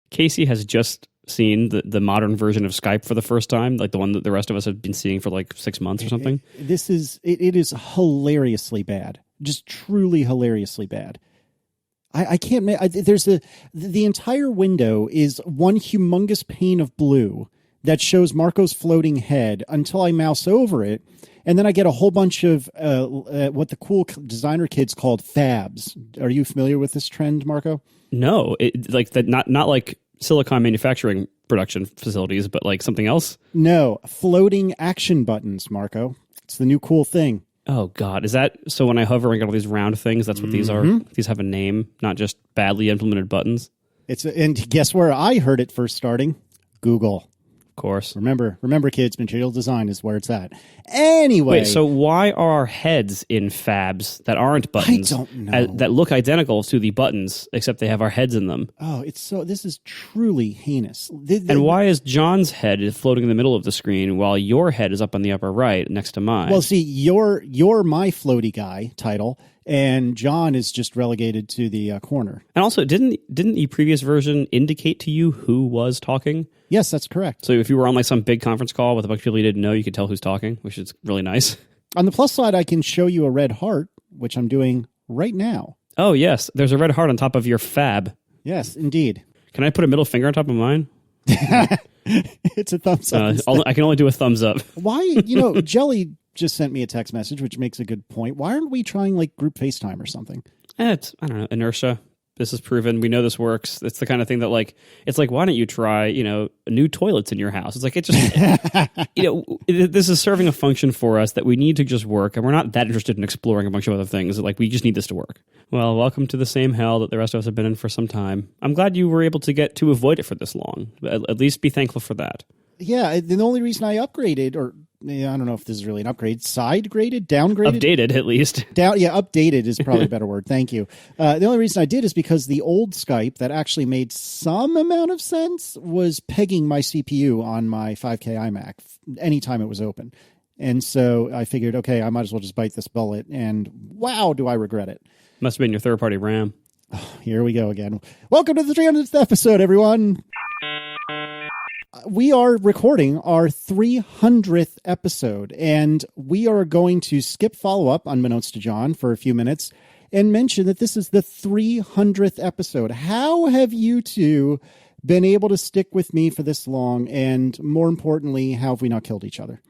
Casey has just seen the modern version of Skype for the first time, like the one that the rest of us have been seeing for like 6 months or something. It is hilariously bad, just truly hilariously bad. I can't. There's the entire window is one humongous pane of blue that shows Marco's floating head until I mouse over it, and then I get a whole bunch of what the cool designer kids called fabs. Are you familiar with this trend, Marco? No, like that. Not like silicon manufacturing production facilities, but like something else. No, floating action buttons, Marco. It's the new cool thing. Oh, God. Is that so when I hover and get all these round things, that's what these are? These have a name, not just badly implemented buttons? And guess where I heard it first starting? Google. Of course. Remember, kids, material design is where it's at. Anyway. Wait, so why are heads in fabs that aren't buttons? I don't know. That look identical to the buttons, except they have our heads in them? Oh, this is truly heinous. And why is John's head floating in the middle of the screen while your head is up on the upper right next to mine? Well, see, you're my floaty guy title, and John is just relegated to the corner. And also, didn't the previous version indicate to you who was talking? Yes, that's correct. So if you were on like some big conference call with a bunch of people you didn't know, you could tell who's talking, which is really nice. On the plus side, I can show you a red heart, which I'm doing right now. Oh, yes. There's a red heart on top of your fab. Yes, indeed. Can I put a middle finger on top of mine? It's a thumbs up. I can only do a thumbs up. Why? Jelly just sent me a text message, which makes a good point. Why aren't we trying like group FaceTime or something? It's, I don't know, inertia. This is proven. We know this works. It's the kind of thing that like, it's like, why don't you try, new toilets in your house? It's like, it just, this is serving a function for us that we need to just work. And we're not that interested in exploring a bunch of other things. Like, we just need this to work. Well, welcome to the same hell that the rest of us have been in for some time. I'm glad you were able to get to avoid it for this long. At least be thankful for that. Yeah. The only reason I upgraded, or I don't know if this is really an upgrade, side-graded, downgraded? Updated, at least. Updated is probably a better word. Thank you. The only reason I did is because the old Skype that actually made some amount of sense was pegging my CPU on my 5K iMac anytime it was open. And so I figured, okay, I might as well just bite this bullet. And wow, do I regret it. Must have been your third-party RAM. Oh, here we go again. Welcome to the 300th episode, everyone. We are recording our 300th episode, and we are going to skip follow-up, unbeknownst to John, for a few minutes, and mention that this is the 300th episode. How have you two been able to stick with me for this long, and more importantly, how have we not killed each other?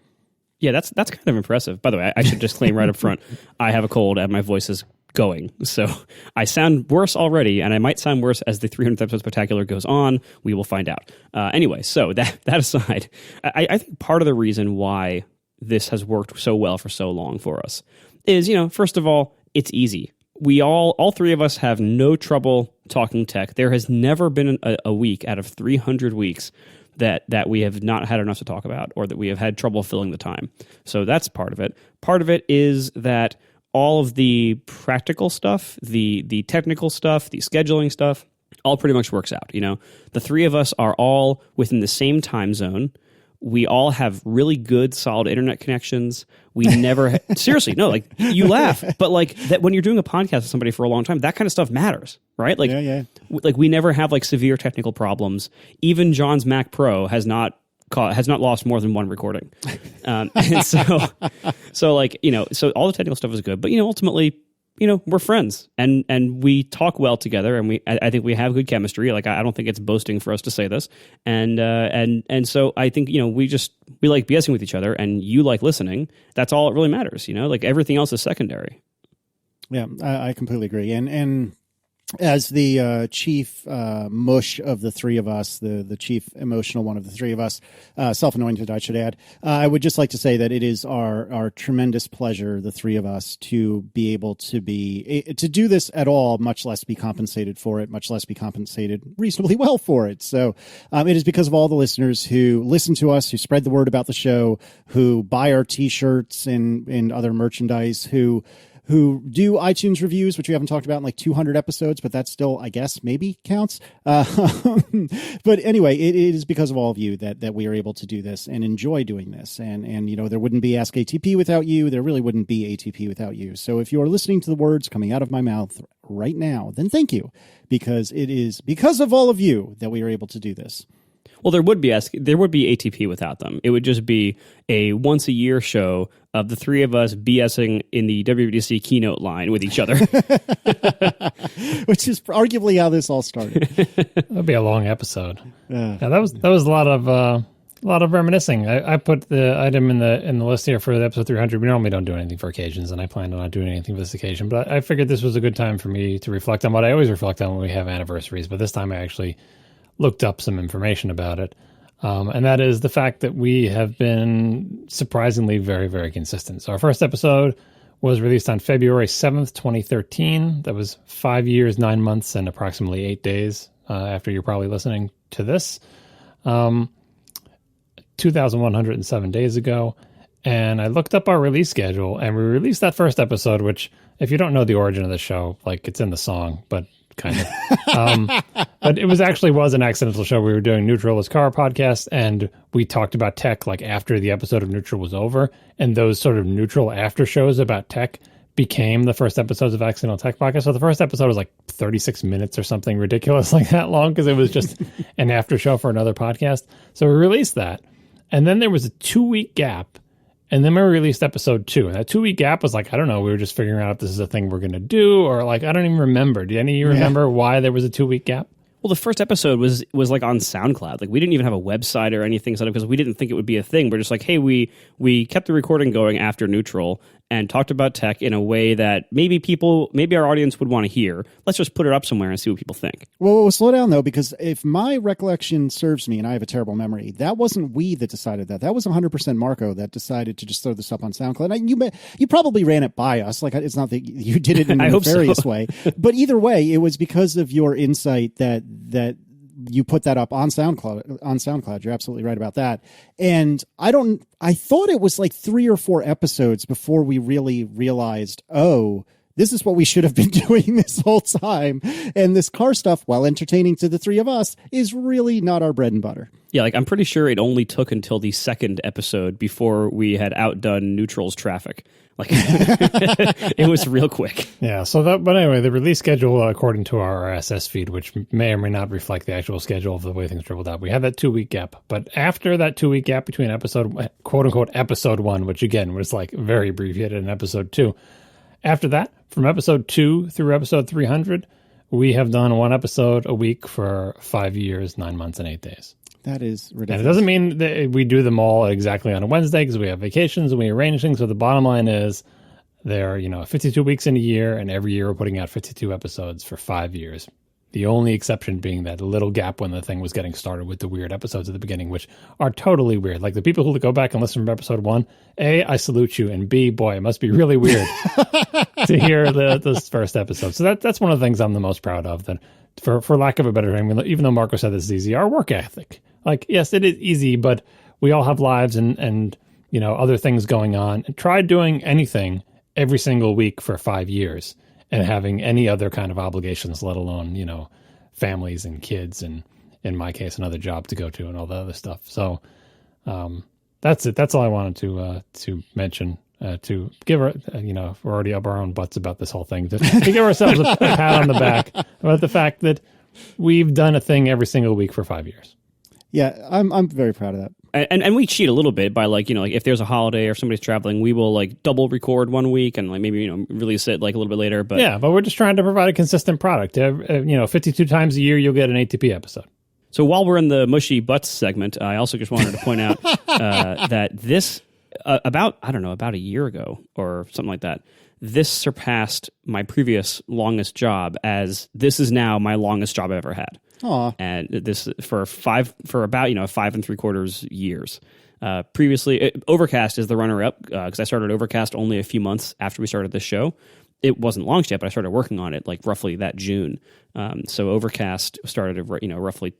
Yeah, that's kind of impressive. By the way, I should just claim right up front, I have a cold and my voice is going. So I sound worse already, and I might sound worse as the 300th episode spectacular goes on. We will find out. Anyway, so that aside, I think part of the reason why this has worked so well for so long for us is, first of all, it's easy. We all three of us have no trouble talking tech. There has never been a week out of 300 weeks that we have not had enough to talk about, or that we have had trouble filling the time. So that's part of it. Part of it is that all of the practical stuff, the technical stuff, the scheduling stuff, all pretty much works out. The three of us are all within the same time zone. We all have really good, solid internet connections. We never seriously, no, like, you laugh, but like that when you're doing a podcast with somebody for a long time, that kind of stuff matters, right? Like, yeah. Like, we never have like severe technical problems. Even John's Mac Pro has not lost more than one recording. And so like, so all the technical stuff is good, but ultimately, we're friends and we talk well together, and I think we have good chemistry. Like, I don't think it's boasting for us to say this. And so I think, we like BSing with each other, and you like listening. That's all it really matters. Like, everything else is secondary. Yeah, I completely agree. And as the chief mush of the three of us, the chief emotional one of the three of us, self-anointed, I should add, I would just like to say that it is our tremendous pleasure, the three of us, to be able to do this at all, much less be compensated for it, much less be compensated reasonably well for it. So it is because of all the listeners who listen to us, who spread the word about the show, who buy our T-shirts and other merchandise, who who do iTunes reviews, which we haven't talked about in like 200 episodes, but that still, I guess, maybe counts. But anyway, it is because of all of you that we are able to do this and enjoy doing this. And there wouldn't be Ask ATP without you. There really wouldn't be ATP without you. So if you are listening to the words coming out of my mouth right now, then thank you, because it is because of all of you that we are able to do this. Well, there would be ATP without them. It would just be a once a year show of the three of us BSing in the WWDC keynote line with each other, which is arguably how this all started. That'd be a long episode. Yeah, that was a lot of reminiscing. I put the item in the list here for the episode 300. We normally don't do anything for occasions, and I planned on not doing anything for this occasion. But I figured this was a good time for me to reflect on what I always reflect on when we have anniversaries. But this time I actually looked up some information about it, and that is the fact that we have been surprisingly very, very consistent. So our first episode was released on February 7th, 2013. That was 5 years, 9 months, and approximately 8 days after you're probably listening to this. 2,107 days ago. And I looked up our release schedule, and we released that first episode, which, if you don't know the origin of the show, like, it's in the song, but kind of. But it was an accidental show. We were doing Neutral as Car podcast, and we talked about tech like after the episode of Neutral was over, and those sort of neutral after shows about tech became the first episodes of Accidental Tech Podcast. So the first episode was like 36 minutes or something ridiculous like that long, because it was just an after show for another podcast. So we released that, and then there was a 2-week gap. And then we released episode 2. And that 2-week gap was like, I don't know, we were just figuring out if this is a thing we're going to do, or like, I don't even remember. Do any of you remember why there was a 2-week gap? Well, the first episode was like on SoundCloud. Like, we didn't even have a website or anything set up because we didn't think it would be a thing. We're just like, hey, we kept the recording going after Neutral and talked about tech in a way that maybe our audience would want to hear. Let's just put it up somewhere and see what people think. Well, slow down, though, because if my recollection serves me, and I have a terrible memory, that wasn't we that decided that. That was 100% Marco that decided to just throw this up on SoundCloud. And you probably ran it by us. Like, it's not that you did it in a nefarious way. But either way, it was because of your insight that you put that up on SoundCloud. You're absolutely right about that. And I thought it was like 3 or 4 episodes before we really realized, oh, this is what we should have been doing this whole time. And this car stuff, while entertaining to the three of us, is really not our bread and butter. Yeah, like, I'm pretty sure it only took until the second episode before we had outdone Neutral's traffic. Like, it was real quick. Yeah. But anyway, the release schedule, according to our RSS feed, which may or may not reflect the actual schedule of the way things dribbled out, we had that 2-week gap. But after that 2-week gap between quote unquote episode 1, which again was like very abbreviated in episode 2. After that, from episode 2 through episode 300, we have done 1 episode a week for 5 years, 9 months, and 8 days. That is ridiculous. And it doesn't mean that we do them all exactly on a Wednesday, because we have vacations and we arrange things. So the bottom line is there are, 52 weeks in a year, and every year we're putting out 52 episodes for 5 years. The only exception being that little gap when the thing was getting started with the weird episodes at the beginning, which are totally weird. Like, the people who go back and listen from episode 1, A, I salute you, and B, boy, it must be really weird to hear this first episode. So that's one of the things I'm the most proud of. That, for lack of a better term, even though Marco said this is easy, our work ethic. Like, yes, it is easy, but we all have lives and other things going on. And try doing anything every single week for 5 years and having any other kind of obligations, let alone, families and kids, and in my case, another job to go to and all the other stuff. So that's it. That's all I wanted to mention, to give her, we're already up our own butts about this whole thing, to give ourselves a pat on the back about the fact that we've done a thing every single week for 5 years. Yeah, I'm very proud of that. And we cheat a little bit by, like, like, if there's a holiday or somebody's traveling, we will, like, double record 1 week and, like, maybe, release it, like, a little bit later. But yeah, but we're just trying to provide a consistent product. 52 times a year, you'll get an ATP episode. So while we're in the mushy butts segment, I also just wanted to point out that this, about a year ago or something like that, this surpassed my previous longest job, as this is now my longest job I've ever had. Aww. And this for about 5 3/4 years. Previously, Overcast is the runner-up, because I started Overcast only a few months after we started this show. It wasn't launched yet, but I started working on it like roughly that June. So Overcast started roughly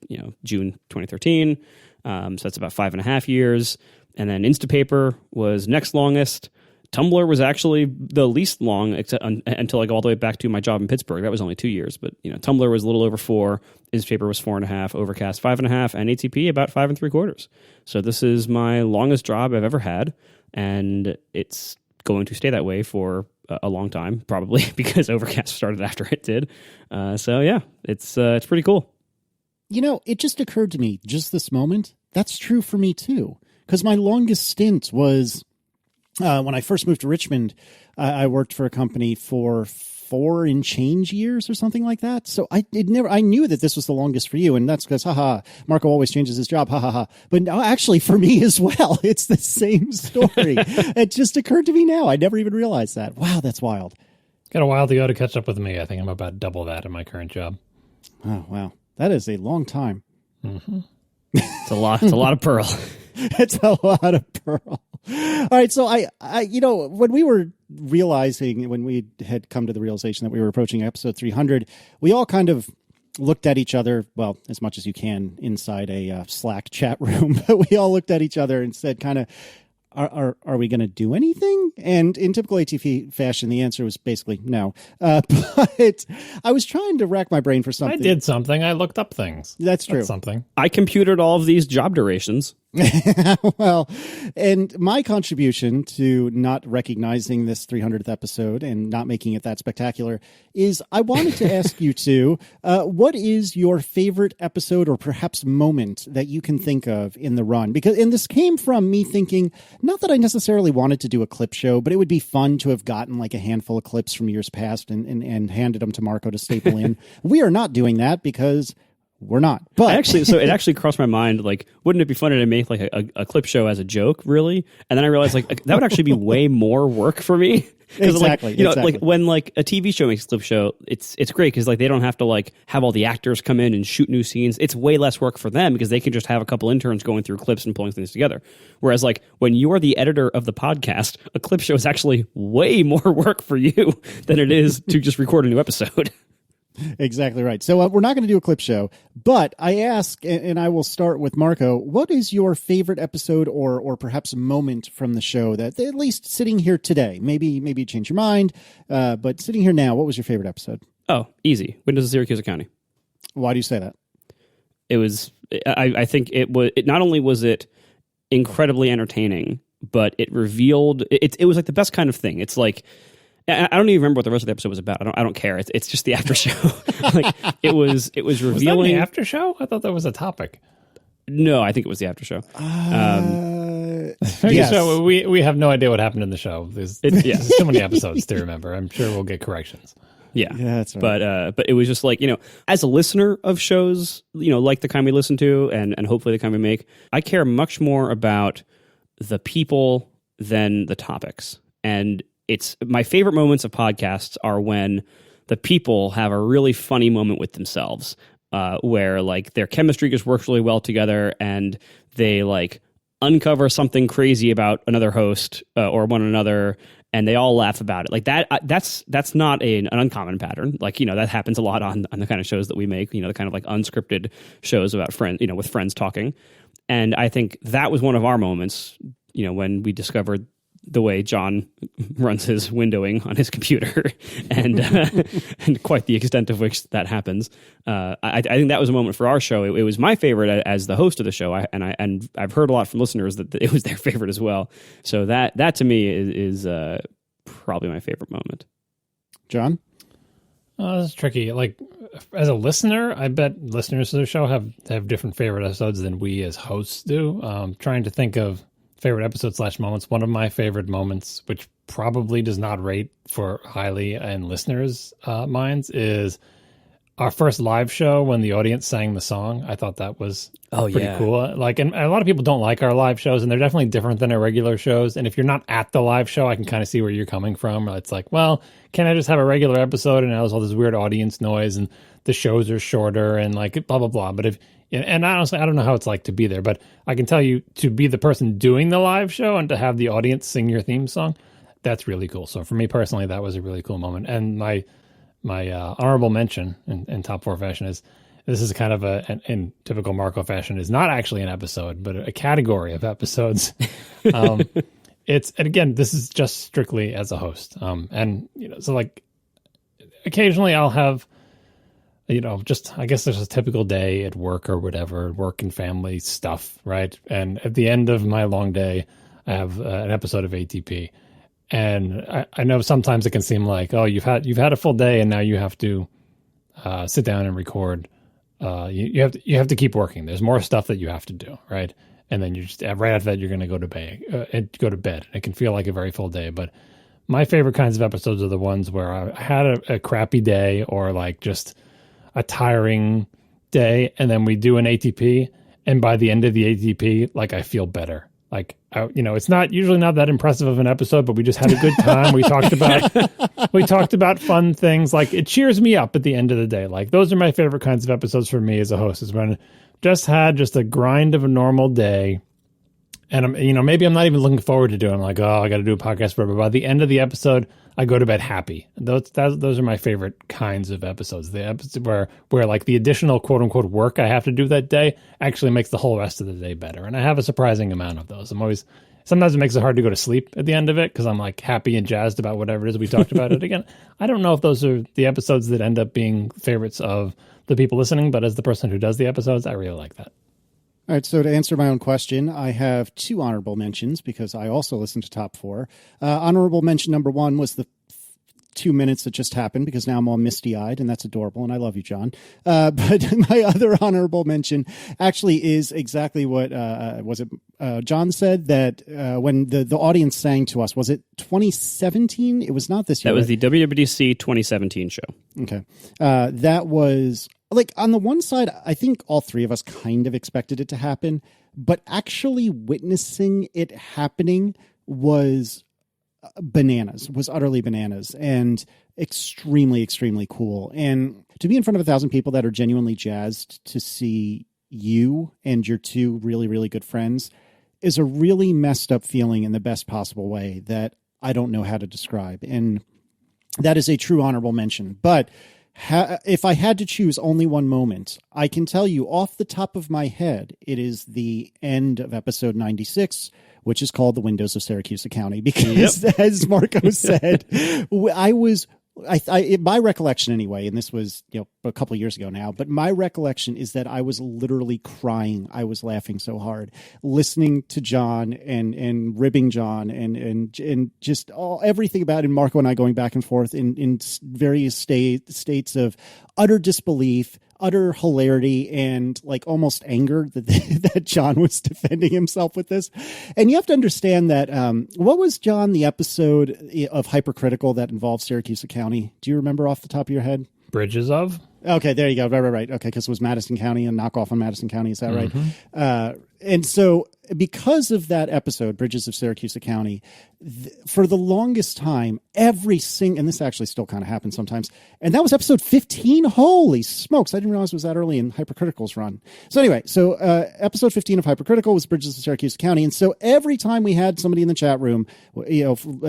June 2013. So that's about 5.5 years. And then Instapaper was next longest. Tumblr was actually the least long until I go all the way back to my job in Pittsburgh. That was only 2 years, but Tumblr was a little over 4. Newspaper was 4.5, Overcast 5.5, and ATP about 5 3/4. So this is my longest job I've ever had, and it's going to stay that way for a long time, probably because Overcast started after it did. So yeah, it's pretty cool. It just occurred to me just this moment. That's true for me too, because my longest stint was. When I first moved to Richmond, I worked for a company for 4 and change years or something like that. So I knew that this was the longest for you, and that's because, Marco always changes his job, But no, actually, for me as well, it's the same story. It just occurred to me now. I never even realized that. Wow, that's wild. Got a while to go to catch up with me. I think I'm about double that in my current job. Oh, wow. That is a long time. Mm-hmm. It's a lot of pearl. It's a lot of pearl. All right. So I when we had come to the realization that we were approaching episode 300, we all kind of looked at each other, well, as much as you can inside a Slack chat room, but we all looked at each other and said kind of, are we going to do anything? And in typical ATP fashion, the answer was basically no. But I was trying to rack my brain for something. I did something. I looked up things. That's true. That's something. I computed all of these job durations. Well, and my contribution to not recognizing this 300th episode and not making it that spectacular is I wanted to ask you two, what is your favorite episode or perhaps moment that you can think of in the run? And this came from me thinking, not that I necessarily wanted to do a clip show, but it would be fun to have gotten like a handful of clips from years past and handed them to Marco to staple in. We are not doing that because we're not. But it actually crossed my mind, like, wouldn't it be funny to make like a clip show as a joke, really? And then I realized like that would actually be way more work for me. Exactly. Like when like a TV show makes a clip show, it's great because like they don't have to like have all the actors come in and shoot new scenes. It's way less work for them because they can just have a couple interns going through clips and pulling things together. Whereas like when you're the editor of the podcast, a clip show is actually way more work for you than it is to just record a new episode. Exactly right. So we're not going to do a clip show, but I ask, and I will start with Marco, what is your favorite episode or perhaps moment from the show that at least sitting here today, maybe you change your mind, but sitting here now, what was your favorite episode? Oh, easy. Windows of Syracuse County. Why do you say that? It was, I think it was, not only was it incredibly entertaining, but it revealed, it was like the best kind of thing. It's like, I don't even remember what the rest of the episode was about. I don't care. It's just the after show. Like it was revealing. Was that the after show? I thought that was a topic. No, I think it was the after show. Yes. So we have no idea what happened in the show. There's so many episodes to remember. I'm sure we'll get corrections. Yeah, that's right. But it was just like, as a listener of shows, like the kind we listen to and hopefully the kind we make, I care much more about the people than the topics. And it's my favorite moments of podcasts are when the people have a really funny moment with themselves, where like their chemistry just works really well together, and they like uncover something crazy about another host or one another, and they all laugh about it. Like that. That's not an uncommon pattern. Like that happens a lot on the kind of shows that we make. The kind of like unscripted shows about friends, with friends talking. And I think that was one of our moments. When we discovered the way John runs his windowing on his computer and quite the extent of which that happens. I think that was a moment for our show. It was my favorite as the host of the show. And I've heard a lot from listeners that it was their favorite as well. So that to me is probably my favorite moment. John? That's tricky. Like as a listener, I bet listeners to the show have different favorite episodes than we as hosts do. Trying to think of favorite episode / moments. One of my favorite moments, which probably does not rate for highly in listeners' minds, is our first live show when the audience sang the song. I thought that was pretty cool. Like, and a lot of people don't like our live shows, and they're definitely different than our regular shows. And if you're not at the live show, I can kind of see where you're coming from. It's like, well, can I just have a regular episode and there's all this weird audience noise and the shows are shorter and like blah, blah, blah. But and honestly, I don't know how it's like to be there, but I can tell you to be the person doing the live show and to have the audience sing your theme song, that's really cool. So for me personally, that was a really cool moment. And my honorable mention in top 4 fashion is, this is kind of in typical Marco fashion, is not actually an episode, but a category of episodes, and again, this is just strictly as a host. And, so like occasionally I'll have, just, I guess there's a typical day at work or whatever, work and family stuff, right? And at the end of my long day, I have an episode of ATP. And I know sometimes it can seem like, oh, you've had a full day and now you have to sit down and record. You have to keep working. There's more stuff that you have to do, right? And then you just right after that you're going to go to bed. It can feel like a very full day, but my favorite kinds of episodes are the ones where I had a crappy day or like just a tiring day, and then we do an ATP, and by the end of the ATP, like I feel better. Like, it's not usually not that impressive of an episode, but we just had a good time. We talked about fun things. Like, it cheers me up at the end of the day. Like, those are my favorite kinds of episodes for me as a host, is when just had just a grind of a normal day. And maybe I'm not even looking forward to doing it. I'm like, oh, I got to do a podcast forever. But by the end of the episode, I go to bed happy. Those are my favorite kinds of episodes. The episode where like the additional quote unquote work I have to do that day actually makes the whole rest of the day better. And I have a surprising amount of those. Sometimes it makes it hard to go to sleep at the end of it because I'm like happy and jazzed about whatever it is we talked about it again. I don't know if those are the episodes that end up being favorites of the people listening, but as the person who does the episodes, I really like that. All right, so to answer my own question, I have 2 honorable mentions because I also listen to Top 4. Honorable mention number 1 was the 2 minutes that just happened because now I'm all misty-eyed, and that's adorable, and I love you, John. But my other honorable mention actually is exactly what John said, that when the audience sang to us, was it 2017? It was not this year. That was the WWDC 2017 show. Okay. That was... Like, on the one side, I think all 3 of us kind of expected it to happen, but actually witnessing it happening was utterly bananas, and extremely, extremely cool. And to be in front of 1,000 people that are genuinely jazzed to see you and your 2 really, really good friends is a really messed up feeling in the best possible way that I don't know how to describe. And that is a true honorable mention. But if I had to choose only one moment, I can tell you off the top of my head, it is the end of episode 96, which is called The Windows of Syracuse County, because as Marco said, my recollection anyway, and this was a couple of years ago now, but my recollection is that I was literally crying. I was laughing so hard listening to John and ribbing John and just everything about it. And Marco and I going back and forth in various states of utter disbelief, utter hilarity, and like almost anger that John was defending himself with this. And you have to understand that what was, John, the episode of Hypercritical that involved Syracuse County? Do you remember off the top of your head? Bridges of? Okay, there you go. Right. Okay, because it was Madison County and knockoff on Madison County. Is that right? Mm-hmm. And so because of that episode, Bridges of Syracuse County, for the longest time, and this actually still kind of happens sometimes, and that was episode 15. Holy smokes. I didn't realize it was that early in Hypercritical's run. So anyway, episode 15 of Hypercritical was Bridges of Syracuse County. And so every time we had somebody in the chat room,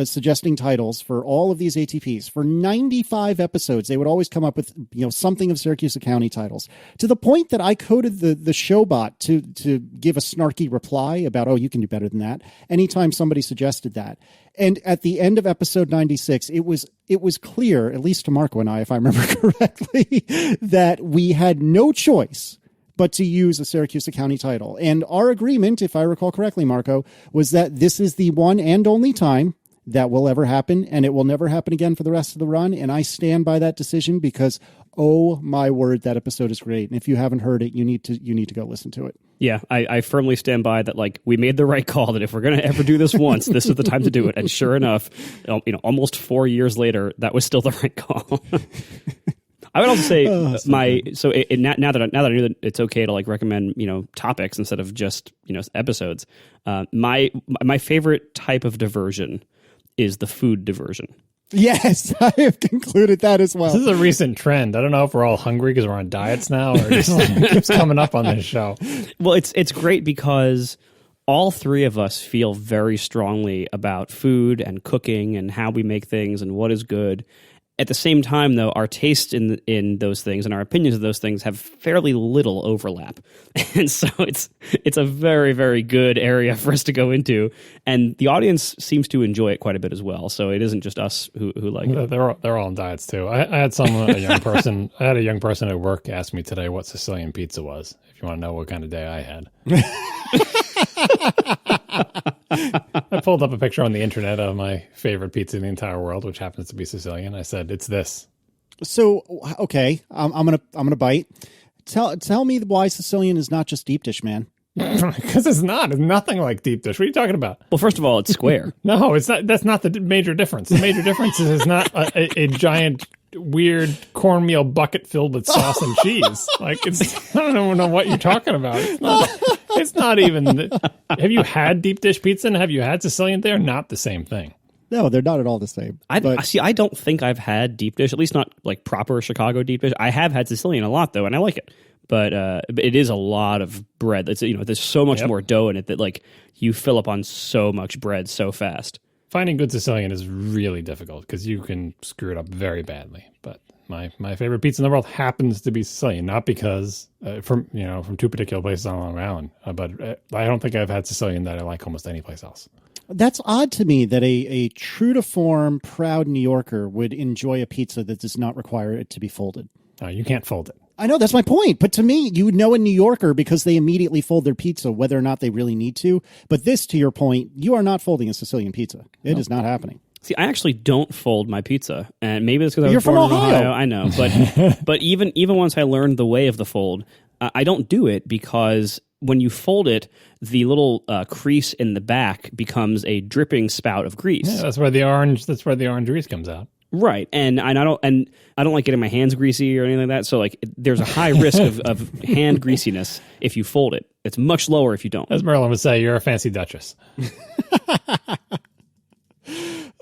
suggesting titles for all of these ATPs, for 95 episodes, they would always come up with, something of Syracuse County titles, to the point that I coded the showbot to give a snarky reply about, oh, you can do better than that, anytime somebody suggested that. And at the end of episode 96, it was clear, at least to Marco and I, if I remember correctly, that we had no choice but to use a Syracuse County title. And our agreement, if I recall correctly, Marco, was that this is the one and only time that will ever happen, and it will never happen again for the rest of the run. And I stand by that decision because, oh my word, that episode is great. And if you haven't heard it, you need to go listen to it. Yeah, I firmly stand by that. Like, we made the right call that if we're going to ever do this once, this is the time to do it. And sure enough, almost 4 years later, that was still the right call. I would also say now that I knew that it's okay to like recommend topics instead of just episodes. My favorite type of diversion is the food diversion. Yes, I have concluded that as well. This is a recent trend. I don't know if we're all hungry because we're on diets now, or just it keeps coming up on this show. Well, it's great because all 3 of us feel very strongly about food and cooking and how we make things and what is good. At the same time, though, our taste in those things and our opinions of those things have fairly little overlap. And so it's a very, very good area for us to go into. And the audience seems to enjoy it quite a bit as well. So it isn't just us who like it. They're all on diets, too. I had a young person. I had a young person at work ask me today what Sicilian pizza was, if you want to know what kind of day I had. I pulled up a picture on the internet of my favorite pizza in the entire world, which happens to be Sicilian. I said, "It's this." So, okay, I'm gonna bite. Tell me why Sicilian is not just deep dish, man. Because it's not. It's nothing like deep dish. What are you talking about? Well, first of all, it's square. No, it's not. That's not the major difference. The major difference is it's not a giant, weird cornmeal bucket filled with sauce and cheese. Like it's. I don't know what you're talking about. It's not even. Have you had deep dish pizza and have you had Sicilian? They're not the same thing. No, they're not at all the same. I don't think I've had deep dish, at least not like proper Chicago deep dish. I have had Sicilian a lot though, and I like it. But it is a lot of bread. It's there's so much more dough in it that like you fill up on so much bread so fast. Finding good Sicilian is really difficult because you can screw it up very badly. But my favorite pizza in the world happens to be Sicilian, not because from two particular places on Long Island, but I don't think I've had Sicilian that I like almost any place else. That's odd to me that a true to form, proud New Yorker would enjoy a pizza that does not require it to be folded. You can't fold it. I know, that's my point. But to me, you would know a New Yorker because they immediately fold their pizza, whether or not they really need to. But this, to your point, you are not folding a Sicilian pizza. It is not happening. See, I actually don't fold my pizza, and maybe it's because I was You're born from in Ohio. I know, but even once I learned the way of the fold, I don't do it because when you fold it, the little crease in the back becomes a dripping spout of grease. Yeah, that's where the orange grease comes out. Right, and I don't like getting my hands greasy or anything like that. So like, there's a high risk of hand greasiness if you fold it. It's much lower if you don't. As Merlin would say, you're a fancy Duchess.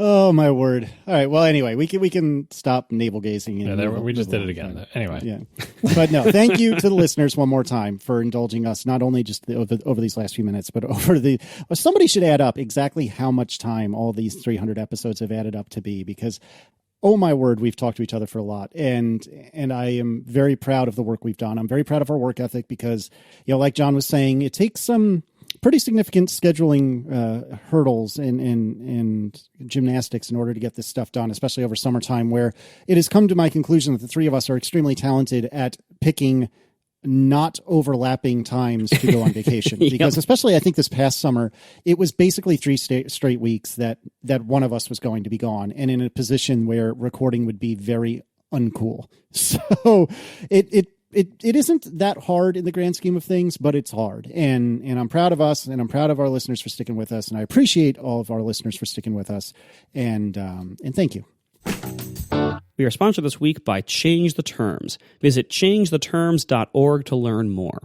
Oh my word! All right. Well, anyway, we can stop navel gazing. We just did it again. Anyway, yeah. But no, thank you to the listeners one more time for indulging us, not only just over these last few minutes, but over somebody should add up exactly how much time all these 300 episodes have added up to be, because oh my word, we've talked to each other for a lot, and I am very proud of the work we've done. I'm very proud of our work ethic because, like John was saying, it takes some pretty significant scheduling hurdles and gymnastics in order to get this stuff done, especially over summertime, where it has come to my conclusion that the three of us are extremely talented at picking not overlapping times to go on vacation. Because especially I think this past summer, it was basically 3 straight weeks that one of us was going to be gone and in a position where recording would be very uncool. So it isn't that hard in the grand scheme of things, but it's hard. And I'm proud of us, and I'm proud of our listeners for sticking with us. And I appreciate all of our listeners for sticking with us. And thank you. We are sponsored this week by Change the Terms. Visit changetheterms.org to learn more.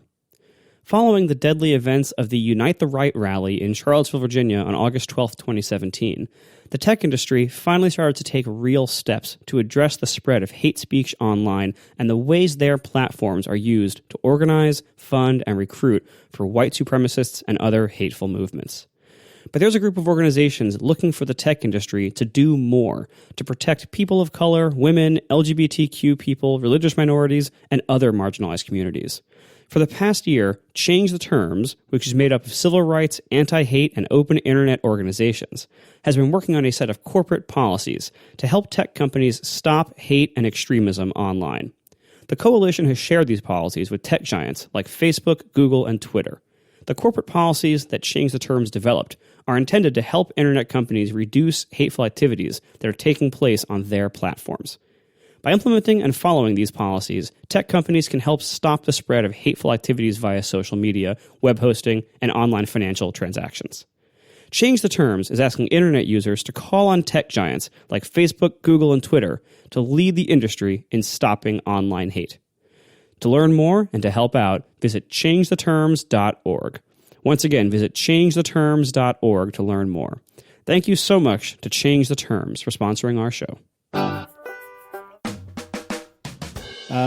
Following the deadly events of the Unite the Right rally in Charlottesville, Virginia on August 12, 2017, the tech industry finally started to take real steps to address the spread of hate speech online and the ways their platforms are used to organize, fund, and recruit for white supremacists and other hateful movements. But there's a group of organizations looking for the tech industry to do more to protect people of color, women, LGBTQ people, religious minorities, and other marginalized communities. For the past year, Change the Terms, which is made up of civil rights, anti-hate, and open internet organizations, has been working on a set of corporate policies to help tech companies stop hate and extremism online. The coalition has shared these policies with tech giants like Facebook, Google, and Twitter. The corporate policies that Change the Terms developed are intended to help internet companies reduce hateful activities that are taking place on their platforms. By implementing and following these policies, tech companies can help stop the spread of hateful activities via social media, web hosting, and online financial transactions. Change the Terms is asking internet users to call on tech giants like Facebook, Google, and Twitter to lead the industry in stopping online hate. To learn more and to help out, visit changetheterms.org. Once again, visit changetheterms.org to learn more. Thank you so much to Change the Terms for sponsoring our show.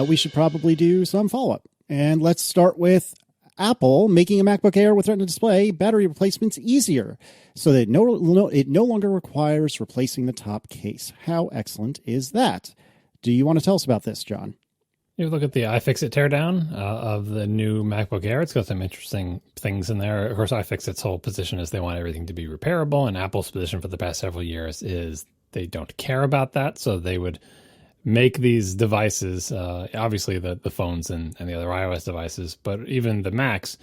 We should probably do some follow-up. And let's start with Apple making a MacBook Air with Retina display battery replacements easier, so that it no longer requires replacing the top case. How excellent is that? Do you want to tell us about this, John? You look at the iFixit teardown of the new MacBook Air. It's got some interesting things in there. Of course, iFixit's whole position is they want everything to be repairable, and Apple's position for the past several years is they don't care about that, so they would make these devices, obviously the phones and the other iOS devices, but even the Macs,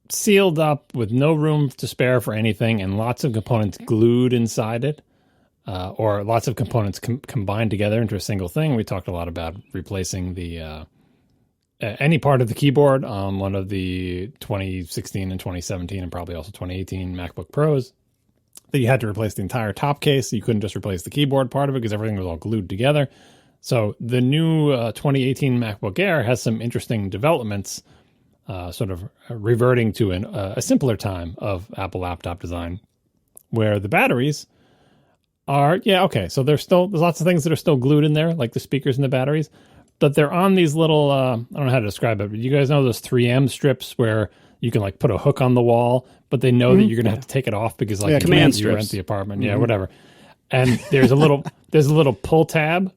sealed up with no room to spare for anything and lots of components glued inside it, or lots of components combined together into a single thing. We talked a lot about replacing the any part of the keyboard on one of the 2016 and 2017 and probably also 2018 MacBook Pros. That you had to replace the entire top case. You couldn't just replace the keyboard part of it because everything was all glued together. So the new 2018 MacBook Air has some interesting developments, sort of reverting to a simpler time of Apple laptop design, where the batteries are, so there's lots of things that are still glued in there, like the speakers and the batteries, but they're on these little, I don't know how to describe it, but you guys know those 3M strips where you can like put a hook on the wall, but they know that you're going to have to take it off because like command you rent the apartment, whatever. And there's a little pull tab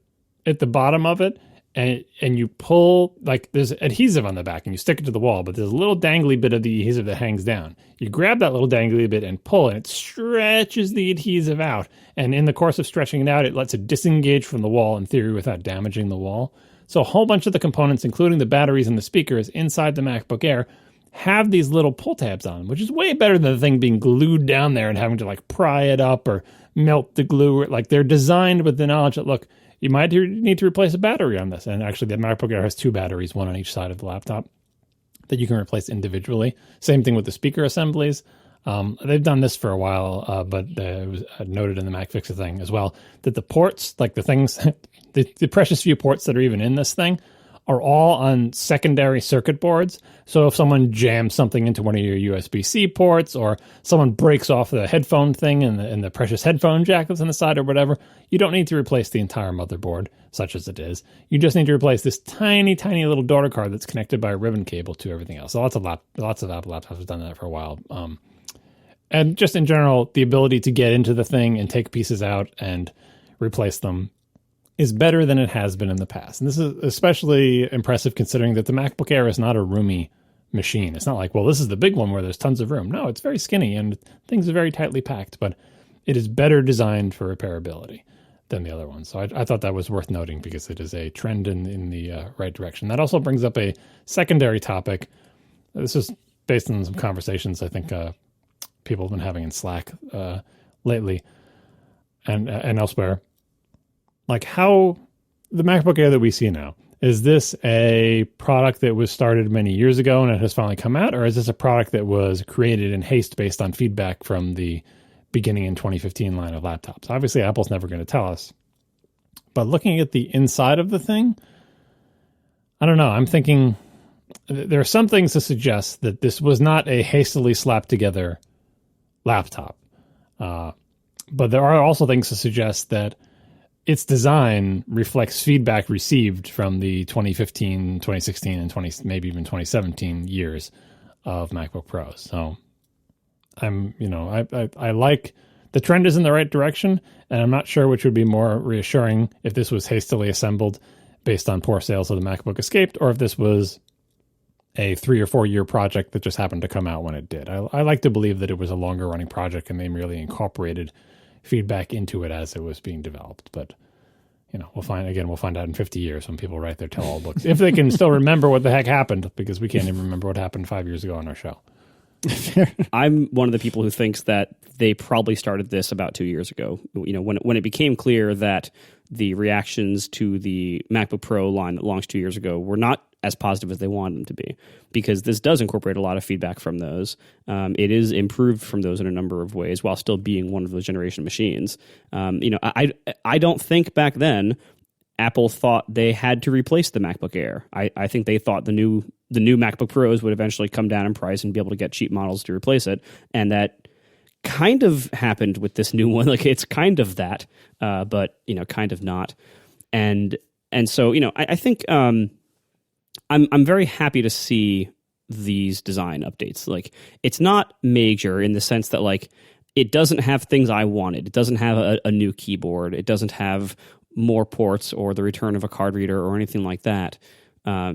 at the bottom of it, and you pull, like there's adhesive on the back and you stick it to the wall, but there's a little dangly bit of the adhesive that hangs down. You grab that little dangly bit and pull, and it stretches the adhesive out. And in the course of stretching it out, it lets it disengage from the wall in theory without damaging the wall. So a whole bunch of the components, including the batteries and the speakers inside the MacBook Air, have these little pull tabs on them, which is way better than the thing being glued down there and having to like pry it up or melt the glue. Like they're designed with the knowledge that, look, you might need to replace a battery on this. And actually the MacBook Air has two batteries, one on each side of the laptop, that you can replace individually. Same thing with the speaker assemblies. They've done this for a while, but it was noted in the MacFixit thing as well, that the ports, like the things, the precious few ports that are even in this thing, are all on secondary circuit boards. So if someone jams something into one of your USB-C ports, or someone breaks off the headphone thing and the precious headphone jack that's on the side or whatever, you don't need to replace the entire motherboard, such as it is. You just need to replace this tiny, tiny little daughter card that's connected by a ribbon cable to everything else. So lots of Apple laptops have done that for a while. And just in general, the ability to get into the thing and take pieces out and replace them is better than it has been in the past. And this is especially impressive considering that the MacBook Air is not a roomy machine. It's not like, well, this is the big one where there's tons of room. No, it's very skinny and things are very tightly packed, but it is better designed for repairability than the other ones. So I thought that was worth noting because it is a trend in the right direction. That also brings up a secondary topic. This is based on some conversations I think people have been having in Slack lately and elsewhere. Like how the MacBook Air that we see now, is this a product that was started many years ago and it has finally come out? Or is this a product that was created in haste based on feedback from the beginning in 2015 line of laptops? Obviously, Apple's never going to tell us. But looking at the inside of the thing, I don't know. I'm thinking there are some things to suggest that this was not a hastily slapped together laptop. But there are also things to suggest that its design reflects feedback received from the 2015, 2016, and maybe even 2017 years of MacBook Pros. So I like the trend is in the right direction, and I'm not sure which would be more reassuring if this was hastily assembled based on poor sales of the MacBook Escape, or if this was a 3 or 4 year project that just happened to come out when it did. I like to believe that it was a longer running project and they merely incorporated feedback into it as it was being developed. But we'll find out in 50 years when people write their tell-all books, if they can still remember what the heck happened, because we can't even remember what happened 5 years ago on our show. I'm one of the people who thinks that they probably started this about 2 years ago. When it became clear that the reactions to the MacBook Pro line that launched 2 years ago were not as positive as they wanted them to be, because this does incorporate a lot of feedback from those. It is improved from those in a number of ways while still being one of those generation machines. I don't think back then Apple thought they had to replace the MacBook Air. I think they thought the new MacBook Pros would eventually come down in price and be able to get cheap models to replace it, and that kind of happened with this new one. Like it's kind of that, but kind of not. And so I think I'm very happy to see these design updates. Like, it's not major in the sense that, like, it doesn't have things I wanted. It doesn't have a new keyboard. It doesn't have more ports or the return of a card reader or anything like that.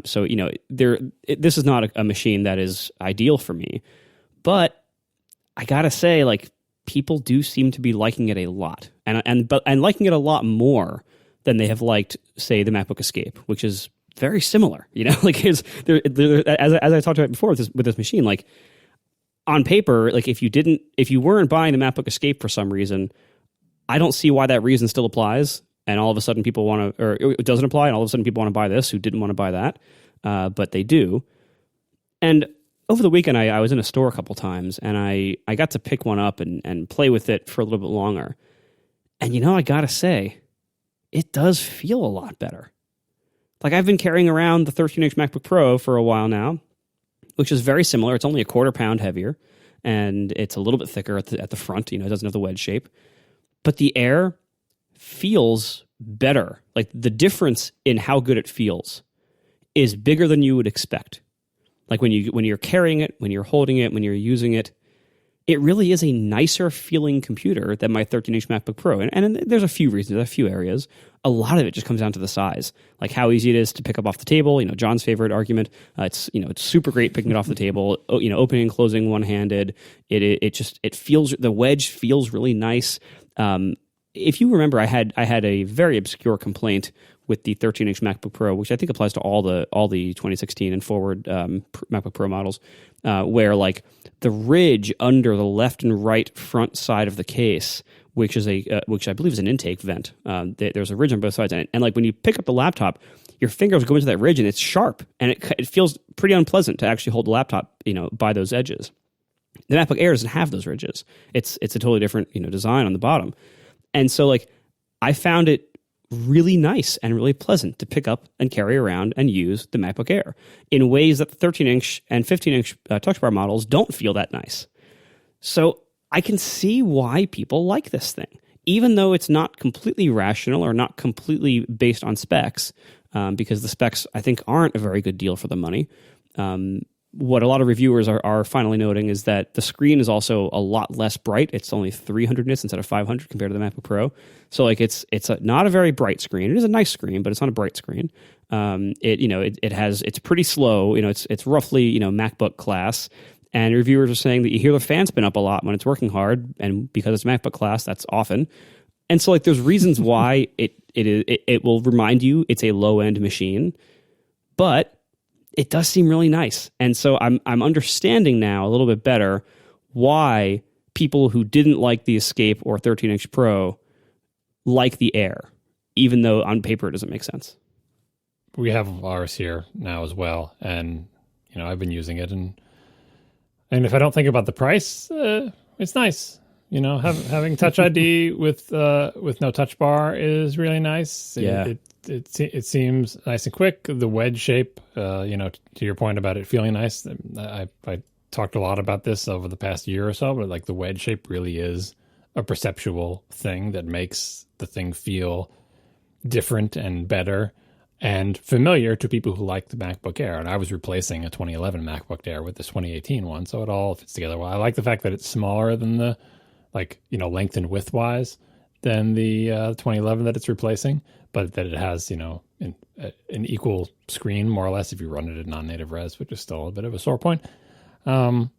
So, you know, this is not a machine that is ideal for me. But I gotta say, like, people do seem to be liking it a lot, and liking it a lot more than they have liked, say, the MacBook Escape, which is very similar. You know, like, as I talked about before with this machine, like, on paper, like, if you weren't buying the MacBook Escape for some reason, I don't see why that reason still applies. And all of a sudden people want to, or it doesn't apply, and all of a sudden people want to buy this who didn't want to buy that, but they do. And over the weekend, I was in a store a couple times, and I got to pick one up and play with it for a little bit longer. And, you know, I got to say, it does feel a lot better. Like, I've been carrying around the 13-inch MacBook Pro for a while now, which is very similar. It's only a quarter pound heavier, and it's a little bit thicker at the front. You know, it doesn't have the wedge shape. But the Air feels better. Like, the difference in how good it feels is bigger than you would expect. Like, when you're carrying it, when you're holding it, when you're using it, it really is a nicer feeling computer than my 13-inch MacBook Pro. And there's a few reasons, a few areas. A lot of it just comes down to the size, like how easy it is to pick up off the table. You know, John's favorite argument. It's super great picking it off the table. You know, opening and closing one-handed. It feels, the wedge feels really nice. If you remember, I had a very obscure complaint with the 13-inch MacBook Pro, which I think applies to all the 2016 and forward MacBook Pro models, where, like, the ridge under the left and right front side of the case, which I believe is an intake vent, there's a ridge on both sides, and like, when you pick up the laptop, your fingers go into that ridge and it's sharp, and it feels pretty unpleasant to actually hold the laptop, you know, by those edges. The MacBook Air doesn't have those ridges. It's a totally different, you know, design on the bottom. And so, like, I found it really nice and really pleasant to pick up and carry around and use the MacBook Air in ways that the 13-inch and 15-inch Touch Bar models don't feel that nice. So I can see why people like this thing, even though it's not completely rational or not completely based on specs, because the specs, I think, aren't a very good deal for the money. What a lot of reviewers are finally noting is that the screen is also a lot less bright. It's only 300 nits instead of 500 compared to the MacBook Pro. So, like, it's not a very bright screen. It is a nice screen, but it's not a bright screen. It's pretty slow. You know, it's roughly, you know, MacBook class. And reviewers are saying that you hear the fan spin up a lot when it's working hard, and because it's MacBook class, that's often. And so, like, there's reasons why it will remind you it's a low end machine, but it does seem really nice. And so I'm understanding now a little bit better why people who didn't like the Escape or 13-inch Pro like the Air, even though on paper it doesn't make sense. We have ours here now as well, and, you know, I've been using it, and if I don't think about the price, it's nice. You know, having Touch ID with no touch bar is really nice. It seems nice and quick. The wedge shape, you know, to your point about it feeling nice, I talked a lot about this over the past year or so, but, like, the wedge shape really is a perceptual thing that makes the thing feel different and better and familiar to people who like the MacBook Air. And I was replacing a 2011 MacBook Air with this 2018 one, so it all fits together well. I like the fact that it's smaller than the, like, you know, length and width wise than the 2011 that it's replacing, but that it has, you know, an equal screen, more or less, if you run it at non-native res, which is still a bit of a sore point. But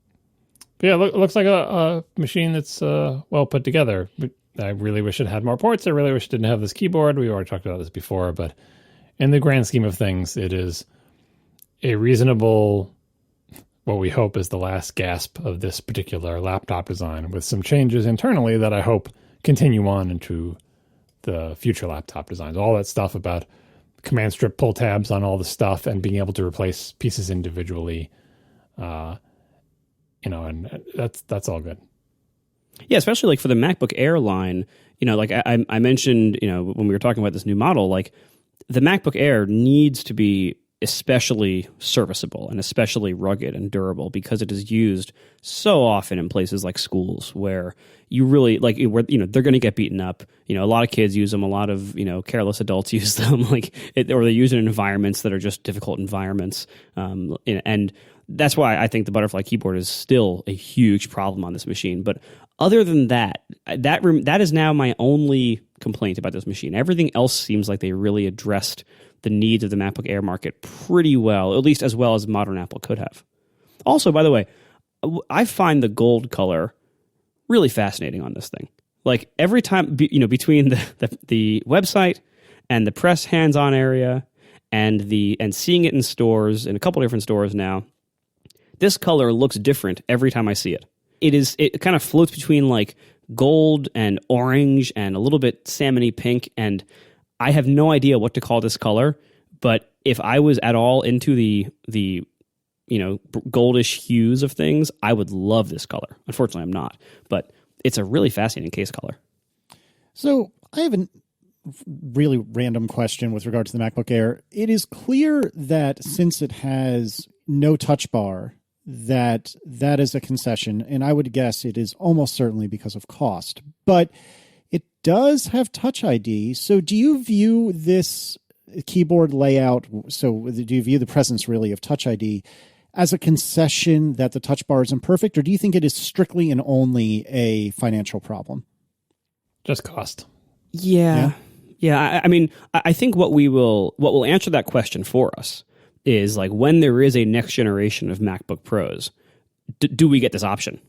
yeah, it looks like a machine that's well put together. But I really wish it had more ports. I really wish it didn't have this keyboard. We already talked about this before, but in the grand scheme of things, it is a reasonable, what we hope is the last gasp of this particular laptop design, with some changes internally that I hope continue on into the future laptop designs. All that stuff about command strip pull tabs on all the stuff and being able to replace pieces individually, you know, and that's all good. Yeah, especially, like, for the MacBook Air line, you know, like I mentioned, you know, when we were talking about this new model, like, the MacBook Air needs to be especially serviceable and especially rugged and durable because it is used so often in places like schools where you really where they're going to get beaten up. A lot of kids use them, a lot of careless adults use them, or they use it in environments that are just difficult environments, and that's why I think the butterfly keyboard is still a huge problem on this machine. But other than that is now my only complaint about this machine. Everything else seems like they really addressed the needs of the MacBook Air market pretty well, at least as well as modern Apple could have. Also, by the way, I find the gold color really fascinating on this thing. Like every time, between the website and the press hands-on area and seeing it in stores, in a couple different stores now, this color looks different every time I see it. It kind of floats between like gold and orange and a little bit salmony pink, and I have no idea what to call this color, but if I was at all into the goldish hues of things, I would love this color. Unfortunately, I'm not, but it's a really fascinating case color. So I have a really random question with regard to the MacBook Air. It is clear that since it has no touch bar, that is a concession, and I would guess it is almost certainly because of cost. But it does have Touch ID. So do you view this keyboard layout, do you view the presence really of Touch ID as a concession that the touch bar is imperfect, or do you think it is strictly and only a financial problem? Just cost. Yeah. I mean, I think what will answer that question for us is like when there is a next generation of MacBook Pros, do we get this option?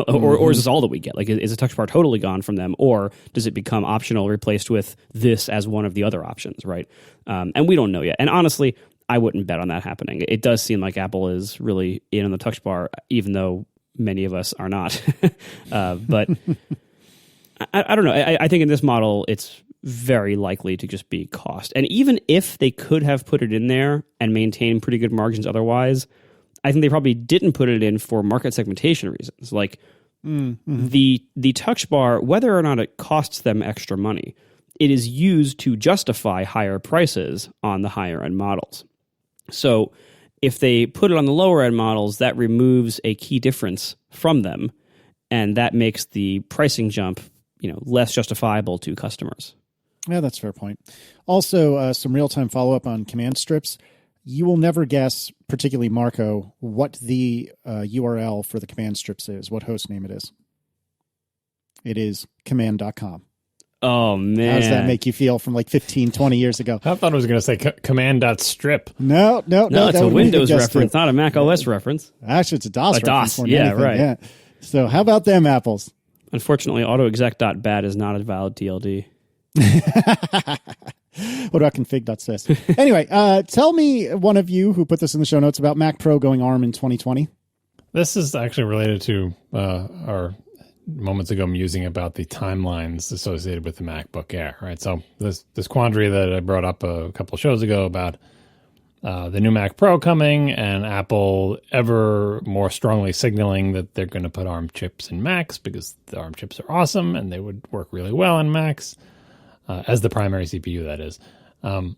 Or is this all that we get? Like, is the touch bar totally gone from them, or does it become optional, replaced with this as one of the other options, right? And we don't know yet. And honestly, I wouldn't bet on that happening. It does seem like Apple is really in on the touch bar, even though many of us are not. But I don't know. I think in this model, it's very likely to just be cost. And even if they could have put it in there and maintained pretty good margins otherwise, I think they probably didn't put it in for market segmentation reasons. Like the touch bar, whether or not it costs them extra money, it is used to justify higher prices on the higher end models. So if they put it on the lower end models, that removes a key difference from them, and that makes the pricing jump, less justifiable to customers. Yeah, that's a fair point. Also, some real-time follow-up on command strips. You will never guess, particularly Marco, what the URL for the command strips is, what host name it is. It is command.com. Oh, man. How does that make you feel from like 15, 20 years ago? I thought I was going to say command.strip. No. It's a Windows reference, not a Mac OS reference. Actually, it's a DOS reference. DOS, yeah, right. Yeah. So how about them apples? Unfortunately, autoexec.bat is not a valid TLD. What about config.sys? Anyway, tell me, one of you who put this in the show notes, about Mac Pro going ARM in 2020. This is actually related to our moments ago musing about the timelines associated with the MacBook Air, right? So this quandary that I brought up a couple shows ago about the new Mac Pro coming and Apple ever more strongly signaling that they're going to put ARM chips in Macs because the ARM chips are awesome and they would work really well in Macs as the primary CPU, that is. And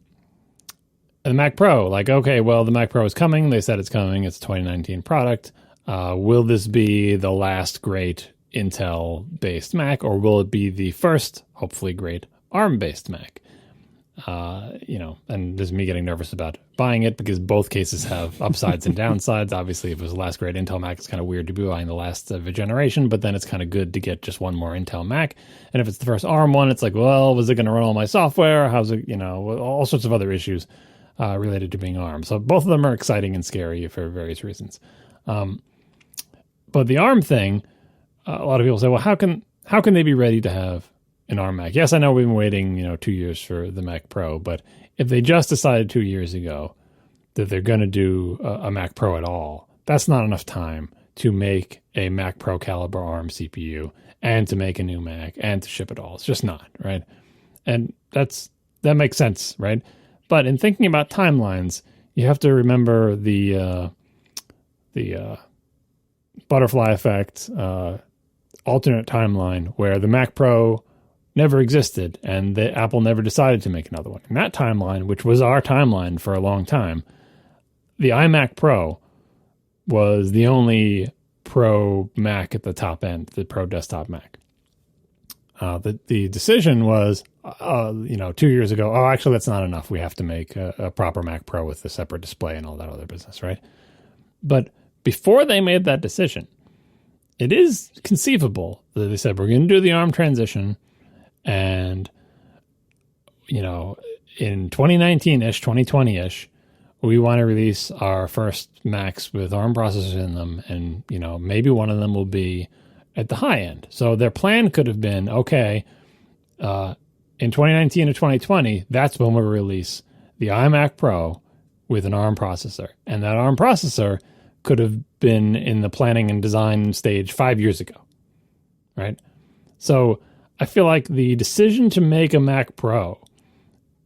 the Mac Pro, okay, well, the Mac Pro is coming. They said it's coming. It's a 2019 product. Will this be the last great Intel-based Mac, or will it be the first, hopefully great ARM-based Mac? And this is me getting nervous about buying it because both cases have upsides and downsides. Obviously, if it was the last great Intel Mac, it's kind of weird to be buying the last of a generation, but then it's kind of good to get just one more Intel Mac. And if it's the first ARM one, it's like, well, was it going to run all my software? How's it, all sorts of other issues related to being ARM. So both of them are exciting and scary for various reasons. But the ARM thing, a lot of people say, well, how can they be ready to have an ARM Mac? Yes, I know we've been waiting, 2 years for the Mac Pro, but if they just decided 2 years ago that they're going to do a Mac Pro at all, that's not enough time to make a Mac Pro caliber ARM CPU and to make a new Mac and to ship it all. It's just not, right? And that makes sense, right? But in thinking about timelines, you have to remember the butterfly effect, alternate timeline where the Mac Pro never existed and Apple never decided to make another one. And that timeline, which was our timeline for a long time, the iMac Pro was the only Pro Mac at the top end, the Pro desktop Mac. The decision was, 2 years ago, oh, actually, that's not enough. We have to make a proper Mac Pro with a separate display and all that other business, right? But before they made that decision, it is conceivable that they said, we're going to do the ARM transition, and, in 2019-ish, 2020-ish, we want to release our first Macs with ARM processors in them, and, maybe one of them will be at the high end. So their plan could have been, okay, in 2019 or 2020, that's when we'll release the iMac Pro with an ARM processor. And that ARM processor could have been in the planning and design stage 5 years ago, right? So I feel like the decision to make a Mac Pro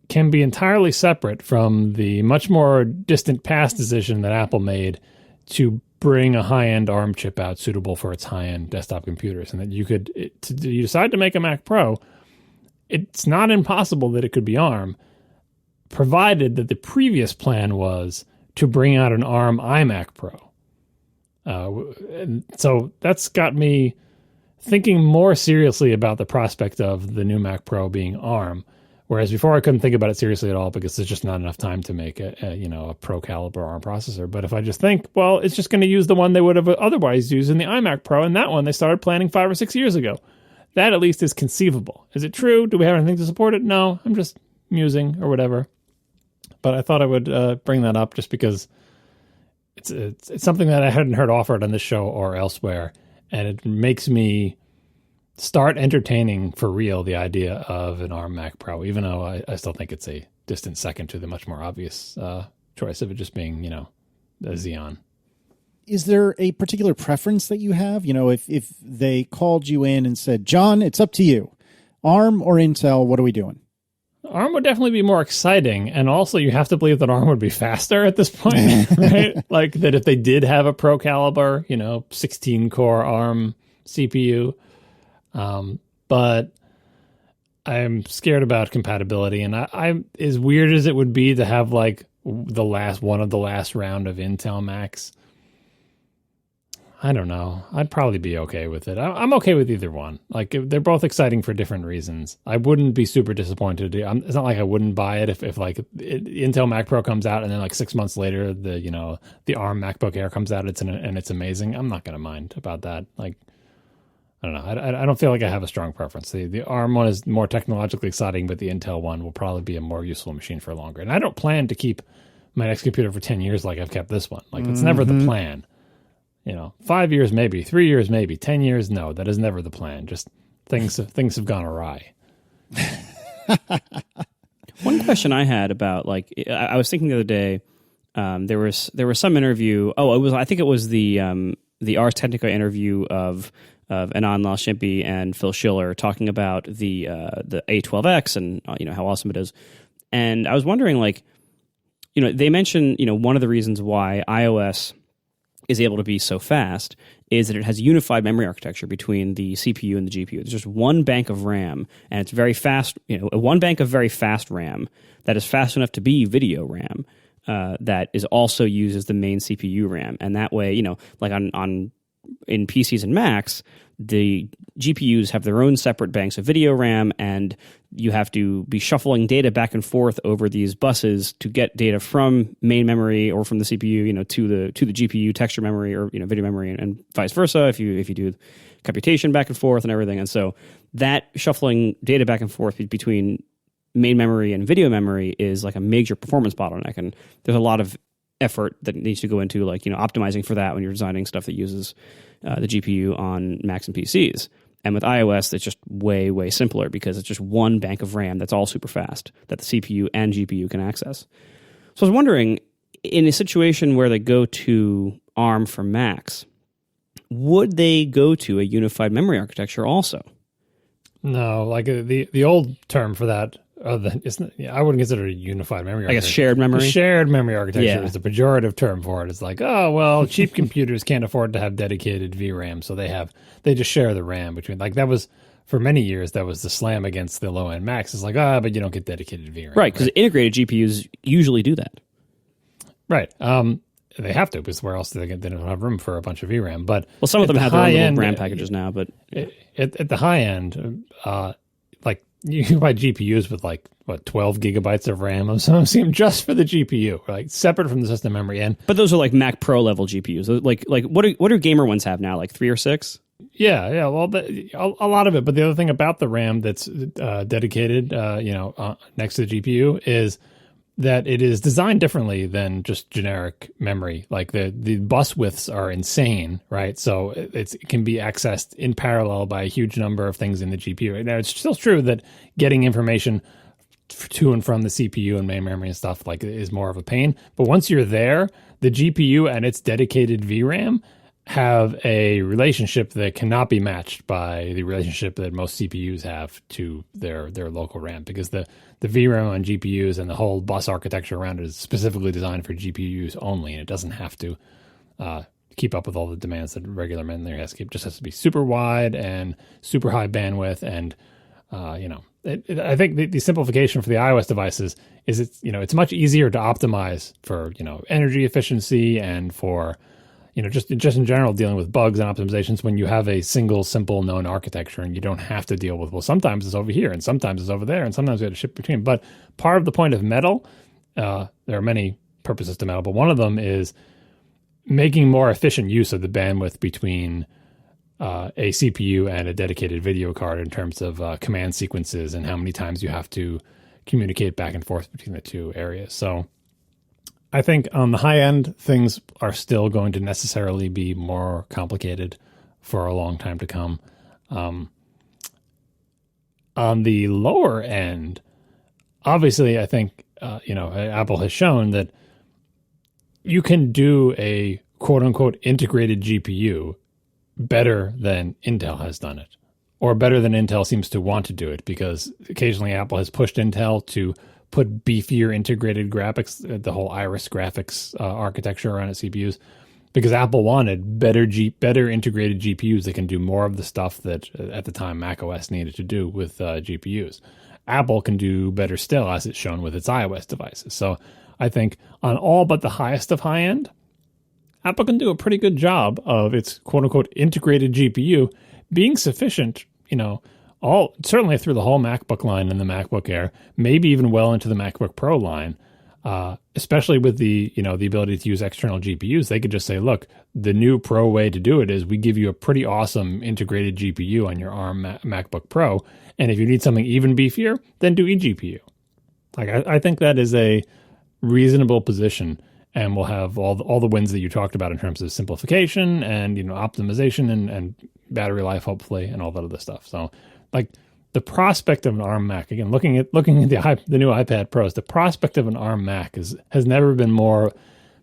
can be entirely separate from the much more distant past decision that Apple made to bring a high-end ARM chip out suitable for its high-end desktop computers. And that you decide to make a Mac Pro, it's not impossible that it could be ARM, provided that the previous plan was to bring out an ARM iMac Pro. And so that's got me thinking more seriously about the prospect of the new Mac Pro being ARM, whereas before I couldn't think about it seriously at all because there's just not enough time to make a pro caliber ARM processor. But if I just think, well, it's just going to use the one they would have otherwise used in the iMac Pro, and that one they started planning 5 or 6 years ago. That at least is conceivable. Is it true? Do we have anything to support it? No, I'm just musing or whatever. But I thought I would bring that up just because it's something that I hadn't heard offered on this show or elsewhere, and it makes me start entertaining for real the idea of an ARM Mac Pro, even though I still think it's a distant second to the much more obvious choice of it just being, a Xeon. Is there a particular preference that you have? If they called you in and said, John, it's up to you. ARM or Intel, what are we doing? ARM would definitely be more exciting, and also you have to believe that ARM would be faster at this point, right? Like that if they did have a pro caliber, 16-core ARM CPU, but I'm scared about compatibility, and I'm as weird as it would be to have like one of the last round of Intel Macs. I don't know. I'd probably be okay with it. I'm okay with either one. Like they're both exciting for different reasons. I wouldn't be super disappointed. It's not like I wouldn't buy it if Intel Mac Pro comes out and then like 6 months later the ARM MacBook Air comes out and it's amazing. I'm not going to mind about that. Like I don't know. I don't feel like I have a strong preference. The ARM one is more technologically exciting, but the Intel one will probably be a more useful machine for longer. And I don't plan to keep my next computer for 10 years like I've kept this one. Like it's never the plan. 5 years maybe, 3 years maybe, 10 years no. That is never the plan. Just things have gone awry. One question I had about I was thinking the other day, there was some interview. I think it was the Ars Technica interview of Anand Lalshimpi and Phil Schiller talking about the A12X and how awesome it is. And I was wondering they mentioned one of the reasons why iOS is able to be so fast is that it has a unified memory architecture between the CPU and the GPU. There's just one bank of RAM, and it's very fast, one bank of very fast RAM that is fast enough to be video RAM that is also used as the main CPU RAM. And that way, like in PCs and Macs, the GPUs have their own separate banks of video RAM, and you have to be shuffling data back and forth over these buses to get data from main memory or from the CPU, to the GPU texture memory or video memory, and vice versa. If you do computation back and forth and everything, and so that shuffling data back and forth between main memory and video memory is like a major performance bottleneck, and there's a lot of effort that needs to go into optimizing for that when you're designing stuff that uses the GPU on Macs and PCs. And with iOS, it's just way, way simpler because it's just one bank of RAM that's all super fast that the CPU and GPU can access. So I was wondering, in a situation where they go to ARM for Macs, would they go to a unified memory architecture also? No, like the old term for that, I wouldn't consider it a unified memory architecture. I guess shared memory? The shared memory architecture is the pejorative term for it. It's like, oh, well, cheap computers can't afford to have dedicated VRAM, so they just share the RAM between. Like that was, for many years, that was the slam against the low-end Macs. It's like, but you don't get dedicated VRAM. Right, because integrated GPUs usually do that. Right. They have to, because where else do they don't have room for a bunch of VRAM. But well, some of them have their own little RAM packages packages now. But at the high end, like you can buy GPUs with 12 gigabytes of RAM of some just for the GPU, like separate from the system memory. But those are like Mac Pro level GPUs. Like what do gamer ones have now? Like 3 or 6? Yeah. Well, a lot of it. But the other thing about the RAM that's dedicated, next to the GPU is that it is designed differently than just generic memory. Like the bus widths are insane, right? So it can be accessed in parallel by a huge number of things in the GPU. Now, it's still true that getting information to and from the CPU and main memory and stuff is more of a pain. But once you're there, the GPU and its dedicated VRAM have a relationship that cannot be matched by the relationship that most CPUs have to their local RAM, because the VRAM on GPUs and the whole bus architecture around it is specifically designed for GPUs only, and it doesn't have to keep up with all the demands that regular memory has to keep. It just has to be super wide and super high bandwidth, and I think the simplification for the iOS devices is it's much easier to optimize for energy efficiency and for just in general dealing with bugs and optimizations when you have a single, simple, known architecture, and you don't have to deal with, well, sometimes it's over here and sometimes it's over there and sometimes we have to shift between. But part of the point of Metal, there are many purposes to Metal, but one of them is making more efficient use of the bandwidth between a CPU and a dedicated video card in terms of command sequences and how many times you have to communicate back and forth between the two areas. So I think on the high end, things are still going to necessarily be more complicated for a long time to come. On the lower end, obviously, I think, Apple has shown that you can do a quote unquote integrated GPU better than Intel has done it, or better than Intel seems to want to do it, because occasionally Apple has pushed Intel to put beefier integrated graphics, the whole Iris graphics architecture around its CPUs, because Apple wanted better integrated GPUs that can do more of the stuff that at the time macOS needed to do with GPUs. Apple can do better still, as it's shown with its iOS devices. So I think on all but the highest of high end, Apple can do a pretty good job of its quote unquote integrated GPU being sufficient, certainly through the whole MacBook line and the MacBook Air, maybe even well into the MacBook Pro line, especially with the ability to use external GPUs. They could just say, look, the new Pro way to do it is we give you a pretty awesome integrated GPU on your ARM MacBook Pro, and if you need something even beefier, then do eGPU. I think that is a reasonable position, and we'll have all the wins that you talked about in terms of simplification and optimization and battery life, hopefully, and all that other stuff. So the prospect of an ARM Mac, again, looking at the new iPad Pros, the prospect of an ARM Mac has never been more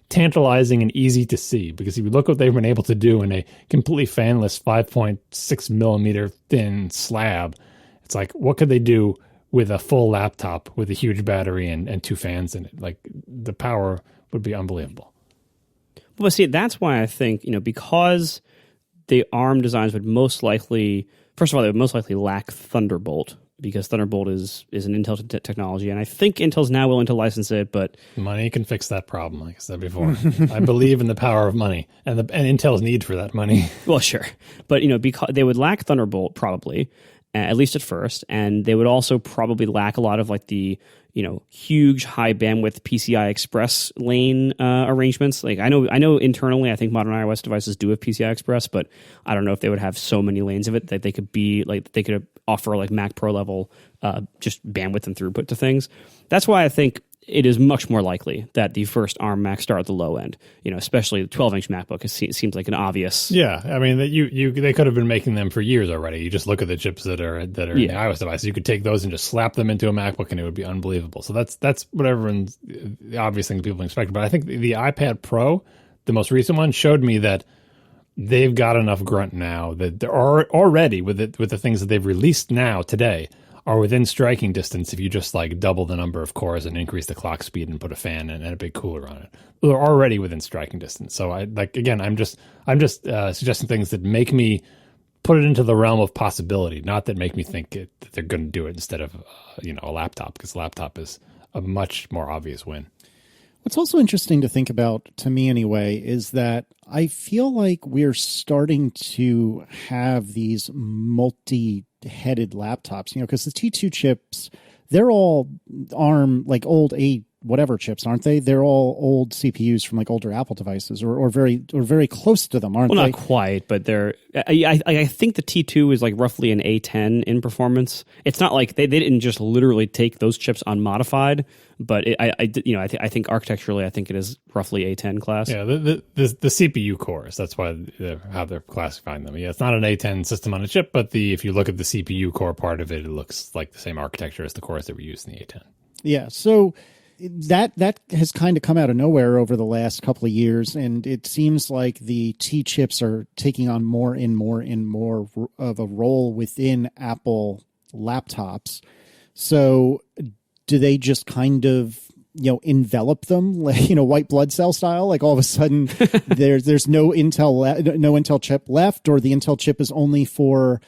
tantalizing and easy to see, because if you look what they've been able to do in a completely fanless 5.6 millimeter thin slab, it's like, what could they do with a full laptop with a huge battery and two fans in it? The power would be unbelievable. Well, see, that's why I think, because the ARM designs would most likely, first of all, they would most likely lack Thunderbolt, because Thunderbolt is an Intel technology, and I think Intel's now willing to license it, but money can fix that problem, like I said before. I believe in the power of money and Intel's need for that money. Well, sure. But, because they would lack Thunderbolt probably, at least at first, and they would also probably lack a lot of the huge high bandwidth PCI Express lane arrangements. I know internally, I think modern iOS devices do have PCI Express, but I don't know if they would have so many lanes of it that they could they could offer Mac Pro level just bandwidth and throughput to things. That's why I think it is much more likely that the first ARM Mac start at the low end. Especially the 12-inch MacBook. It seems like an obvious. Yeah, I mean they could have been making them for years already. You just look at the chips that are in the iOS device. You could take those and just slap them into a MacBook, and it would be unbelievable. So that's what everyone's the obvious thing people expect. But I think the iPad Pro, the most recent one, showed me that they've got enough grunt now that they're already with the things that they've released now today are within striking distance if you just double the number of cores and increase the clock speed and put a fan and a big cooler on it. They're already within striking distance. So I'm just suggesting things that make me put it into the realm of possibility, not that make me think that they're going to do it instead of a laptop, because a laptop is a much more obvious win. What's also interesting to think about, to me anyway, is that I feel like we're starting to have these multi-headed laptops, because the T2 chips, they're all ARM, like old whatever chips, aren't they? They're all old CPUs from like older Apple devices, or very close to them, aren't they? Well, not quite, but they're. I think the T2 is like roughly an A10 in performance. It's not like they didn't just literally take those chips unmodified, but I think architecturally, I think it is roughly A10 class. Yeah, the CPU cores. That's why how they're classifying them. Yeah, it's not an A10 system on a chip, but if you look at the CPU core part of it, it looks like the same architecture as the cores that were used in the A10. Yeah, so that has kind of come out of nowhere over the last couple of years, and it seems like the T chips are taking on more and more and more of a role within Apple laptops. So do they just kind of envelop them, like, white blood cell style? Like all of a sudden there's no Intel chip left, or the Intel chip is only for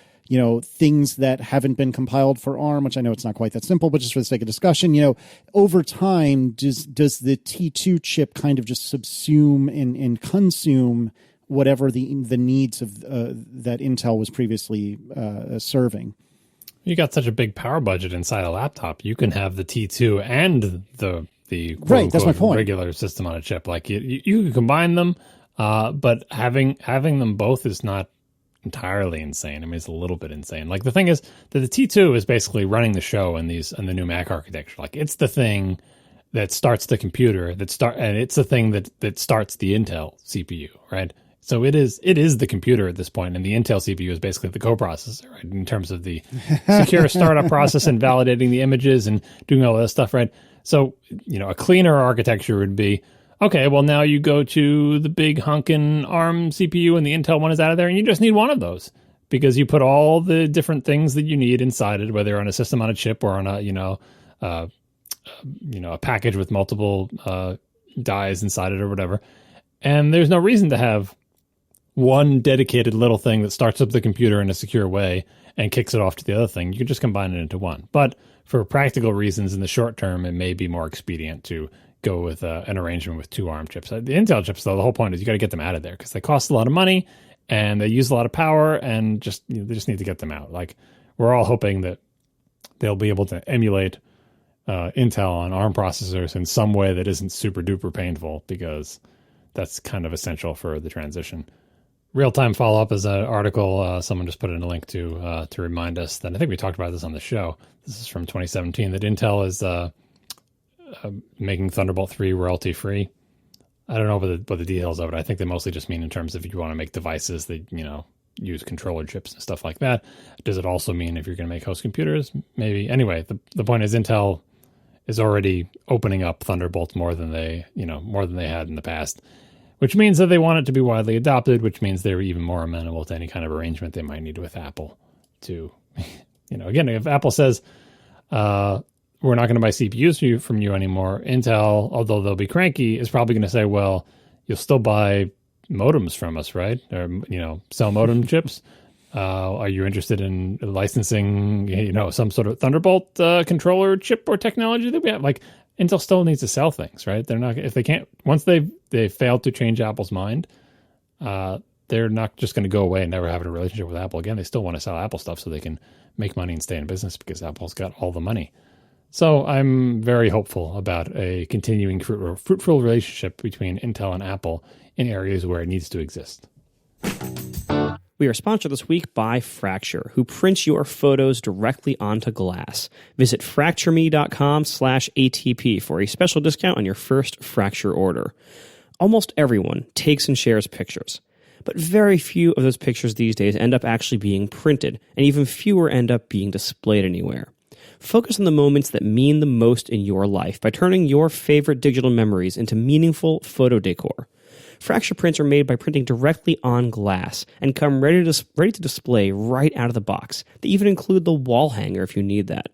things that haven't been compiled for ARM, which I know it's not quite that simple, but just for the sake of discussion, over time, does the T2 chip kind of just subsume and consume whatever the needs of that Intel was previously serving? You got such a big power budget inside a laptop, you can have the T2 and the right. That's my point. Regular system on a chip. Like you can combine them, but having them both is not entirely insane. I mean, it's a little bit insane. Like the thing is that the T2 is basically running the show in the new Mac architecture. Like it's the thing that starts the computer and it's the thing that starts the Intel CPU, right? So it is the computer at this point, and the Intel CPU is basically the coprocessor, right? In terms of the secure startup process and validating the images and doing all that stuff, right? So, a cleaner architecture would be, okay, well, now you go to the big hunkin' ARM CPU and the Intel one is out of there, and you just need one of those because you put all the different things that you need inside it, whether on a system on a chip or on a package with multiple dies inside it or whatever. And there's no reason to have one dedicated little thing that starts up the computer in a secure way and kicks it off to the other thing. You can just combine it into one. But for practical reasons, in the short term, it may be more expedient to go with an arrangement with two ARM chips. The Intel chips, though, the whole point is you got to get them out of there because they cost a lot of money and they use a lot of power, and they just need to get them out. Like, we're all hoping that they'll be able to emulate Intel on ARM processors in some way that isn't super duper painful, because that's kind of essential for the transition. Real-time follow-up is an article someone just put in a link to remind us that I think we talked about this on the show. This is from 2017, that Intel is making Thunderbolt 3 royalty-free. I don't know what the details of it. I think they mostly just mean in terms of if you want to make devices that, use controller chips and stuff like that. Does it also mean if you're going to make host computers? Maybe. Anyway, the point is Intel is already opening up Thunderbolt more than they had in the past, which means that they want it to be widely adopted, which means they're even more amenable to any kind of arrangement they might need with Apple to, again, if Apple says, we're not going to buy CPUs from you anymore, Intel, although they'll be cranky, is probably going to say, well, you'll still buy modems from us, right? Or, sell modem chips. Are you interested in licensing, some sort of Thunderbolt controller chip or technology that we have? Like, Intel still needs to sell things, right? They're not, if they can't, once they failed to change Apple's mind, they're not just going to go away and never have a relationship with Apple again. They still want to sell Apple stuff so they can make money and stay in business because Apple's got all the money. So I'm very hopeful about a continuing fruitful relationship between Intel and Apple in areas where it needs to exist. We are sponsored this week by Fracture, who prints your photos directly onto glass. Visit fractureme.com/ATP for a special discount on your first Fracture order. Almost everyone takes and shares pictures, but very few of those pictures these days end up actually being printed, and even fewer end up being displayed anywhere. Focus on the moments that mean the most in your life by turning your favorite digital memories into meaningful photo decor. Fracture prints are made by printing directly on glass and come ready to display right out of the box. They even include the wall hanger if you need that.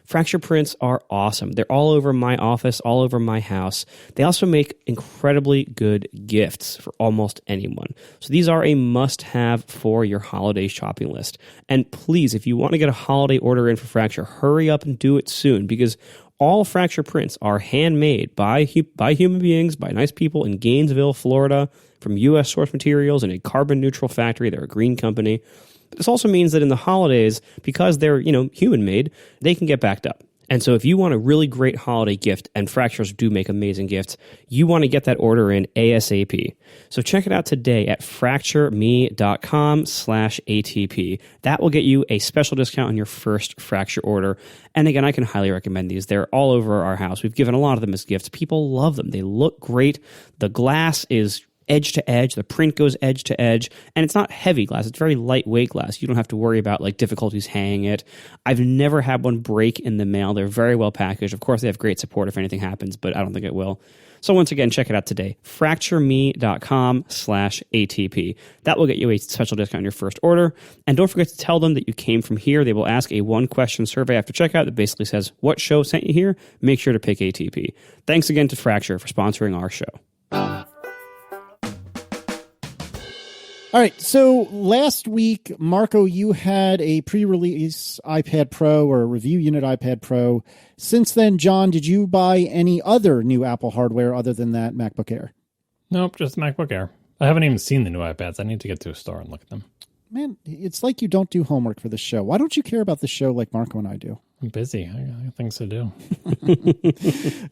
Fracture prints are awesome. They're all over my office, all over my house. They also make incredibly good gifts for almost anyone. So these are a must-have for your holiday shopping list. And please, if you want to get a holiday order in for Fracture, hurry up and do it soon, because All Fracture prints are handmade by human beings, by nice people in Gainesville, Florida, from U.S. source materials in a carbon-neutral factory. They're a green company. But this also means that in the holidays, because they're, human-made, they can get backed up. And so if you want a really great holiday gift, and Fractures do make amazing gifts, you want to get that order in ASAP. So check it out today at fractureme.com/ATP. That will get you a special discount on your first Fracture order. And again, I can highly recommend these. They're all over our house. We've given a lot of them as gifts. People love them. They look great. The glass is edge to edge. The print goes edge to edge, and it's not heavy glass. It's very lightweight glass. You don't have to worry about difficulties hanging it. I've never had one break in the mail. They're very well packaged. Of course, they have great support if anything happens, but I don't think it will. So once again, check it out today. fractureme.com/ATP. That will get you a special discount on your first order. And don't forget to tell them that you came from here. They will ask a one-question survey after checkout that basically says, what show sent you here? Make sure to pick ATP. Thanks again to Fracture for sponsoring our show. All right, so last week, Marco, you had a pre-release iPad Pro or a review unit iPad Pro. Since then, John, did you buy any other new Apple hardware other than that MacBook Air? Nope, just MacBook Air. I haven't even seen the new iPads. I need to get to a store and look at them. Man, it's like you don't do homework for the show. Why don't you care about the show like Marco and I do? I'm busy. I got things to do.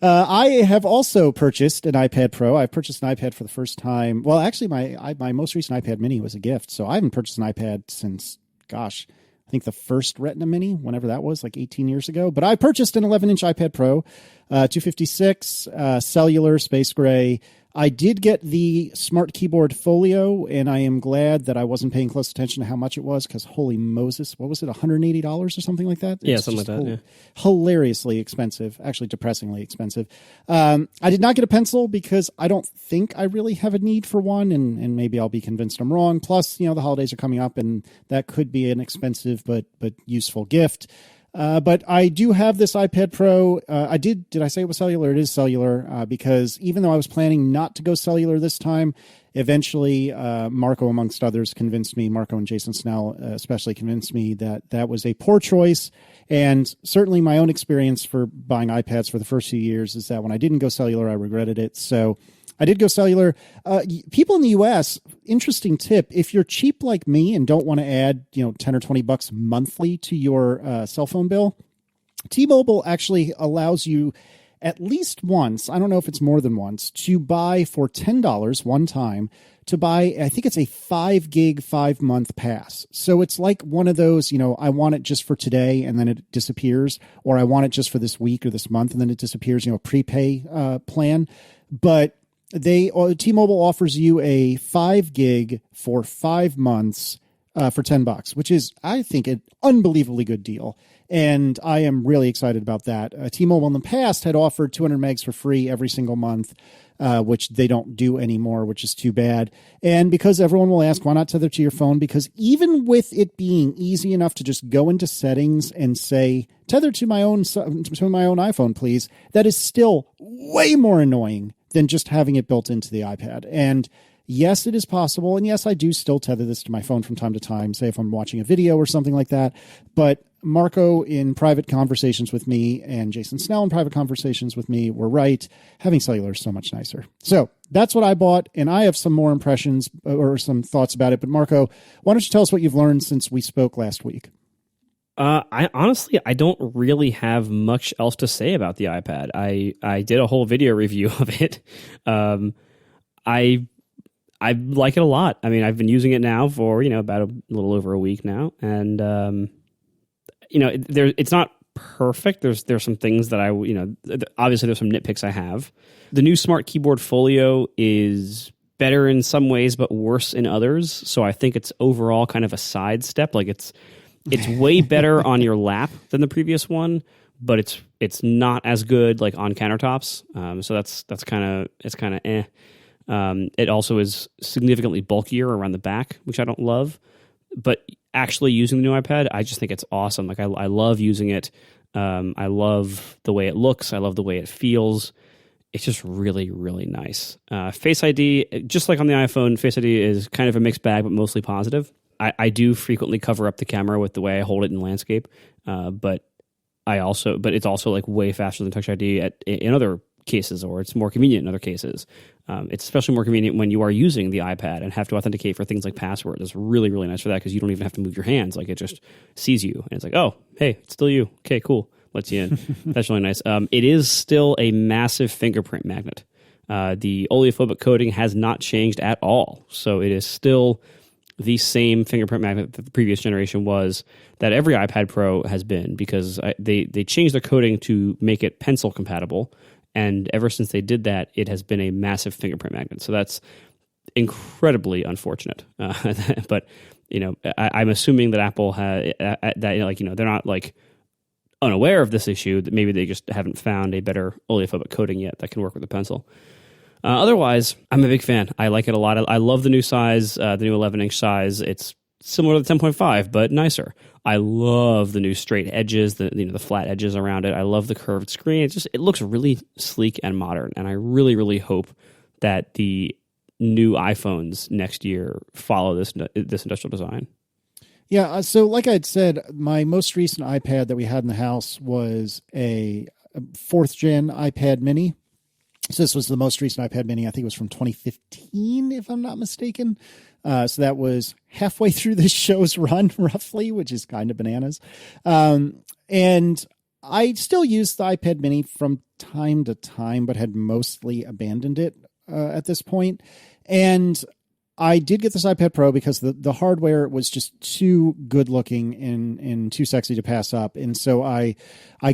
I have also purchased an iPad Pro. I've purchased an iPad for the first time. Well, actually, my most recent iPad Mini was a gift, so I haven't purchased an iPad since, I think the first Retina Mini, whenever that was, 18 years ago. But I purchased an 11-inch iPad Pro, 256, cellular, space gray. I did get the Smart Keyboard Folio, and I am glad that I wasn't paying close attention to how much it was, because holy Moses, what was it, $180 or something like that? Yeah, something like that, yeah. Hilariously expensive, actually depressingly expensive. I did not get a pencil because I don't think I really have a need for one, and maybe I'll be convinced I'm wrong. Plus, the holidays are coming up, and that could be an expensive but useful gift. But I do have this iPad Pro. Did I say it was cellular? It is cellular, because even though I was planning not to go cellular this time, eventually Marco, amongst others, Marco and Jason Snell especially convinced me that that was a poor choice. And certainly my own experience for buying iPads for the first few years is that when I didn't go cellular, I regretted it. So I did go cellular. People in the U.S., interesting tip, if you're cheap like me and don't want to add, $10 or $20 monthly to your cell phone bill, T-Mobile actually allows you at least once, I don't know if it's more than once, to buy for $10 one time, to buy, I think it's a 5 gig, 5-month pass. So it's like one of those, I want it just for today and then it disappears, or I want it just for this week or this month and then it disappears, a prepay plan. But T-Mobile offers you a 5 gig for 5 months for $10, which is, I think, an unbelievably good deal. And I am really excited about that. T-Mobile in the past had offered 200 megs for free every single month, which they don't do anymore, which is too bad. And because everyone will ask, why not tether to your phone? Because even with it being easy enough to just go into settings and say, tether to my own iPhone, please, that is still way more annoying than just having it built into the iPad. And yes, it is possible. And yes, I do still tether this to my phone from time to time, say if I'm watching a video or something like that. But Marco, in private conversations with me, and Jason Snell in private conversations with me, were right. Having cellular is so much nicer. So that's what I bought. And I have some more impressions or some thoughts about it. But Marco, why don't you tell us what you've learned since we spoke last week? I don't really have much else to say about the iPad. I did a whole video review of it. I like it a lot. I mean, I've been using it now for, about a little over a week now. And, it's not perfect. There's some things that obviously there's some nitpicks I have. The new Smart Keyboard Folio is better in some ways, but worse in others. So I think it's overall kind of a sidestep. It's way better on your lap than the previous one, but it's not as good on countertops. So that's kind of eh. It also is significantly bulkier around the back, which I don't love. But actually using the new iPad, I just think it's awesome. I love using it. I love the way it looks. I love the way it feels. It's just really, really nice. Face ID, just like on the iPhone, Face ID is kind of a mixed bag, but mostly positive. I do frequently cover up the camera with the way I hold it in landscape, but but it's also like way faster than Touch ID in other cases, or it's more convenient in other cases. It's especially more convenient when you are using the iPad and have to authenticate for things like passwords. It's really, really nice for that because you don't even have to move your hands. Like, it just sees you and it's like, oh, hey, it's still you. Okay, cool. Lets you in. That's really nice. It is still a massive fingerprint magnet. The oleophobic coating has not changed at all. So it is still the same fingerprint magnet that the previous generation was, that every iPad Pro has been, because they changed their coating to make it pencil compatible. And ever since they did that, it has been a massive fingerprint magnet. So that's incredibly unfortunate. But, I'm assuming that Apple they're not like unaware of this issue, that maybe they just haven't found a better oleophobic coating yet that can work with the pencil. Otherwise, I'm a big fan. I like it a lot. I love the new size, the new 11-inch size. It's similar to the 10.5, but nicer. I love the new straight edges, the flat edges around it. I love the curved screen. It looks really sleek and modern, and I really, really hope that the new iPhones next year follow this industrial design. Yeah, so like I'd said, my most recent iPad that we had in the house was a 4th gen iPad mini. So this was the most recent iPad mini. I think it was from 2015, if I'm not mistaken. So that was halfway through this show's run, roughly, which is kind of bananas. And I still use the iPad mini from time to time, but had mostly abandoned it at this point. And I did get this iPad Pro because the hardware was just too good looking and too sexy to pass up. And so I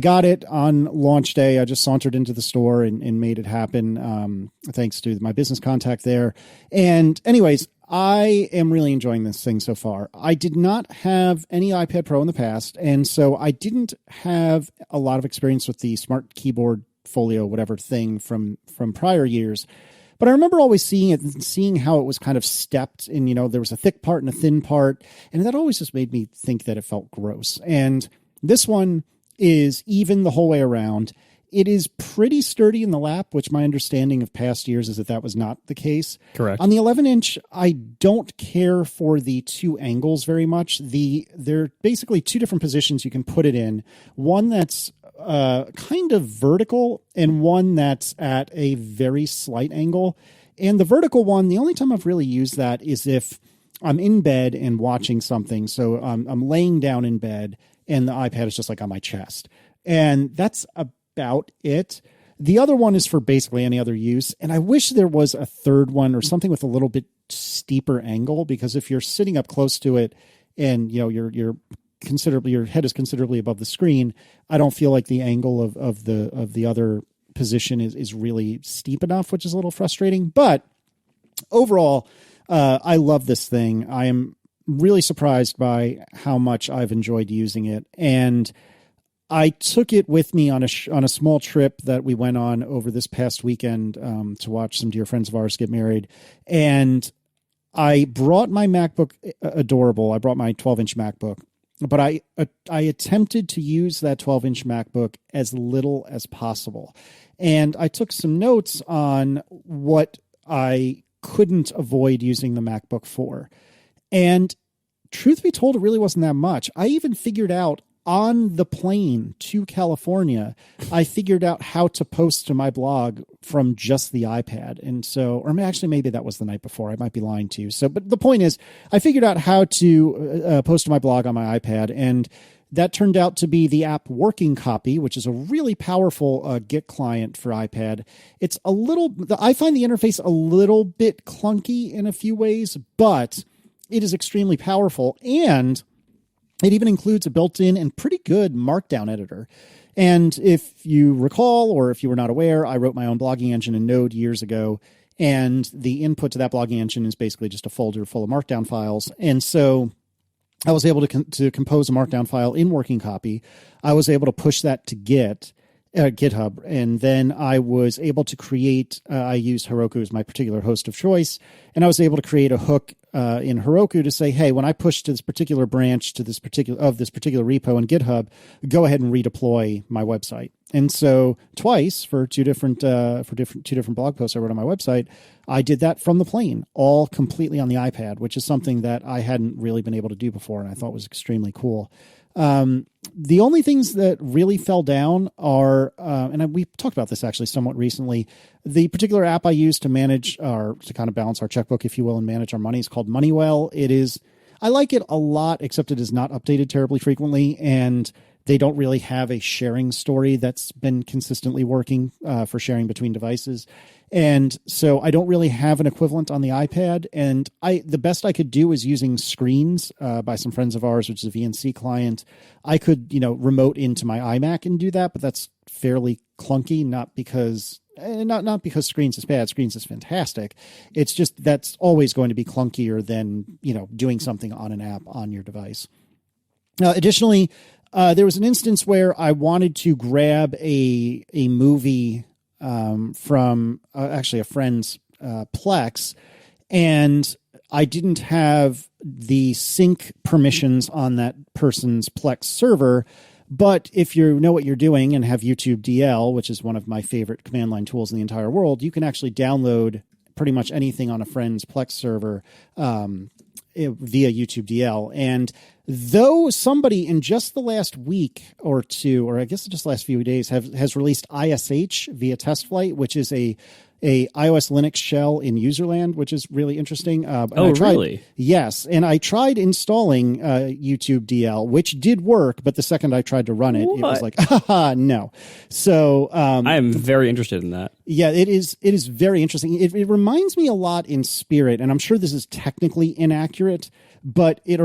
got it on launch day. I just sauntered into the store and made it happen, thanks to my business contact there. And anyways, I am really enjoying this thing so far. I did not have any iPad Pro in the past, and so I didn't have a lot of experience with the smart keyboard folio, whatever thing from prior years. But I remember always seeing it and seeing how it was kind of stepped, and, there was a thick part and a thin part, and that always just made me think that it felt gross. And this one is even the whole way around. It is pretty sturdy in the lap, which my understanding of past years is that was not the case. Correct. On the 11-inch, I don't care for the two angles very much. They're basically two different positions you can put it in. One that's kind of vertical and one that's at a very slight angle. And the vertical one, the only time I've really used that is if I'm in bed and watching something. So I'm laying down in bed and the iPad is just like on my chest. And that's about it. The other one is for basically any other use. And I wish there was a third one or something with a little bit steeper angle, because if you're sitting up close to it and, your head is considerably above the screen, I don't feel like the angle of the other position is really steep enough, which is a little frustrating. But overall, I love this thing. I am really surprised by how much I've enjoyed using it. And I took it with me on a small trip that we went on over this past weekend to watch some dear friends of ours get married. And I brought my MacBook Adorable. I brought my 12-inch MacBook. But I attempted to use that 12-inch MacBook as little as possible. And I took some notes on what I couldn't avoid using the MacBook for. And truth be told, it really wasn't that much. I even figured out on the plane to California, I figured out how to post to my blog from just the iPad. And so, or actually maybe that was the night before. I might be lying to you. So, but the point is, I figured out how to post to my blog on my iPad. And that turned out to be the app Working Copy, which is a really powerful Git client for iPad. I find the interface a little bit clunky in a few ways, but it is extremely powerful. And it even includes a built-in and pretty good Markdown editor. And if you recall, or if you were not aware, I wrote my own blogging engine in Node years ago. And the input to that blogging engine is basically just a folder full of Markdown files. And so I was able to compose a Markdown file in Working Copy. I was able to push that to GitHub. And then I was able to create, I used Heroku as my particular host of choice. And I was able to create a hook in Heroku to say, hey, when I push to this particular branch to this particular repo in GitHub, go ahead and redeploy my website. And so twice for two different blog posts I wrote on my website, I did that from the plane, all completely on the iPad, which is something that I hadn't really been able to do before, and I thought was extremely cool. The only things that really fell down are, we talked about this actually somewhat recently, the particular app I use to manage to kind of balance our checkbook, if you will, and manage our money is called Moneywell. I like it a lot, except it is not updated terribly frequently, and they don't really have a sharing story that's been consistently working for sharing between devices. And so I don't really have an equivalent on the iPad. And the best I could do is using Screens by some friends of ours, which is a VNC client. I could, remote into my iMac and do that, but that's fairly clunky, not because Screens is bad. Screens is fantastic. It's just that's always going to be clunkier than, doing something on an app on your device. Additionally, there was an instance where I wanted to grab a movie from actually a friend's Plex, and I didn't have the sync permissions on that person's Plex server. But if you know what you're doing and have YouTube DL, which is one of my favorite command line tools in the entire world, you can actually download pretty much anything on a friend's Plex server via YouTube DL. And though somebody in just the last week or two, or I guess just the last few days, has released ISH via test flight, which is a iOS Linux shell in userland, which is really interesting. Really? Yes. And I tried installing YouTube DL, which did work, but the second I tried to run it, It was like, no. So I am very interested in that. Yeah, it is very interesting. It reminds me a lot in spirit, and I'm sure this is technically inaccurate, but it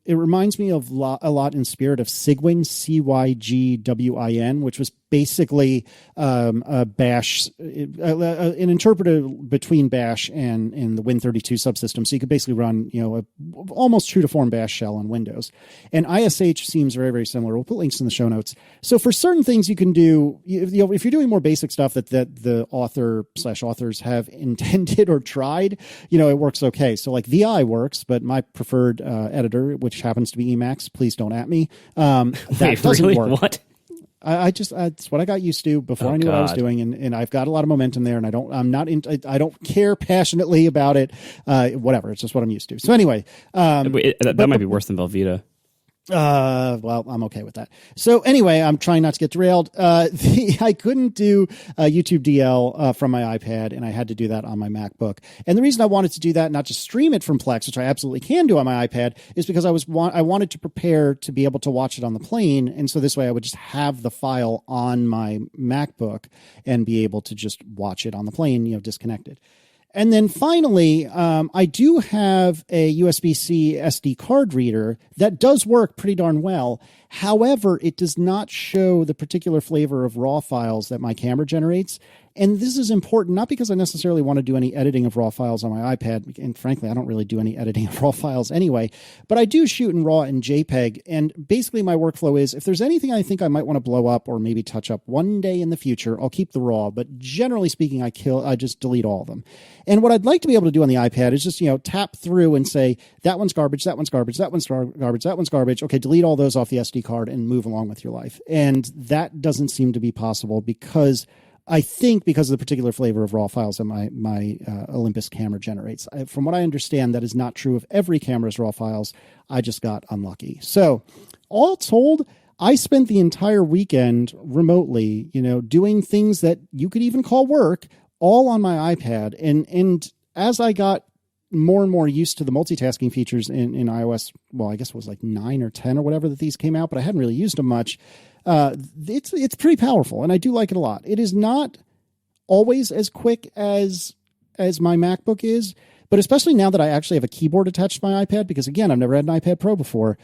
reminds me of a lot in spirit of Cygwin, Cygwin, which was basically a Bash, an interpreter between Bash and the Win32 subsystem. So you could basically run, a almost true to form Bash shell on Windows. And ISH seems very, very similar. We'll put links in the show notes. So for certain things you can do, if you're doing more basic stuff that the authors have intended or tried, it works okay. So like VI works, but my preferred editor, which happens to be Emacs, please don't at me. That doesn't really? work. What? It's what I got used to before I knew what I was doing, and I've got a lot of momentum there, and I don't care passionately about it. Whatever, it's just what I'm used to. So anyway, that might be worse than Velveeta. Well, I'm okay with that. So anyway, I'm trying not to get derailed. I couldn't do YouTube DL from my iPad, and I had to do that on my MacBook. And the reason I wanted to do that, not just stream it from Plex, which I absolutely can do on my iPad, is because I wanted to prepare to be able to watch it on the plane. And so this way I would just have the file on my MacBook and be able to just watch it on the plane, disconnected. And then finally, I do have a USB-C SD card reader that does work pretty darn well. However, it does not show the particular flavor of RAW files that my camera generates. And this is important, not because I necessarily want to do any editing of RAW files on my iPad. And frankly, I don't really do any editing of RAW files anyway. But I do shoot in RAW and JPEG. And basically my workflow is, if there's anything I think I might want to blow up or maybe touch up one day in the future, I'll keep the RAW. But generally speaking, I just delete all of them. And what I'd like to be able to do on the iPad is just, tap through and say, that one's garbage, that one's garbage, that one's garbage, that one's garbage. Okay, delete all those off the SD card and move along with your life. And that doesn't seem to be possible because of the particular flavor of RAW files that my Olympus camera generates. From what I understand, that is not true of every camera's RAW files. I just got unlucky. So all told, I spent the entire weekend remotely, doing things that you could even call work, all on my iPad. And as I got more and more used to the multitasking features in iOS, well, I guess it was like 9 or 10 or whatever that these came out, but I hadn't really used them much. It's pretty powerful, and I do like it a lot. It is not always as quick as my MacBook is, but especially now that I actually have a keyboard attached to my iPad, because again, I've never had an iPad Pro before.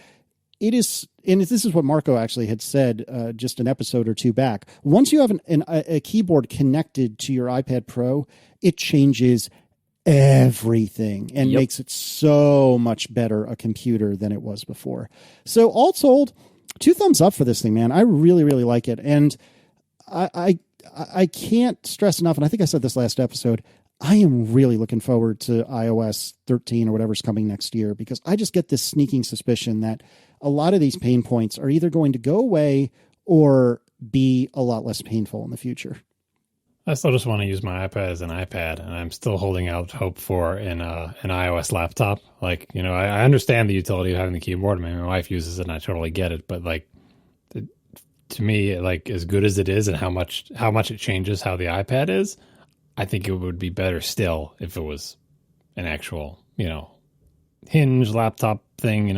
It is, and this is what Marco actually had said just an episode or two back. Once you have a keyboard connected to your iPad Pro, it changes everything and makes it so much better a computer than it was before. So all told, 2 thumbs up for this thing, man. I really, really like it. And I can't stress enough, and I think I said this last episode, I am really looking forward to iOS 13 or whatever's coming next year, because I just get this sneaking suspicion that a lot of these pain points are either going to go away or be a lot less painful in the future. I still just want to use my iPad as an iPad, and I'm still holding out hope for an iOS laptop. Like, I understand the utility of having the keyboard. I mean, my wife uses it, and I totally get it. But like, to me, like as good as it is, and how much it changes how the iPad is, I think it would be better still if it was an actual, hinge laptop thing.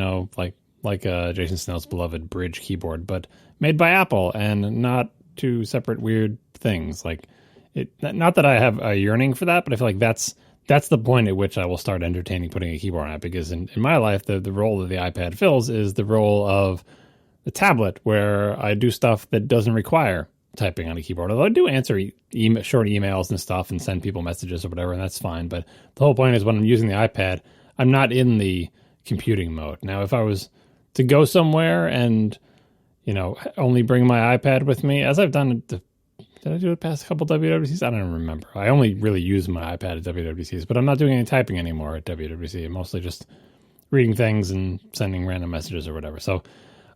Like Jason Snell's beloved Bridge keyboard, but made by Apple and not two separate weird things. Like. Not that I have a yearning for that, but I feel like that's the point at which I will start entertaining putting a keyboard on it, because in my life, the role that the iPad fills is the role of the tablet, where I do stuff that doesn't require typing on a keyboard. Although I do answer short emails and stuff and send people messages or whatever, and that's fine. But the whole point is when I'm using the iPad, I'm not in the computing mode. Now, if I was to go somewhere and, only bring my iPad with me, as I've done did I do it past a couple WWDCs? I don't remember. I only really use my iPad at WWDCs, but I'm not doing any typing anymore at WWDC. I'm mostly just reading things and sending random messages or whatever. So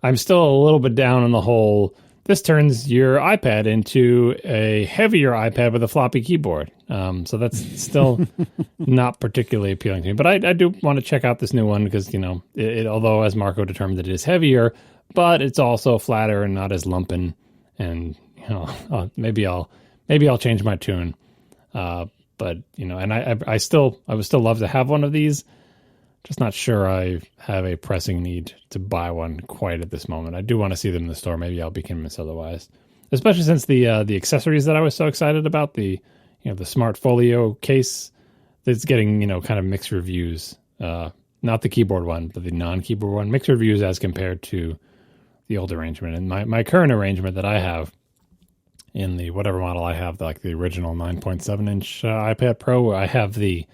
I'm still a little bit down on the whole, this turns your iPad into a heavier iPad with a floppy keyboard. So that's still not particularly appealing to me. But I do want to check out this new one because, it although as Marco determined it is heavier, but it's also flatter and not as lumping. And maybe I'll change my tune. But and I would still love to have one of these. Just not sure I have a pressing need to buy one quite at this moment. I do want to see them in the store. Maybe I'll be convinced otherwise. Especially since the accessories that I was so excited about, the Smart Folio case that's getting kind of mixed reviews. Not the keyboard one, but the non-keyboard one. Mixed reviews as compared to the old arrangement. And my current arrangement that I have in the whatever model I have, like the original 9.7-inch iPad Pro, I have the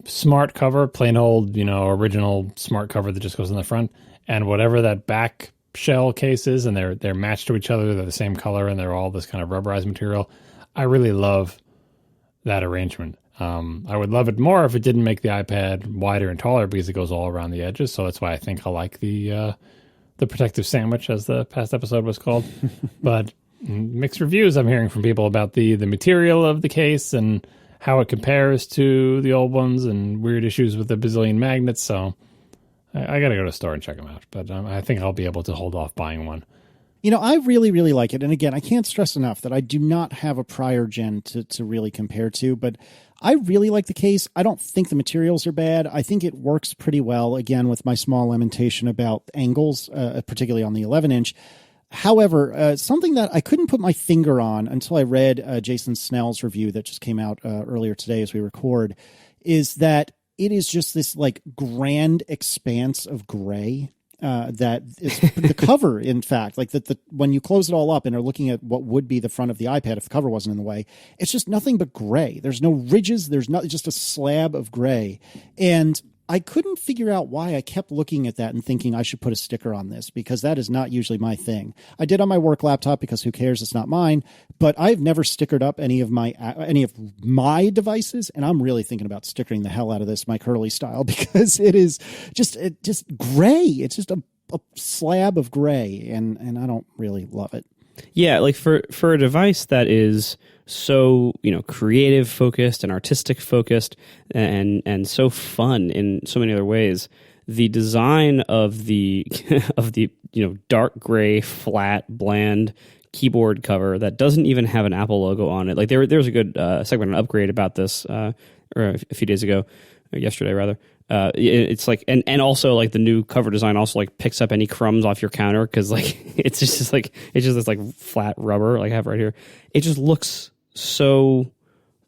smart cover, plain old, original smart cover that just goes in the front, and whatever that back shell case is, and they're matched to each other, they're the same color, and they're all this kind of rubberized material. I really love that arrangement. I would love it more if it didn't make the iPad wider and taller because it goes all around the edges, so that's why I think I like the protective sandwich, as the past episode was called. But mixed reviews I'm hearing from people about the material of the case and how it compares to the old ones, and weird issues with the bazillion magnets. So I got to go to the store and check them out. But I think I'll be able to hold off buying one. I really, really like it. And again, I can't stress enough that I do not have a prior gen to really compare to, but I really like the case. I don't think the materials are bad. I think it works pretty well, again, with my small lamentation about angles, particularly on the 11-inch. However, something that I couldn't put my finger on until I read Jason Snell's review that just came out earlier today as we record, is that it is just this like grand expanse of gray that is the cover. In fact, like that when you close it all up and are looking at what would be the front of the iPad if the cover wasn't in the way, it's just nothing but gray. There's no ridges. There's not just a slab of gray. And I couldn't figure out why I kept looking at that and thinking I should put a sticker on this, because that is not usually my thing. I did on my work laptop because who cares? It's not mine. But I've never stickered up any of my devices, and I'm really thinking about stickering the hell out of this Mike Hurley style, because it is just gray. It's just a slab of gray, and I don't really love it. Yeah, like for a device that is so creative focused and artistic focused and so fun in so many other ways, the design of the dark gray, flat, bland keyboard cover that doesn't even have an Apple logo on it. Like there was a good segment on Upgrade about this or a few days ago, or yesterday rather. It's like, and also like the new cover design also like picks up any crumbs off your counter, because like it's just this like flat rubber like I have right here. It just looks so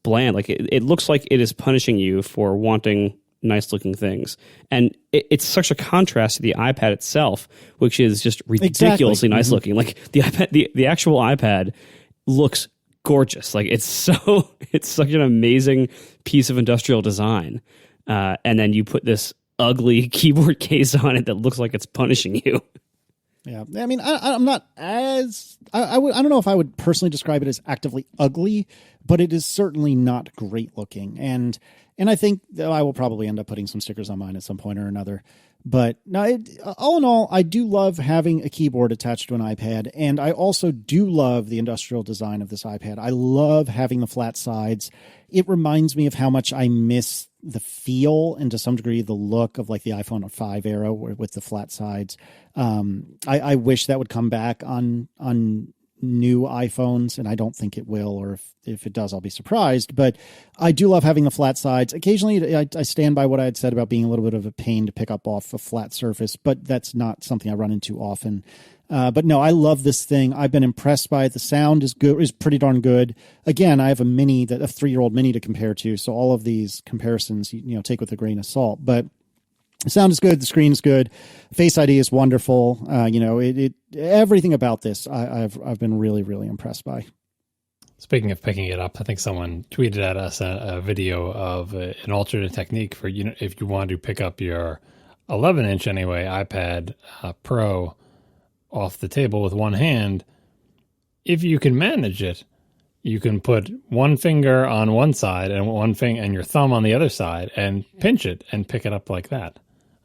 bland. Like it looks like it is punishing you for wanting nice looking things, and it's such a contrast to the iPad itself, which is just ridiculously nice looking. Like the iPad, the actual iPad looks gorgeous. Like it's such an amazing piece of industrial design. And then you put this ugly keyboard case on it that looks like it's punishing you. Yeah, I mean, I'm not as I don't know if I would personally describe it as actively ugly, but it is certainly not great looking. And I think that I will probably end up putting some stickers on mine at some point or another. But no, all in all, I do love having a keyboard attached to an iPad, and I also do love the industrial design of this iPad. I love having the flat sides. It reminds me of how much I miss the feel and to some degree the look of like the iPhone 5 era with the flat sides. I wish that would come back on new iPhones, and I don't think it will, or if it does, I'll be surprised. But I do love having the flat sides. Occasionally, I stand by what I had said about being a little bit of a pain to pick up off a flat surface, but that's not something I run into often. But no, I love this thing. I've been impressed by it. The sound is good, is pretty darn good. Again, I have a 3-year-old mini to compare to, so all of these comparisons, take with a grain of salt. But the sound is good. The screen is good. Face ID is wonderful. Everything about this, I've been really, really impressed by. Speaking of picking it up, I think someone tweeted at us a video of an alternate technique for, if you want to pick up your 11-inch anyway iPad Pro off the table with one hand. If you can manage it, you can put one finger on one side and one finger and your thumb on the other side and pinch it and pick it up like that.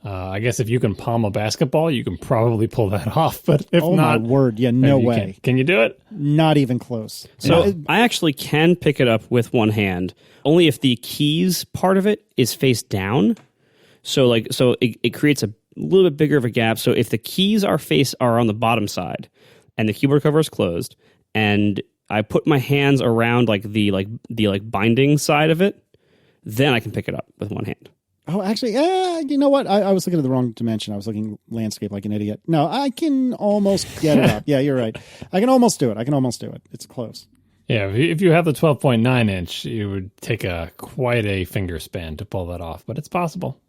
I guess if you can palm a basketball, you can probably pull that off. But if not, my word, yeah, no way. Can you do it? Not even close. So I actually can pick it up with one hand, only if the keys part of it is face down. So it creates a little bit bigger of a gap. So if the keys are on the bottom side, and the keyboard cover is closed, and I put my hands around the binding side of it, then I can pick it up with one hand. Oh, actually, you know what? I was looking at the wrong dimension. I was looking landscape like an idiot. No, I can almost get it up. Yeah, you're right. I can almost do it. It's close. Yeah, if you have the 12.9 inch, it would take quite a finger span to pull that off, but it's possible.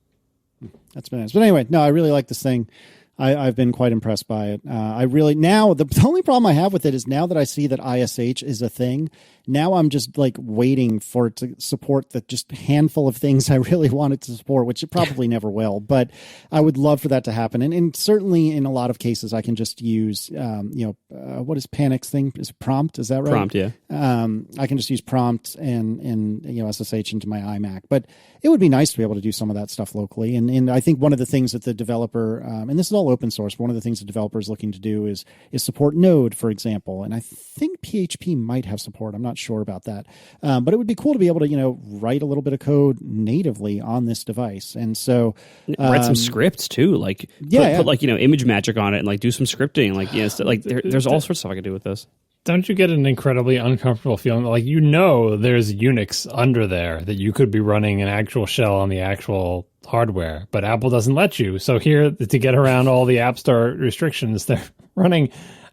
That's bananas. But anyway, no, I really like this thing. I've been quite impressed by it. The only problem I have with it is now that I see that ISH is a thing, now I'm just like waiting for it to support the just handful of things I really want it to support, which it probably never will. But I would love for that to happen. And certainly in a lot of cases, I can just use, what is Panic's thing? Is it Prompt? Is that right? Prompt, yeah. I can just use Prompt and SSH into my iMac. But it would be nice to be able to do some of that stuff locally. And I think one of the things that the developer, and this is all open source, but one of the things the developer is looking to do is support Node, for example. And I think PHP might have support. I'm not sure about that. But it would be cool to be able to, write a little bit of code natively on this device. And so write some scripts too, put image magic on it and do some scripting. There's all sorts of stuff I could do with this. Don't you get an incredibly uncomfortable feeling there's Unix under there that you could be running an actual shell on the actual hardware, but Apple doesn't let you. So here, to get around all the App Store restrictions, they're running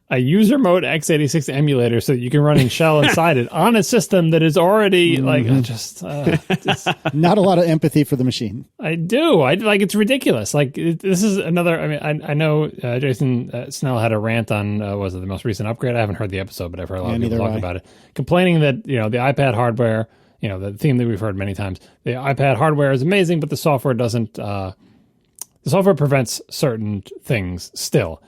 a user mode x86 emulator so that you can run in shell inside it on a system that is already just not a lot of empathy for the machine. I do. It's ridiculous. This is another. I know Jason Snell had a rant on was it the most recent upgrade? I haven't heard the episode, but I've heard a lot of people talk about it, complaining that the iPad hardware, the theme that we've heard many times, the iPad hardware is amazing, but the software doesn't. The software prevents certain things still.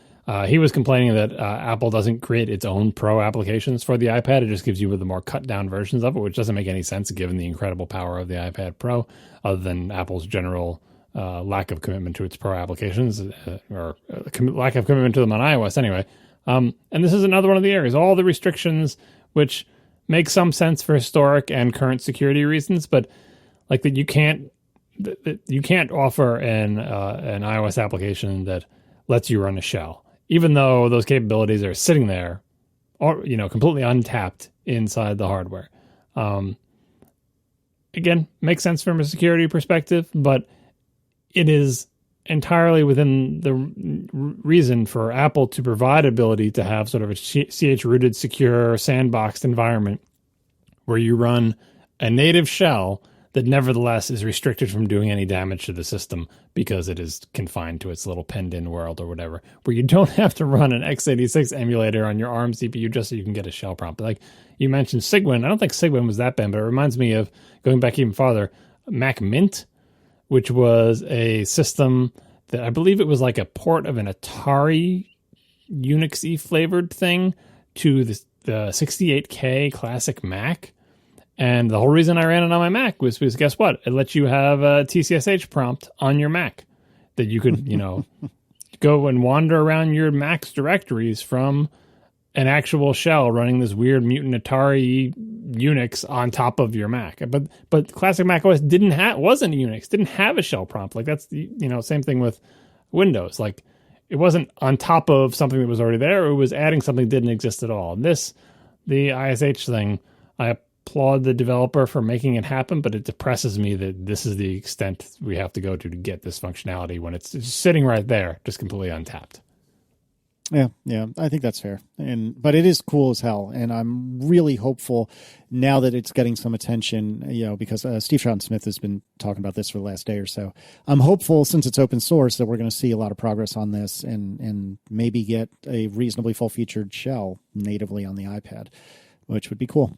He was complaining that Apple doesn't create its own Pro applications for the iPad. It just gives you the more cut-down versions of it, which doesn't make any sense given the incredible power of the iPad Pro, other than Apple's general lack of commitment to its Pro applications, or lack of commitment to them on iOS anyway. And this is another one of the areas. All the restrictions, which make some sense for historic and current security reasons, but that you can't offer an iOS application that lets you run a shell, even though those capabilities are sitting there, or completely untapped inside the hardware. Again, makes sense from a security perspective, but it is entirely within the reason for Apple to provide ability to have sort of a CH-rooted, secure, sandboxed environment where you run a native shell that nevertheless is restricted from doing any damage to the system because it is confined to its little penned-in world or whatever, where you don't have to run an x86 emulator on your ARM CPU just so you can get a shell prompt. Like you mentioned Cygwin. I don't think Cygwin was that bad, but it reminds me of, going back even farther, Mac Mint, which was a system that I believe it was like a port of an Atari Unix-y flavored thing to the 68K classic Mac. And the whole reason I ran it on my Mac was because guess what? It lets you have a TCSH prompt on your Mac. that you could, go and wander around your Mac's directories from an actual shell running this weird mutant Atari Unix on top of your Mac. But classic Mac OS wasn't Unix, didn't have a shell prompt. Like that's the, same thing with Windows. Like it wasn't on top of something that was already there. It was adding something that didn't exist at all. And the ISH thing, I applaud the developer for making it happen, but it depresses me that this is the extent we have to go to get this functionality when it's just sitting right there, just completely untapped. Yeah, I think that's fair. But it is cool as hell, and I'm really hopeful now that it's getting some attention, because Steve Sean Smith has been talking about this for the last day or so. I'm hopeful, since it's open source, that we're going to see a lot of progress on this and maybe get a reasonably full-featured shell natively on the iPad, which would be cool.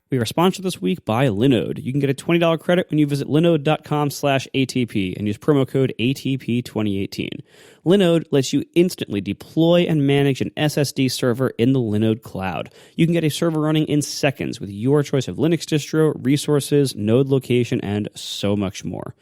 We are sponsored this week by Linode. You can get a $20 credit when you visit linode.com/ATP and use promo code ATP2018. Linode lets you instantly deploy and manage an SSD server in the Linode cloud. You can get a server running in seconds with your choice of Linux distro, resources, node location, and so much more.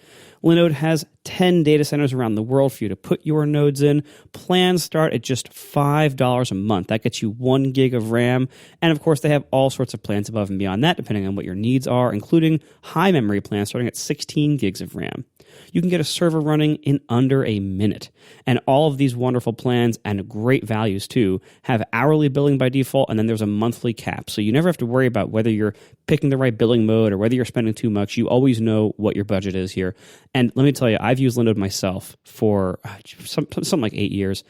Linode has 10 data centers around the world for you to put your nodes in. Plans start at just $5 a month. That gets you 1 gig of RAM. And of course, they have all sorts of plans above and beyond that, depending on what your needs are, including high memory plans starting at 16 gigs of RAM. You can get a server running in under a minute. And all of these wonderful plans, and great values too, have hourly billing by default, and then there's a monthly cap. So you never have to worry about whether you're picking the right billing mode or whether you're spending too much. You always know what your budget is here. And let me tell you, I've used Linode myself for something like 8 years.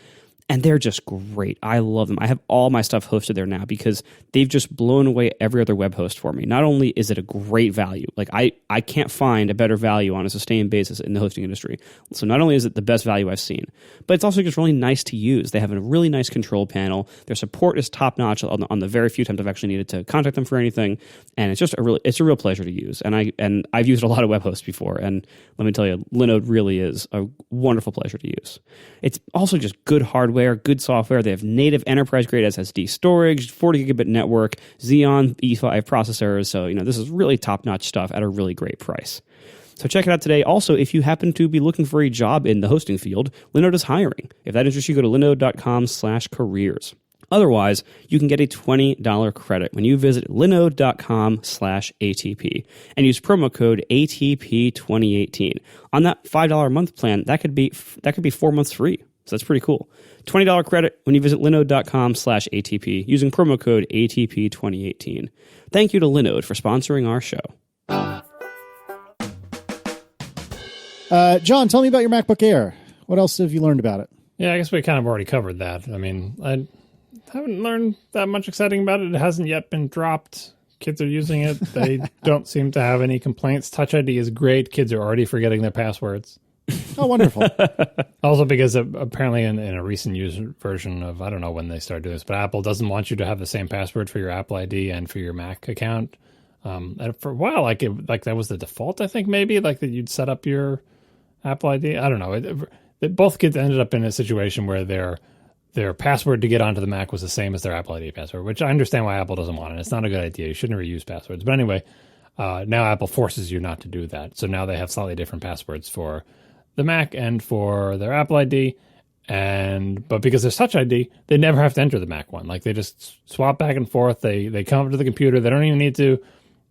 And they're just great. I love them. I have all my stuff hosted there now because they've just blown away every other web host for me. Not only is it a great value, like I can't find a better value on a sustained basis in the hosting industry. So not only is it the best value I've seen, but it's also just really nice to use. They have a really nice control panel. Their support is top notch on the very few times I've actually needed to contact them for anything. And it's just a real pleasure to use. And I've used a lot of web hosts before. And let me tell you, Linode really is a wonderful pleasure to use. It's also just good hardware. Good software. They have native enterprise-grade SSD storage, 40 gigabit network, Xeon E5 processors. So, this is really top-notch stuff at a really great price. So check it out today. Also, if you happen to be looking for a job in the hosting field, Linode is hiring. If that interests you, go to linode.com/careers. Otherwise, you can get a $20 credit when you visit linode.com/ATP and use promo code ATP2018. On that $5 a month plan, that could be 4 months free. So that's pretty cool. $20 credit when you visit linode.com/ATP using promo code ATP2018. Thank you to Linode for sponsoring our show. John, tell me about your MacBook Air. What else have you learned about it? Yeah, I guess we kind of already covered that. I mean, I haven't learned that much exciting about it. It hasn't yet been dropped. Kids are using it. They don't seem to have any complaints. Touch ID is great. Kids are already forgetting their passwords. Oh, wonderful. Also because apparently in a recent user version of, I don't know when they started doing this, but Apple doesn't want you to have the same password for your Apple ID and for your Mac account. And for a while, like that was the default, I think, maybe, like that you'd set up your Apple ID. I don't know. Both kids ended up in a situation where their password to get onto the Mac was the same as their Apple ID password, which I understand why Apple doesn't want it. It's not a good idea. You shouldn't reuse passwords. But anyway, now Apple forces you not to do that. So now they have slightly different passwords for the Mac and for their Apple ID, but because there's Touch ID, they never have to enter the Mac one. Like they just swap back and forth. They come up to the computer. They don't even need to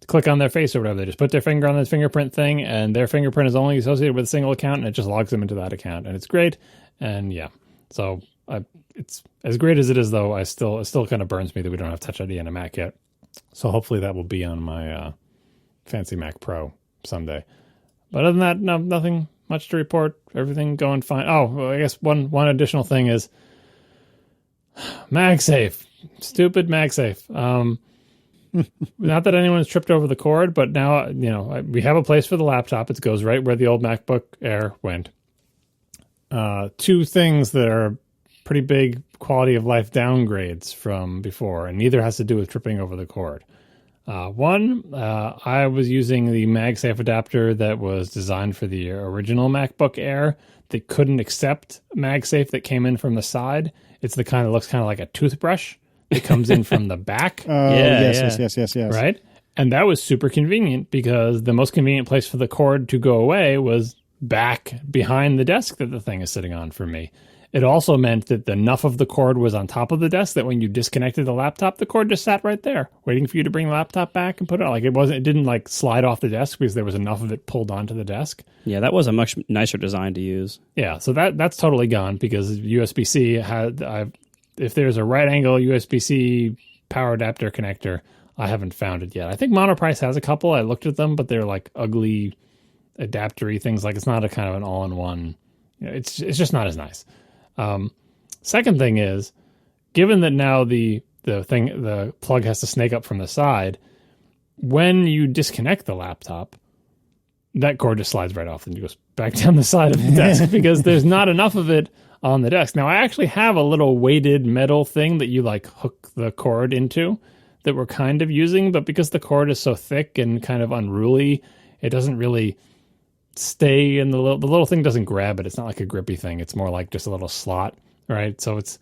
click on their face or whatever. They just put their finger on this fingerprint thing, and their fingerprint is only associated with a single account, and it just logs them into that account, and it's great. And yeah, so it's as great as it is, though. It still kind of burns me that we don't have Touch ID on a Mac yet. So hopefully that will be on my fancy Mac Pro someday. But other than that, no, nothing much to report. Everything going fine. Oh, well, I guess one additional thing is MagSafe. Stupid MagSafe. Not that anyone's tripped over the cord, but now we have a place for the laptop. It goes right where the old MacBook Air went. Two things that are pretty big quality of life downgrades from before, and neither has to do with tripping over the cord. One, I was using the MagSafe adapter that was designed for the original MacBook Air that couldn't accept MagSafe that came in from the side. It's the kind that looks kind of like a toothbrush. It comes in from the back. Yes. Right? And that was super convenient because the most convenient place for the cord to go away was back behind the desk that the thing is sitting on for me. It also meant that enough of the cord was on top of the desk that when you disconnected the laptop, the cord just sat right there, waiting for you to bring the laptop back and put it on. Like it didn't like slide off the desk because there was enough of it pulled onto the desk. Yeah, that was a much nicer design to use. Yeah, so that's totally gone because USB-C if there's a right angle USB-C power adapter connector, I haven't found it yet. I think Monoprice has a couple. I looked at them, but they're like ugly adaptery things. Like it's not a kind of an all-in-one. It's just not as nice. Second thing is, given that now the plug has to snake up from the side, when you disconnect the laptop, that cord just slides right off and goes back down the side of the desk because there's not enough of it on the desk. Now, I actually have a little weighted metal thing that you like hook the cord into that we're kind of using, but because the cord is so thick and kind of unruly, it doesn't really stay in the little thing doesn't grab it. It's not like a grippy thing. It's more like just a little slot, right? So it's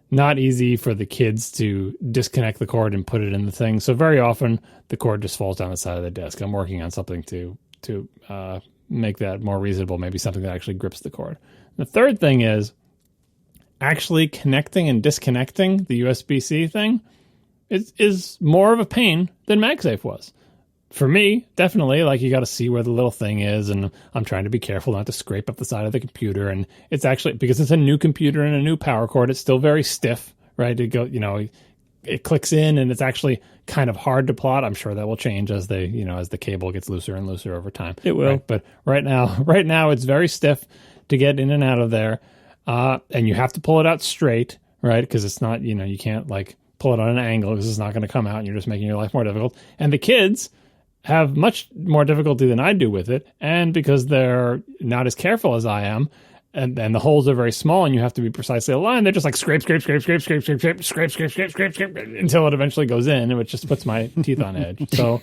not easy for the kids to disconnect the cord and put it in the thing. So very often the cord just falls down the side of the desk. I'm working on something to make that more reasonable, maybe something that actually grips the cord. The third thing is actually connecting and disconnecting the USB-C thing is more of a pain than MagSafe was. For me, definitely, like you got to see where the little thing is, and I'm trying to be careful not to scrape up the side of the computer. And it's actually, because it's a new computer and a new power cord, it's still very stiff, right? It clicks in, and it's actually kind of hard to plot. I'm sure that will change as the cable gets looser and looser over time. It will. Right? But right now it's very stiff to get in and out of there, and you have to pull it out straight, right? Because it's not, you can't like pull it on an angle because it's not going to come out, and you're just making your life more difficult. And the kids have much more difficulty than I do with it, and because they're not as careful as I am, and the holes are very small, and you have to be precisely aligned, they're just like scrape until it eventually goes in, which just puts my teeth on edge. So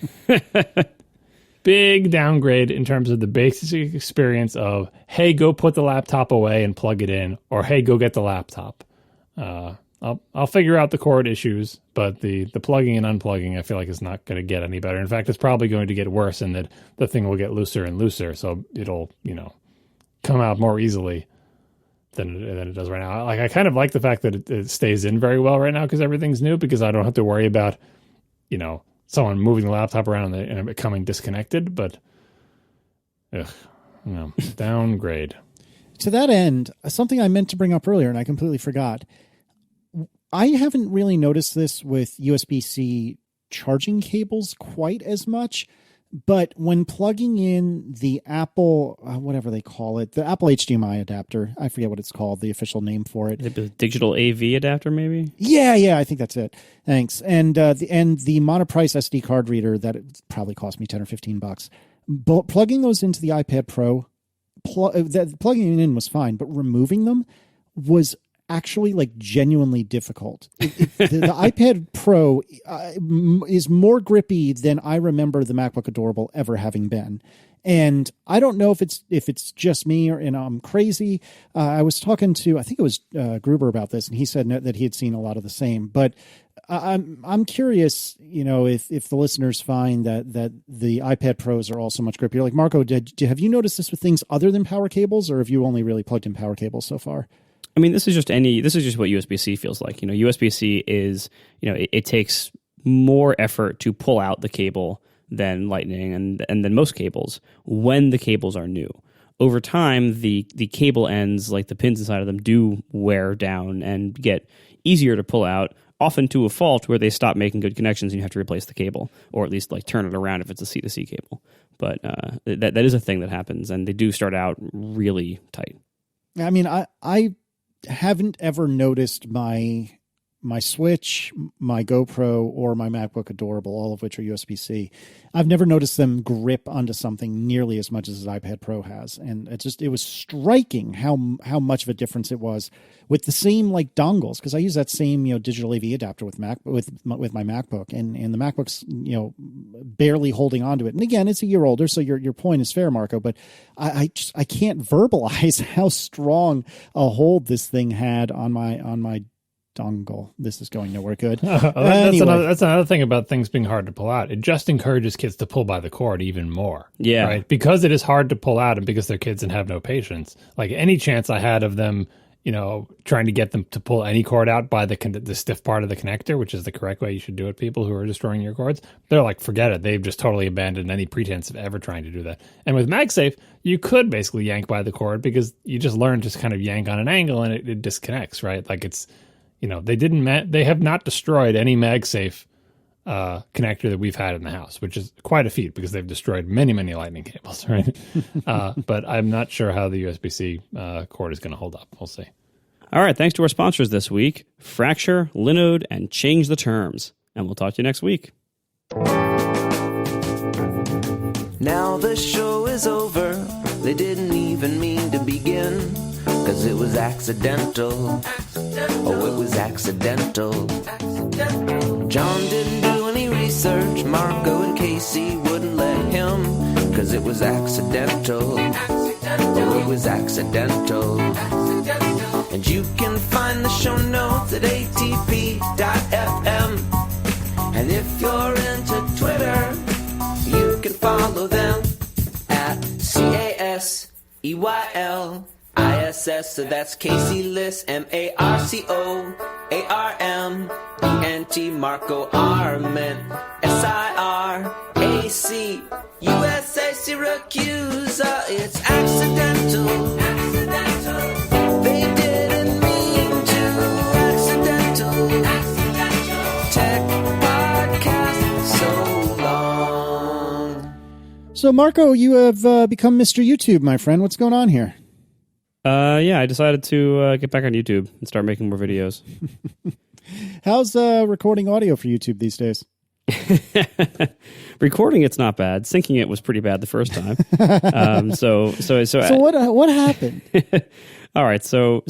big downgrade in terms of the basic experience of, hey, go put the laptop away and plug it in, or hey, go get the laptop. I'll figure out the cord issues, but the plugging and unplugging I feel like is not going to get any better. In fact, it's probably going to get worse in that the thing will get looser and looser, so it'll come out more easily than it does right now. Like I kind of like the fact that it stays in very well right now because everything's new, because I don't have to worry about someone moving the laptop around and it becoming disconnected. But downgrade. To that end, something I meant to bring up earlier and I completely forgot. I haven't really noticed this with USB-C charging cables quite as much, but when plugging in the Apple, whatever they call it, the Apple HDMI adapter, I forget what it's called, the official name for it. The digital AV adapter, maybe? Yeah, I think that's it. Thanks. And the Monoprice SD card reader that it probably cost me $10 or $15. But plugging those into the iPad Pro, plugging it in was fine, but removing them was actually like genuinely difficult. The iPad Pro is more grippy than I remember the MacBook Adorable ever having been. And I don't know if it's just me or I'm crazy. I was talking to, I think it was Gruber about this, and he said that he had seen a lot of the same. But I'm curious, if the listeners find that the iPad Pros are also much grippier. Like Marco, have you noticed this with things other than power cables, or have you only really plugged in power cables so far? I mean, this is just what USB-C feels like. USB-C is, it takes more effort to pull out the cable than Lightning and than most cables when the cables are new. Over time, the cable ends, like the pins inside of them, do wear down and get easier to pull out, often to a fault where they stop making good connections and you have to replace the cable, or at least like turn it around if it's a C-to-C cable. But that is a thing that happens, and they do start out really tight. I mean, I haven't ever noticed my Switch, my GoPro, or my MacBook Adorable, all of which are USB-C. I've never noticed them grip onto something nearly as much as the iPad Pro has. And it was striking how much of a difference it was with the same like dongles, because I use that same, digital AV adapter with my MacBook, and the MacBook's, barely holding onto it. And again, it's a year older, so your point is fair, Marco, but I can't verbalize how strong a hold this thing had on my dongle. This is going nowhere good. That's another thing about things being hard to pull out. It just encourages kids to pull by the cord even more. Yeah. Right? Because it is hard to pull out and because they're kids and have no patience. Like any chance I had of them, trying to get them to pull any cord out by the stiff part of the connector, which is the correct way you should do it, people who are destroying your cords, they're like, forget it. They've just totally abandoned any pretense of ever trying to do that. And with MagSafe, you could basically yank by the cord because you just learn to kind of yank on an angle and it disconnects, right? Like it's, they have not destroyed any MagSafe connector that we've had in the house, which is quite a feat because they've destroyed many, many lightning cables, right? But I'm not sure how the USB-C cord is going to hold up. We'll see. All right, thanks to our sponsors this week, Fracture, Linode, and Change the Terms. And we'll talk to you next week. Now the show is over. They didn't even mean to begin, 'cause it was accidental. Oh, it was accidental. John didn't do any research. Marco and Casey wouldn't let him, 'cause it was accidental. Oh, it was accidental. And you can find the show notes at atp.fm. And if you're into Twitter, you can follow them at CASEYLISS. So that's Casey Liss, MARCOARMENT, Marco Arment, SIRAC, USA Syracuse. It's accidental. They didn't mean to. Accidental. Tech podcast so long. So, Marco, you have become Mr. YouTube, my friend. What's going on here? Yeah, I decided to get back on YouTube and start making more videos. How's recording audio for YouTube these days? Recording it's not bad. Syncing it was pretty bad the first time. So what happened? All right. So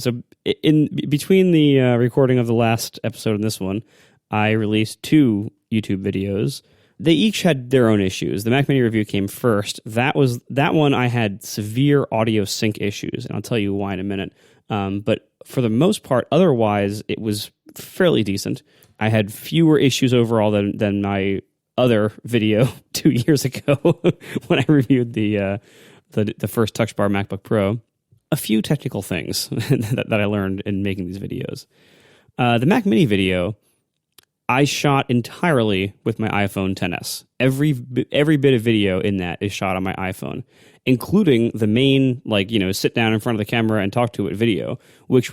in between the recording of the last episode and this one, I released 2 YouTube videos. They each had their own issues. The Mac Mini review came first. That one I had severe audio sync issues, and I'll tell you why in a minute. But for the most part, otherwise, it was fairly decent. I had fewer issues overall than my other video 2 years ago when I reviewed the first Touch Bar MacBook Pro. A few technical things that I learned in making these videos. The Mac Mini video, I shot entirely with my iPhone XS. Every bit of video in that is shot on my iPhone, including the main, sit down in front of the camera and talk to it video, which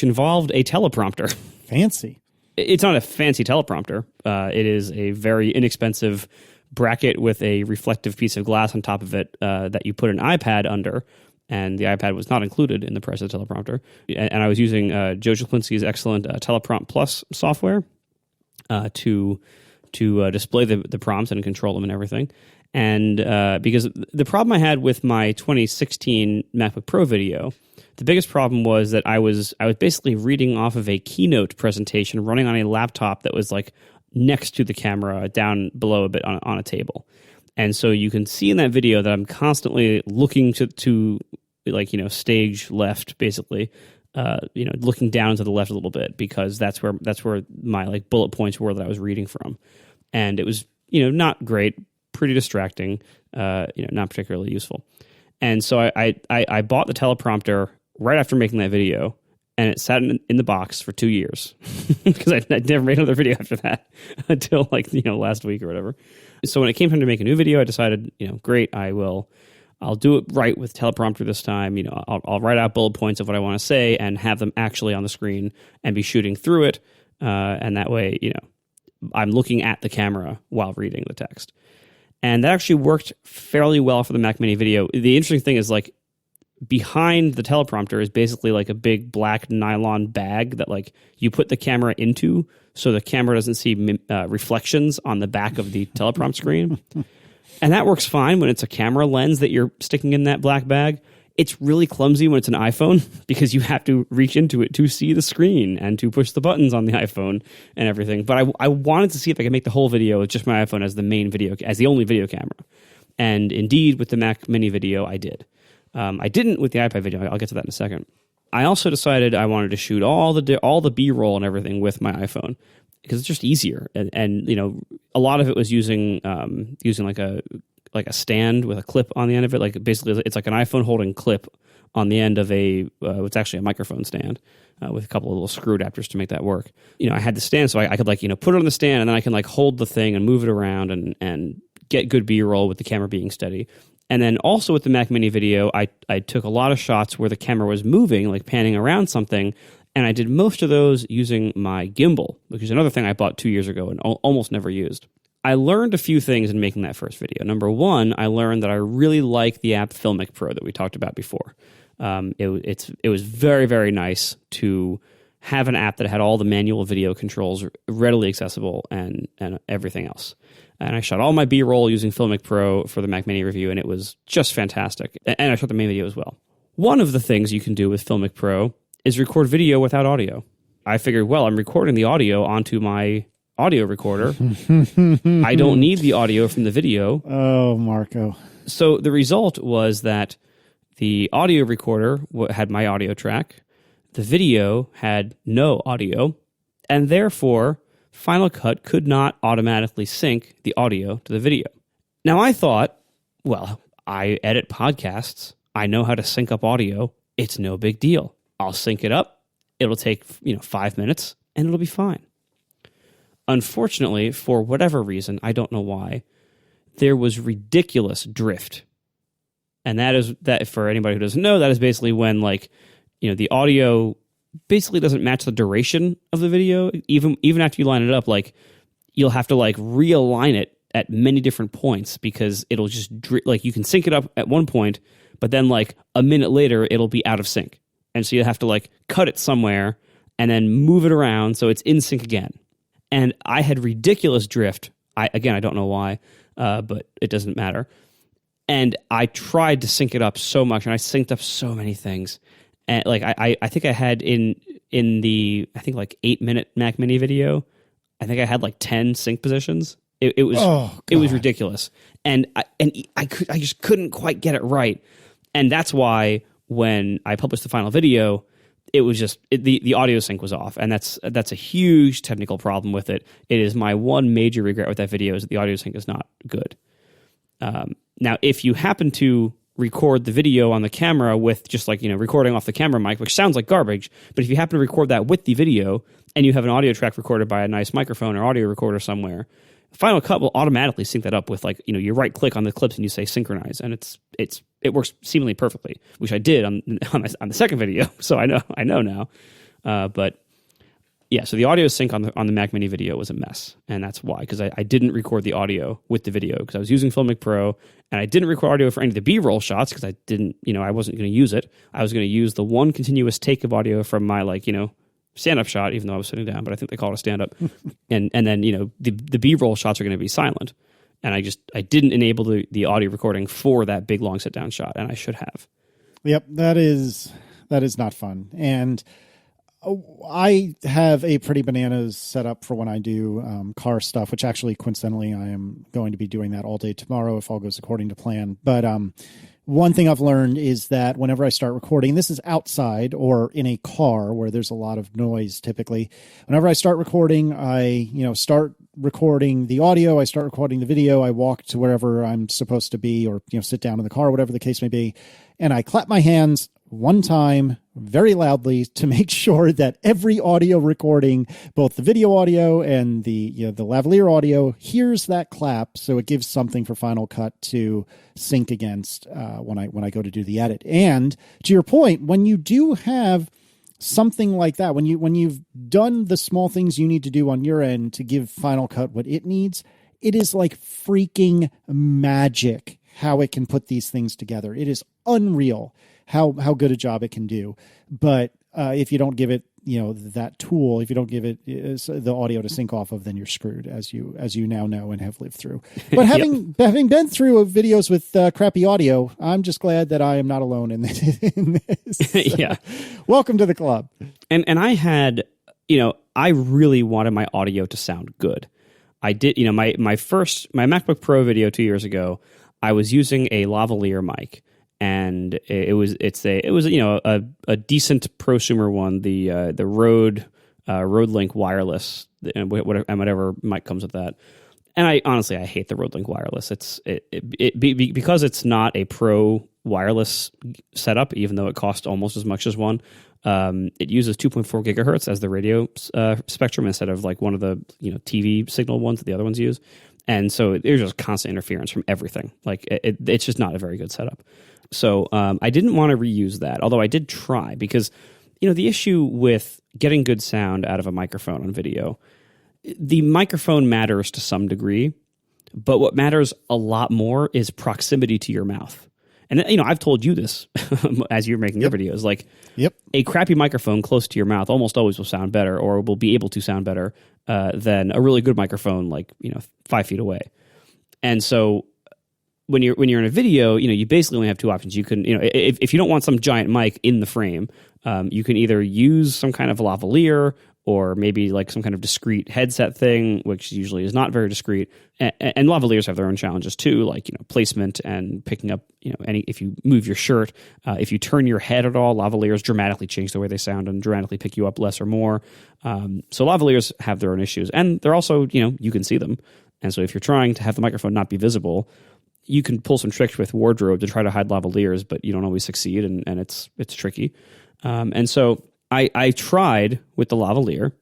involved a teleprompter. Fancy. It's not a fancy teleprompter. It is a very inexpensive bracket with a reflective piece of glass on top of it that you put an iPad under, and the iPad was not included in the price of the teleprompter. And I was using Joe Czaplinski's excellent Teleprompt Plus software to display the prompts and control them and everything. And because the problem I had with my 2016 MacBook Pro video, the biggest problem was that I was basically reading off of a keynote presentation running on a laptop that was like next to the camera down below a bit on a table. And so you can see in that video that I'm constantly looking to stage left, basically, looking down to the left a little bit, because that's where my bullet points were that I was reading from. And it was, not great, pretty distracting, not particularly useful. And so I bought the teleprompter right after making that video, and it sat in the box for 2 years because I never made another video after that until last week or whatever. So when it came time to make a new video, I decided, great, I'll do it right with teleprompter this time. I'll write out bullet points of what I want to say and have them actually on the screen and be shooting through it. And that way, I'm looking at the camera while reading the text. And that actually worked fairly well for the Mac Mini video. The interesting thing is behind the teleprompter is basically like a big black nylon bag that you put the camera into so the camera doesn't see reflections on the back of the teleprompt screen. And that works fine when it's a camera lens that you're sticking in that black bag. It's really clumsy when it's an iPhone because you have to reach into it to see the screen and to push the buttons on the iPhone and everything. But I wanted to see if I could make the whole video with just my iPhone as the only video camera. And indeed, with the Mac Mini video, I did. I didn't with the iPad video. I'll get to that in a second. I also decided I wanted to shoot all the B-roll and everything with my iPhone because it's just easier. And you know, a lot of it was using like a stand with a clip on the end of it. Like basically, it's like an iPhone holding clip on the end of it's actually a microphone stand with a couple of little screw adapters to make that work. You know, I had the stand, so I could like, you know, put it on the stand, and then I can like hold the thing and move it around and get good B-roll with the camera being steady. And then also with the Mac Mini Video, I took a lot of shots where the camera was moving, like panning around something, and I did most of those using my gimbal, which is another thing I bought 2 years ago and almost never used. I learned a few things in making that first video. Number one, I learned that I really like the app Filmic Pro that we talked about before. It was very, very nice to have an app that had all the manual video controls readily accessible and everything else. And I shot all my B-roll using Filmic Pro for the Mac Mini review, and it was just fantastic. And I shot the main video as well. One of the things you can do with Filmic Pro is record video without audio. I figured, well, I'm recording the audio onto my audio recorder. I don't need the audio from the video. Oh, Marco. So the result was that the audio recorder had my audio track, the video had no audio, and therefore Final Cut could not automatically sync the audio to the video. Now I thought, well, I edit podcasts. I know how to sync up audio. It's no big deal. I'll sync it up. It'll take, 5 minutes, and it'll be fine. Unfortunately, for whatever reason, I don't know why, there was ridiculous drift. And that for anybody who doesn't know, that is basically when the audio basically doesn't match the duration of the video. Even after you line it up, you'll have to realign it at many different points because it'll just you can sync it up at one point, but then a minute later it'll be out of sync. And so you have to cut it somewhere and then move it around so it's in sync again. And I had ridiculous drift. I don't know why, but it doesn't matter. And I tried to sync it up so much, and I synced up so many things. And I think I had in the 8-minute Mac Mini video, I think I had 10 sync positions. It was ridiculous, and I just couldn't quite get it right. And that's why when I published the final video, it was just the audio sync was off, and that's a huge technical problem with it. It is my one major regret with that video is that the audio sync is not good. Now, if you happen to record the video on the camera with just recording off the camera mic, which sounds like garbage, but if you happen to record that with the video and you have an audio track recorded by a nice microphone or audio recorder somewhere, Final Cut will automatically sync that up with you right click on the clips and you say synchronize, and it works seemingly perfectly, which I did on the second video, so I know now. But yeah, so the audio sync on the Mac Mini video was a mess, and that's why, because I didn't record the audio with the video because I was using Filmic Pro, and I didn't record audio for any of the B-roll shots because I didn't, I wasn't going to use it. I was going to use the one continuous take of audio from my stand-up shot, even though I was sitting down, but I think they call it a stand-up, and then the B-roll shots are going to be silent, and I didn't enable the audio recording for that big long sit-down shot, and I should have. Yep, that is not fun, and I have a pretty bananas setup for when I do car stuff, which actually, coincidentally, I am going to be doing that all day tomorrow if all goes according to plan. But one thing I've learned is that whenever I start recording, this is outside or in a car where there's a lot of noise typically. Whenever I start recording, I start recording the audio, I start recording the video, I walk to wherever I'm supposed to be or sit down in the car, whatever the case may be, and I clap my hands one time very loudly to make sure that every audio recording, both the video audio and the lavalier audio, hears that clap, so it gives something for Final Cut to sync against when I go to do the edit. And to your point, when you do have something like that, when you've done the small things you need to do on your end to give Final Cut what it needs, it is like freaking magic how it can put these things together. It is unreal how good a job it can do. But if you don't give it, that tool, if you don't give it the audio to sync off of, then you're screwed, as you now know and have lived through. But having been through videos with crappy audio, I'm just glad that I am not alone in this. Yeah. Welcome to the club. And I had, I really wanted my audio to sound good. I did, my MacBook Pro video 2 years ago, I was using a lavalier mic. and it was a decent prosumer one, the Rode Link wireless, and whatever mic comes with that. And I hate the Rode Link wireless. Because it's not a pro wireless setup, even though it costs almost as much as one. It uses 2.4 gigahertz as the radio spectrum instead of like one of the TV signal ones that the other ones use. And so there's just constant interference from everything. Like it's just not a very good setup. So I didn't want to reuse that, although I did try, because the issue with getting good sound out of a microphone on video, the microphone matters to some degree, but what matters a lot more is proximity to your mouth. And I've told you this as you're making your videos, like a crappy microphone close to your mouth almost always will sound better, or will be able to sound better than a really good microphone, like 5 feet away. And so when you're in a video, you basically only have two options. You can, if you don't want some giant mic in the frame, you can either use some kind of lavalier, or maybe like some kind of discrete headset thing, which usually is not very discrete. And lavaliers have their own challenges too, like placement and picking up if you move your shirt, if you turn your head at all, lavaliers dramatically change the way they sound and dramatically pick you up less or more. So lavaliers have their own issues, and they're also you can see them. And so if you're trying to have the microphone not be visible, you can pull some tricks with wardrobe to try to hide lavaliers, but you don't always succeed, and it's tricky. And so I tried with the lavalier.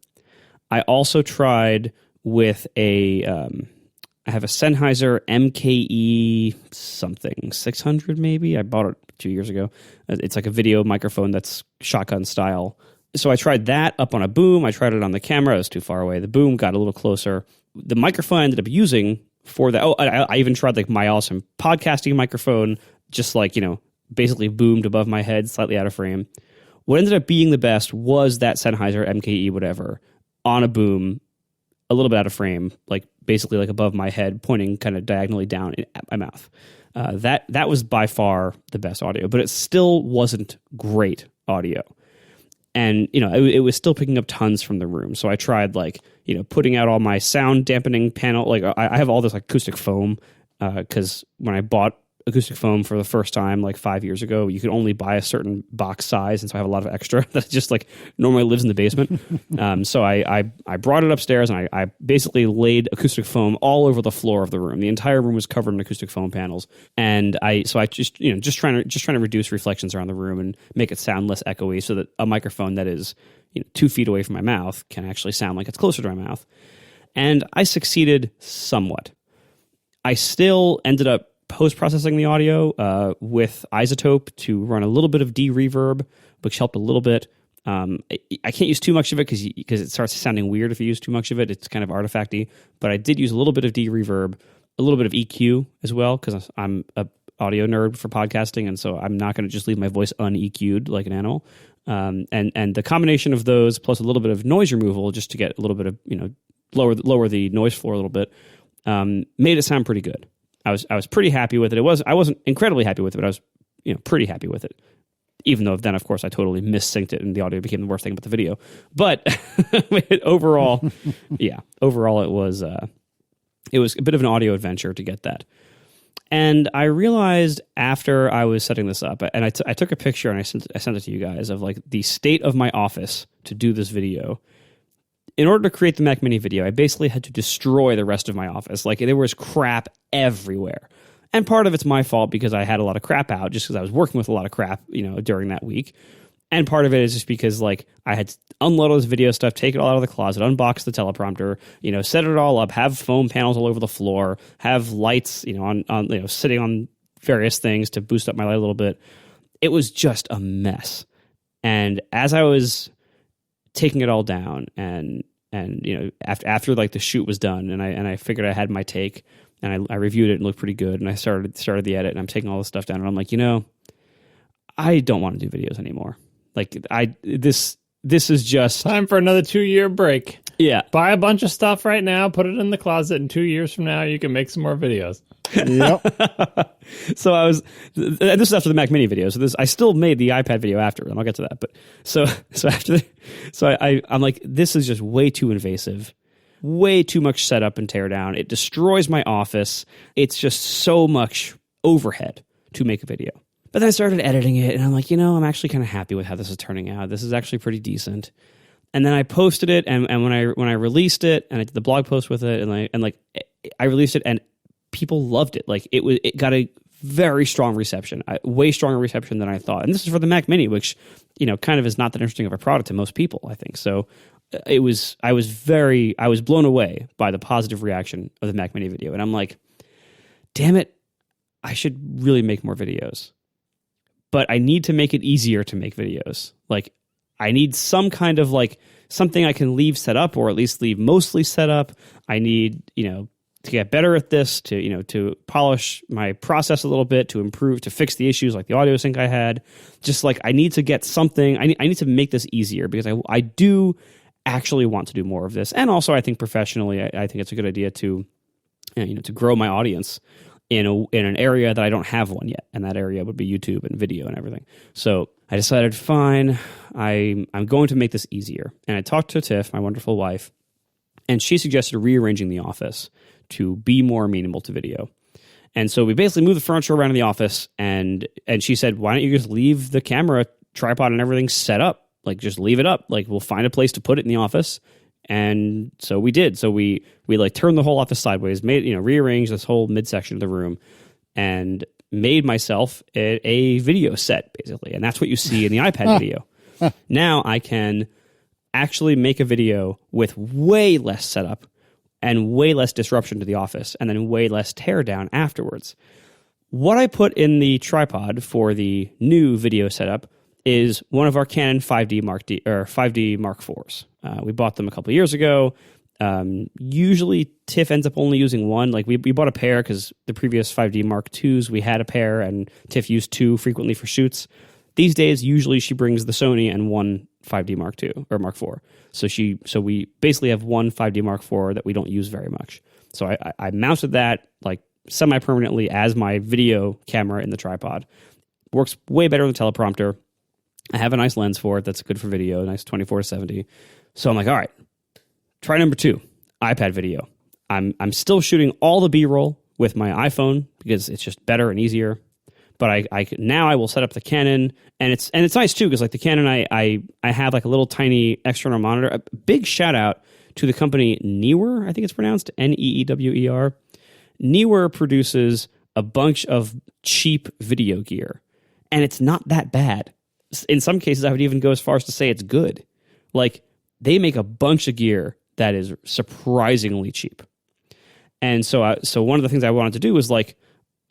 I also tried with I have a Sennheiser MKE something 600 maybe. I bought it 2 years ago. It's like a video microphone that's shotgun style. So I tried that up on a boom. I tried it on the camera. It was too far away. The boom got a little closer. The microphone I ended up using for that. Oh, I even tried like my awesome podcasting microphone, just like, basically boomed above my head, slightly out of frame. What ended up being the best was that Sennheiser MKE whatever on a boom, a little bit out of frame, like basically like above my head, pointing kind of diagonally down at my mouth. That was by far the best audio, but it still wasn't great audio. And, it was still picking up tons from the room. So I tried like, putting out all my sound dampening panel. Like I have all this like acoustic foam because when I bought acoustic foam for the first time like 5 years ago, you could only buy a certain box size, and so I have a lot of extra that just like normally lives in the basement. So I brought it upstairs, and I basically laid acoustic foam all over the floor of the room. The entire room was covered in acoustic foam panels, and I just just trying to reduce reflections around the room and make it sound less echoey, so that a microphone that is 2 feet away from my mouth can actually sound like it's closer to my mouth. And I succeeded somewhat. I still ended up post-processing the audio with Isotope to run a little bit of de-reverb, which helped a little bit. I can't use too much of it because it starts sounding weird if you use too much of it. It's kind of artifacty. But I did use a little bit of de-reverb, a little bit of EQ as well, because I'm a audio nerd for podcasting, and so I'm not going to just leave my voice un-EQ'd like an animal. And the combination of those plus a little bit of noise removal, just to get a little bit of lower the noise floor a little bit, made it sound pretty good. I was pretty happy with it. I wasn't incredibly happy with it, but I was pretty happy with it. Even though then, of course, I totally mis-synced it and the audio became the worst thing about the video. But overall, overall it was a bit of an audio adventure to get that. And I realized after I was setting this up, and I took a picture and I sent it to you guys of like the state of my office to do this video. In order to create the Mac Mini video, I basically had to destroy the rest of my office. Like there was crap everywhere. And part of it's my fault because I had a lot of crap out just because I was working with a lot of crap, during that week. And part of it is just because like I had to unload all this video stuff, take it all out of the closet, unbox the teleprompter, set it all up, have foam panels all over the floor, have lights, on sitting on various things to boost up my light a little bit. It was just a mess. And as I was taking it all down and after like the shoot was done and I figured I had my take and I reviewed it and looked pretty good and I started the edit and I'm taking all this stuff down and I'm like, I don't want to do videos anymore. Like this is just time for another 2-year break. Yeah. Buy a bunch of stuff right now, put it in the closet, and 2 years from now you can make some more videos. Yep. So this is after the Mac Mini video. So I still made the iPad video after, and I'll get to that. But I'm like, this is just way too invasive, way too much setup and tear down. It destroys my office. It's just so much overhead to make a video. But then I started editing it, and I'm like, I'm actually kind of happy with how this is turning out. This is actually pretty decent. And then I posted it, and when I released it, and I did the blog post with it, and I released it, and people loved it. Like it got a very strong reception, way stronger reception than I thought. And this is for the Mac Mini, which kind of is not that interesting of a product to most people, I think. So I was blown away by the positive reaction of the Mac Mini video, and I'm like, damn it, I should really make more videos. But I need to make it easier to make videos. Like, I need some kind of something I can leave set up, or at least leave mostly set up. I need, to get better at this, to polish my process a little bit, to improve, to fix the issues like the audio sync I had. Just I need to get something. I need to make this easier, because I do actually want to do more of this. And also, I think professionally, I think it's a good idea to, to grow my audience in an area that I don't have one yet, and that area would be YouTube and video and everything. So I decided, fine, I'm going to make this easier. And I talked to Tiff, my wonderful wife, and she suggested rearranging the office to be more amenable to video. And so we basically moved the furniture around in the office, and she said, why don't you just leave the camera, tripod, and everything set up? Just leave it up. We'll find a place to put it in the office. And so we did. So we turned the whole office sideways, rearranged this whole midsection of the room, and made myself a video set, basically. And that's what you see in the iPad video. Now I can actually make a video with way less setup and way less disruption to the office, and then way less teardown afterwards. What I put in the tripod for the new video setup is one of our Canon 5D Mark IVs. We bought them a couple of years ago. Usually Tiff ends up only using one. We bought a pair because the previous 5D Mark IIs, we had a pair, and Tiff used two frequently for shoots. These days, usually she brings the Sony and one 5D Mark II or Mark IV. So we basically have one 5D Mark IV that we don't use very much. So I mounted that semi-permanently as my video camera in the tripod. Works way better than the teleprompter. I have a nice lens for it that's good for video, a nice 24-70. So I'm like, all right, try number 2, iPad video. I'm still shooting all the B-roll with my iPhone because it's just better and easier. But now I will set up the Canon, and it's nice too, because the Canon I have a little tiny external monitor. A big shout out to the company Neewer, I think it's pronounced Neewer. Neewer produces a bunch of cheap video gear, and it's not that bad. In some cases, I would even go as far as to say it's good. They make a bunch of gear that is surprisingly cheap. And so one of the things I wanted to do was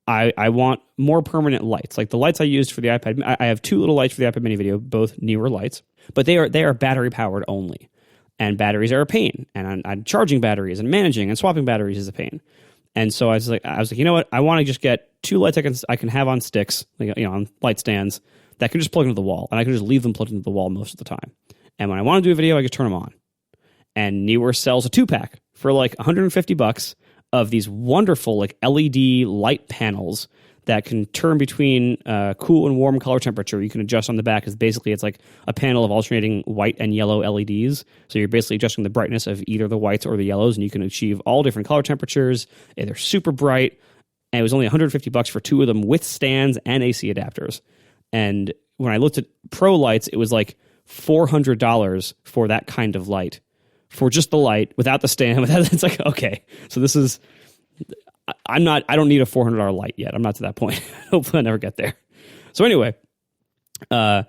I want more permanent lights. The lights I used for the iPad, I have 2 little lights for the iPad mini video, both Neewer lights, but they are battery powered only. And batteries are a pain. And I'm charging batteries and managing and swapping batteries is a pain. And so I was like, you know what? I want to just get 2 lights I can have on sticks, on light stands, that can just plug into the wall, and I can just leave them plugged into the wall most of the time. And when I want to do a video, I just turn them on. And Neewer sells a 2-pack for $150 of these wonderful LED light panels that can turn between cool and warm color temperature. You can adjust on the back, because basically it's a panel of alternating white and yellow LEDs. So you're basically adjusting the brightness of either the whites or the yellows, and you can achieve all different color temperatures. And they're super bright. And it was only $150 for 2 of them with stands and AC adapters. And when I looked at Pro lights, it was $400 for that kind of light, for just the light without the stand. It's okay. So this is, I don't need a $400 light yet. I'm not to that point. Hopefully I never get there. So anyway, so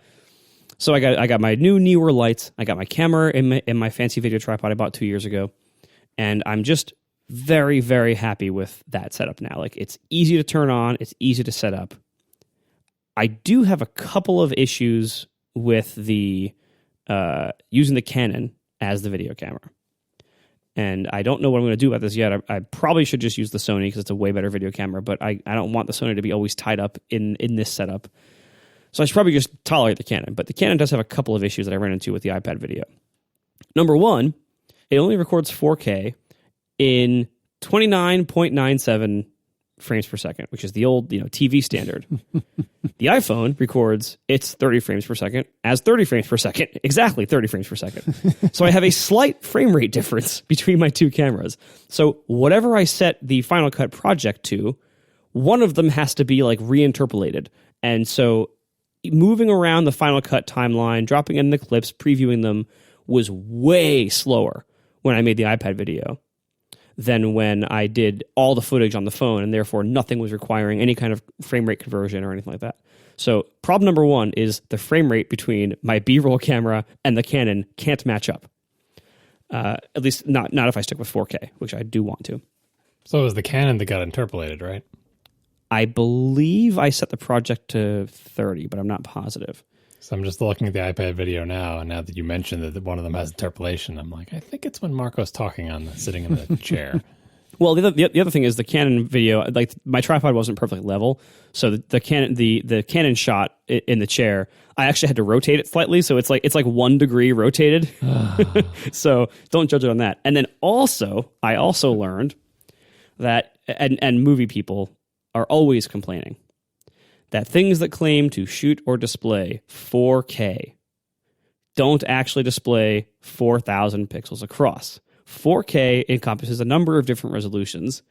I got my new Neewer lights. I got my camera in my fancy video tripod I bought 2 years ago, and I'm just very, very happy with that setup now. It's easy to turn on. It's easy to set up. I do have a couple of issues with the using the Canon as the video camera. And I don't know what I'm going to do about this yet. I probably should just use the Sony because it's a way better video camera, but I don't want the Sony to be always tied up in this setup. So I should probably just tolerate the Canon. But the Canon does have a couple of issues that I ran into with the iPad video. Number 1, it only records 4K in 29.97 frames per second, which is the old TV standard. The iPhone records its 30 frames per second as 30 frames per second, exactly 30 frames per second. So I have a slight frame rate difference between my 2 cameras. So whatever I set the Final Cut project to, one of them has to be reinterpolated. And so moving around the Final Cut timeline, dropping in the clips, previewing them was way slower when I made the iPad video than when I did all the footage on the phone, and therefore nothing was requiring any kind of frame rate conversion or anything like that. So problem number one is the frame rate between my B-roll camera and the Canon can't match up. At least not if I stick with 4K, which I do want to. So it was the Canon that got interpolated, right? I believe I set the project to 30, but I'm not positive. So I'm just looking at the iPad video now, and now that you mentioned that one of them has interpolation, I'm like, I think it's when Marco's talking sitting in the chair. Well, the other thing is the Canon video, like my tripod wasn't perfectly level, so the Canon shot in the chair, I actually had to rotate it slightly, so it's like 1 degree rotated. So don't judge it on that. And then I also learned that, and movie people are always complaining that things that claim to shoot or display 4K don't actually display 4,000 pixels across. 4K encompasses a number of different resolutions,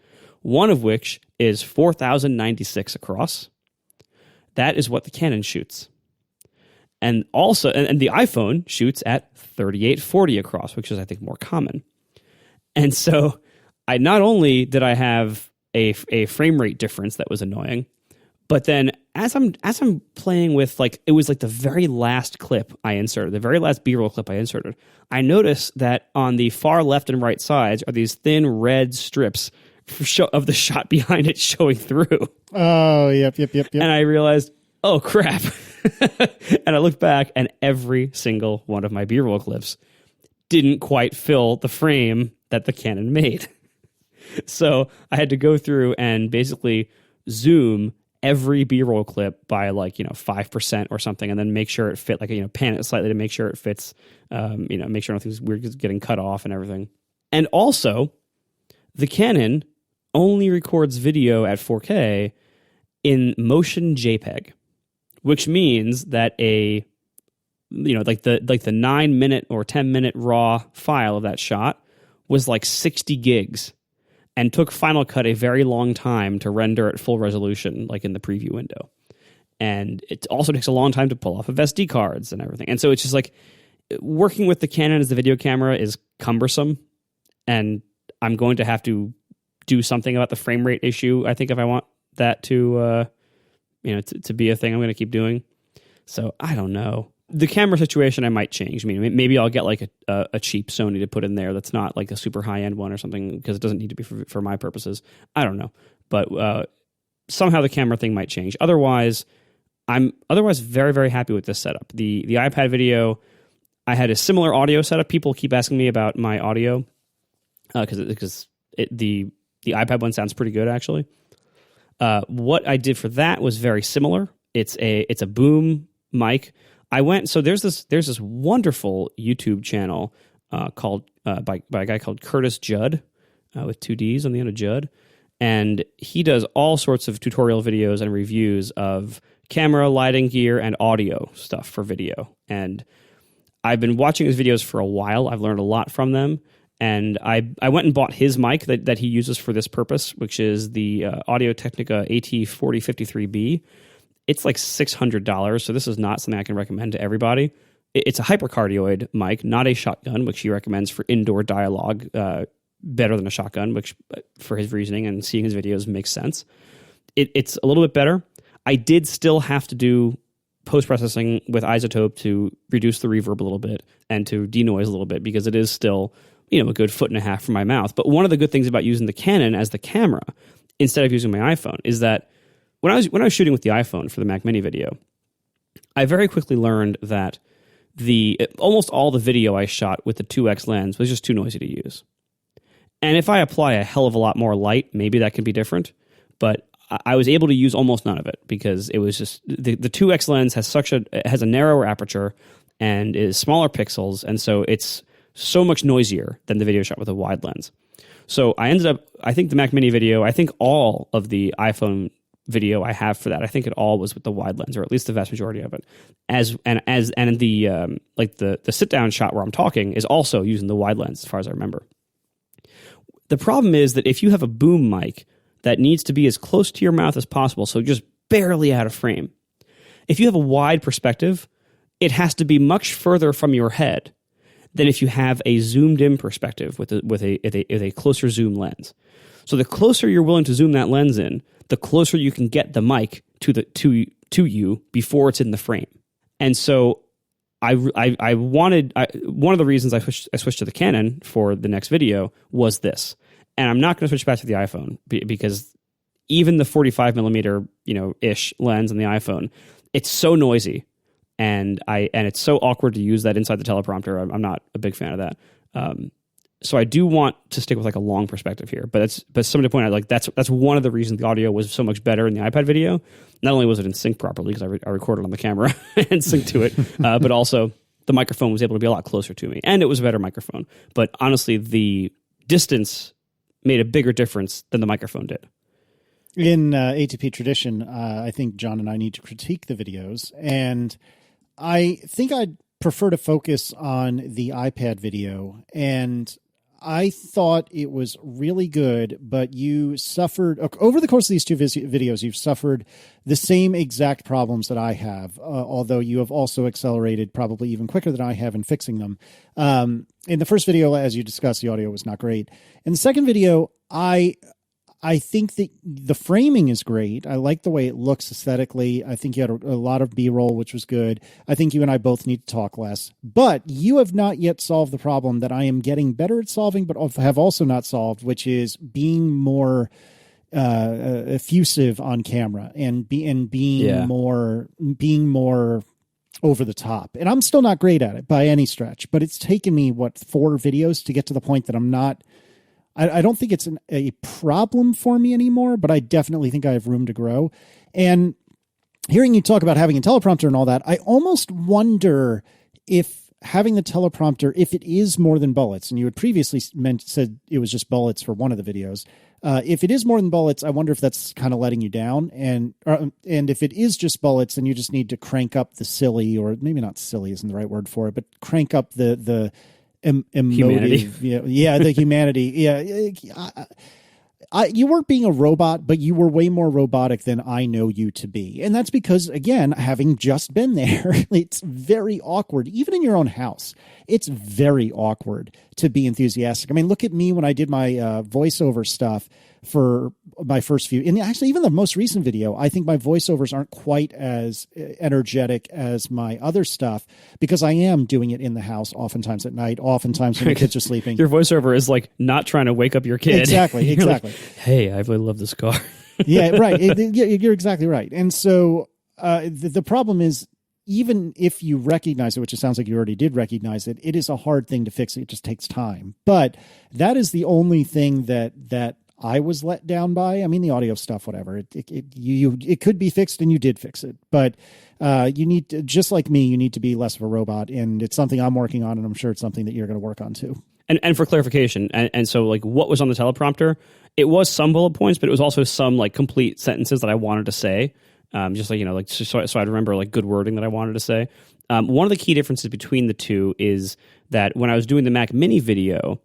one of which is 4,096 across. That is what the Canon shoots. And also, and the iPhone shoots at 3840 across, which is, I think, more common. And so not only did I have a frame rate difference that was annoying, but then as I'm playing with, like, it was like the very last clip I inserted, the very last B-roll clip I inserted, I noticed that on the far left and right sides are these thin red strips of the shot behind it showing through. Oh, yep. And I realized, oh, crap. And I looked back, and every single one of my B-roll clips didn't quite fill the frame that the Canon made. So I had to go through and basically zoom every B-roll clip by 5% or something, and then make sure it fit, pan it slightly to make sure it fits, make sure nothing's weird is getting cut off and everything. And also, the Canon only records video at 4K in motion JPEG, which means that the 9-minute or 10-minute raw file of that shot was like 60 gigs. And took Final Cut a very long time to render at full resolution, like in the preview window. And it also takes a long time to pull off of SD cards and everything. And so it's just like, working with the Canon as the video camera is cumbersome, and I'm going to have to do something about the frame rate issue, I think, if I want that to be a thing I'm going to keep doing. So I don't know. The camera situation I might change. I mean, maybe I'll get like a cheap Sony to put in there that's not like a super high-end one or something, because it doesn't need to be for my purposes. I don't know. But somehow the camera thing might change. Otherwise, I'm very, very happy with this setup. The iPad video, I had a similar audio setup. People keep asking me about my audio because the iPad one sounds pretty good, actually. What I did for that was very similar. It's a boom mic. There's this wonderful YouTube channel called by a guy called Curtis Judd with 2 Ds on the end of Judd, and he does all sorts of tutorial videos and reviews of camera, lighting gear, and audio stuff for video. And I've been watching his videos for a while. I've learned a lot from them, and I went and bought his mic that he uses for this purpose, which is the Audio-Technica AT4053B. It's like $600, so this is not something I can recommend to everybody. It's a hypercardioid mic, not a shotgun, which he recommends for indoor dialogue, better than a shotgun, which for his reasoning and seeing his videos makes sense. It's a little bit better. I did still have to do post-processing with iZotope to reduce the reverb a little bit and to denoise a little bit, because it is still, a good 1.5 feet from my mouth. But one of the good things about using the Canon as the camera instead of using my iPhone is that when I was shooting with the iPhone for the Mac Mini video, I very quickly learned that almost all the video I shot with the 2x lens was just too noisy to use. And if I apply a hell of a lot more light, maybe that can be different. But I was able to use almost none of it, because it was just the 2x lens has a narrower aperture and is smaller pixels, and so it's so much noisier than the video shot with a wide lens. So I think the Mac Mini video, I think all of the iPhone video I have for that, I think it all was with the wide lens, or at least the vast majority of it. And the sit down shot where I'm talking is also using the wide lens, as far as I remember. The problem is that if you have a boom mic that needs to be as close to your mouth as possible, so just barely out of frame, if you have a wide perspective, it has to be much further from your head than if you have a zoomed in perspective with a closer zoom lens. So the closer you're willing to zoom that lens in, the closer you can get the mic to you before it's in the frame. And so one of the reasons I switched to the Canon for the next video was this. And I'm not going to switch back to the iPhone because even the 45 millimeter, ish lens on the iPhone, it's so noisy and it's so awkward to use that inside the teleprompter. I'm not a big fan of that. So I do want to stick with like a long perspective here, but somebody pointed out like that's one of the reasons the audio was so much better in the iPad video. Not only was it in sync properly because I recorded on the camera and synced to it, but also the microphone was able to be a lot closer to me, and it was a better microphone. But honestly, the distance made a bigger difference than the microphone did. In ATP tradition, I think John and I need to critique the videos, and I think I'd prefer to focus on the iPad video. And I thought it was really good, but you suffered over the course of these two videos. You've suffered the same exact problems that I have, although you have also accelerated probably even quicker than I have in fixing them. In the first video, as you discussed, the audio was not great. In the second video, I think that the framing is great. I like the way it looks aesthetically. I think you had a lot of B-roll, which was good. I think you and I both need to talk less. But you have not yet solved the problem that I am getting better at solving, but have also not solved, which is being more effusive on camera and being more over the top. And I'm still not great at it by any stretch, but it's taken me, 4 videos to get to the point that I'm not... I don't think it's a problem for me anymore, but I definitely think I have room to grow. And hearing you talk about having a teleprompter and all that, I almost wonder if having the teleprompter, if it is more than bullets, and you had previously said it was just bullets for one of the videos. If it is more than bullets, I wonder if that's kind of letting you down. And if it is just bullets, then you just need to crank up the silly, or maybe not silly isn't the right word for it, but crank up the humanity. The humanity. You weren't being a robot, but you were way more robotic than I know you to be. And that's because, again, having just been there, it's very awkward, even in your own house. It's very awkward to be enthusiastic. I mean, look at me when I did my voiceover stuff for my first few, and actually even the most recent video, I think my voiceovers aren't quite as energetic as my other stuff because I am doing it in the house, oftentimes at night, oftentimes when the kids are sleeping. Your voiceover is like not trying to wake up your kid. Exactly. Like, hey, I really love this car. Yeah, right. You're exactly right. And so the problem is, even if you recognize it, which it sounds like you already did recognize it, it is a hard thing to fix. It just takes time. But that is the only thing that I was let down by. I mean, the audio stuff, whatever. It could be fixed, and you did fix it. But you need to, just like me, you need to be less of a robot, and it's something I'm working on, and I'm sure it's something that you're going to work on too. And for clarification, and so like what was on the teleprompter, it was some bullet points, but it was also some like complete sentences that I wanted to say. Just like, so I'd remember like good wording that I wanted to say. One of the key differences between the two is that when I was doing the Mac Mini video,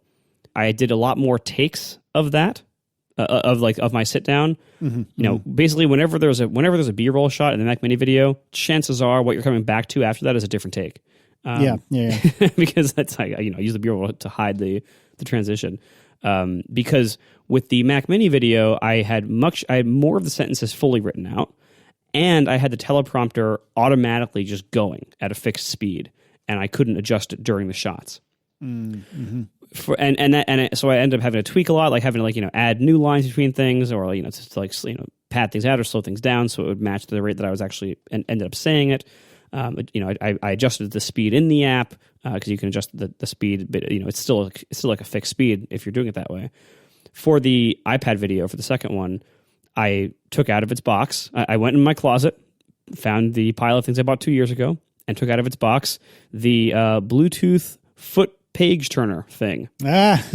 I did a lot more takes of that, of my sit down. Mm-hmm. Basically whenever there's a B-roll shot in the Mac Mini video, chances are what you're coming back to after that is a different take. Yeah. Because that's like, I use the B-roll to hide the transition. Because with the Mac Mini video, I had more of the sentences fully written out, and I had the teleprompter automatically just going at a fixed speed, and I couldn't adjust it during the shots. Mm-hmm. So I ended up having to tweak a lot, like having to add new lines between things, or to pad things out or slow things down so it would match the rate that I was actually ended up saying it. I adjusted the speed in the app because you can adjust the speed, but it's still like a fixed speed if you're doing it that way. For the iPad video, for the second one, I took out of its box. I went in my closet, found the pile of things I bought 2 years ago, and took out of its box the Bluetooth foot page turner thing. Nice.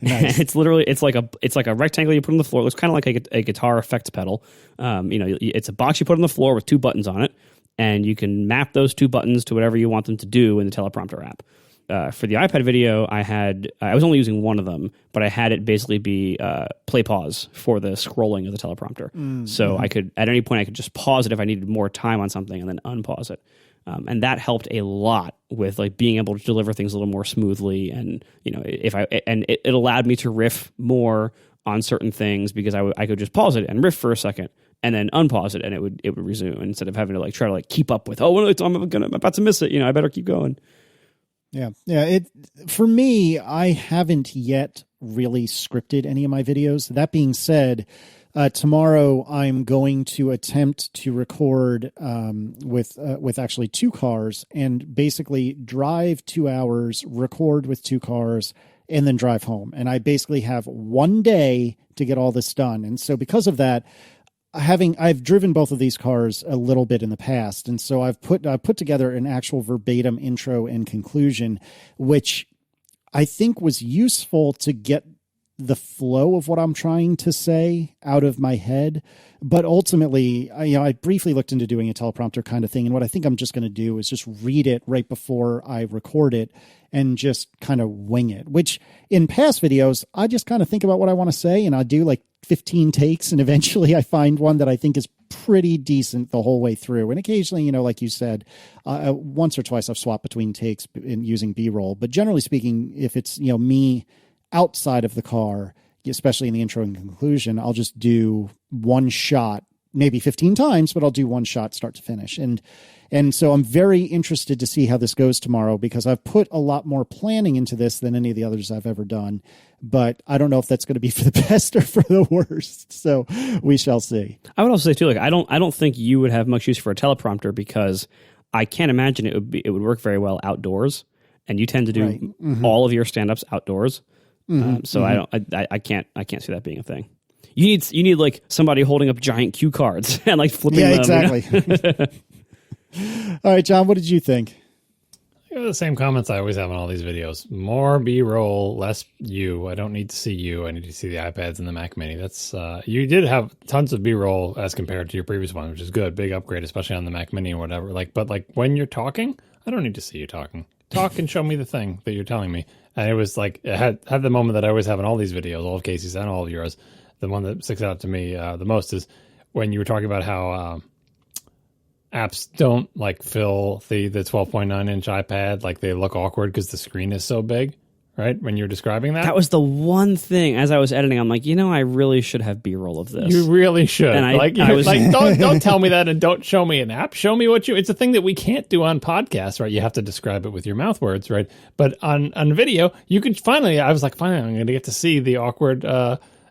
It's literally it's like a rectangle you put on the floor. It looks kind of like a guitar effects pedal. It's a box you put on the floor with 2 buttons on it, and you can map those 2 buttons to whatever you want them to do in the teleprompter app. for the iPad video, I was only using one of them, but I had it basically be play pause for the scrolling of the teleprompter. So I could, at any point, I could just pause it if I needed more time on something and then unpause it. And that helped a lot with like being able to deliver things a little more smoothly. And, it allowed me to riff more on certain things because I could just pause it and riff for a second and then unpause it and it would resume instead of having to like try to like keep up with, I'm about to miss it. I better keep going. Yeah. For me, I haven't yet really scripted any of my videos. That being said, tomorrow I'm going to attempt to record with actually 2 cars and basically drive 2 hours, record with 2 cars, and then drive home. And I basically have 1 day to get all this done. And so because of that, I've driven both of these cars a little bit in the past, and so I've put together an actual verbatim intro and conclusion, which I think was useful to get the flow of what I'm trying to say out of my head. But ultimately, I briefly looked into doing a teleprompter kind of thing, and what I think I'm just going to do is just read it right before I record it and just kind of wing it, which in past videos, I just kind of think about what I want to say, and I do like 15 takes, and eventually I find one that I think is pretty decent the whole way through. And occasionally, like you said, once or twice I've swapped between takes in using B-roll. But generally speaking, if it's, me outside of the car, especially in the intro and conclusion, I'll just do one shot, maybe 15 times, but I'll do one shot start to finish. And so I'm very interested to see how this goes tomorrow because I've put a lot more planning into this than any of the others I've ever done. But I don't know if that's going to be for the best or for the worst. So we shall see. I would also say too, like I don't think you would have much use for a teleprompter because I can't imagine it would work very well outdoors, and you tend to do all of your stand-ups outdoors. I can't see that being a thing. You need like somebody holding up giant cue cards and like flipping them. Exactly. All right, John, what did you think? The same comments I always have on all these videos. More B-roll, less you. I don't need to see you. I need to see the iPads and the Mac Mini. That's you did have tons of B-roll as compared to your previous one, which is good. Big upgrade, especially on the Mac Mini or whatever. But when you're talking, I don't need to see you talking. Talk and show me the thing that you're telling me. And it was like it had the moment that I always have in all these videos, all of Casey's and all of yours. The one that sticks out to me the most is when you were talking about how apps don't like fill the 12.9 inch iPad, like they look awkward because the screen is so big, right? When you're describing that. That was the one thing as I was editing, I'm like, I really should have B-roll of this. You really should. And I was like, don't tell me that and don't show me an app. Show me it's a thing that we can't do on podcasts, right? You have to describe it with your mouth words, right? But on video, you could finally, I'm going to get to see the awkward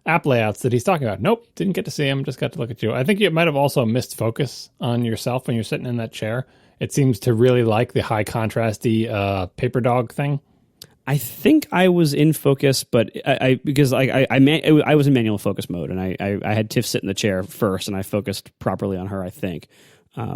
app layouts that he's talking about. Nope, didn't get to see him, just got to look at you. I think you might have also missed focus on yourself when you're sitting in that chair. It seems to really like the high contrasty paper dog thing. I think I was in focus, but I was in manual focus mode, and I had Tiff sit in the chair first, and I focused properly on her, I think.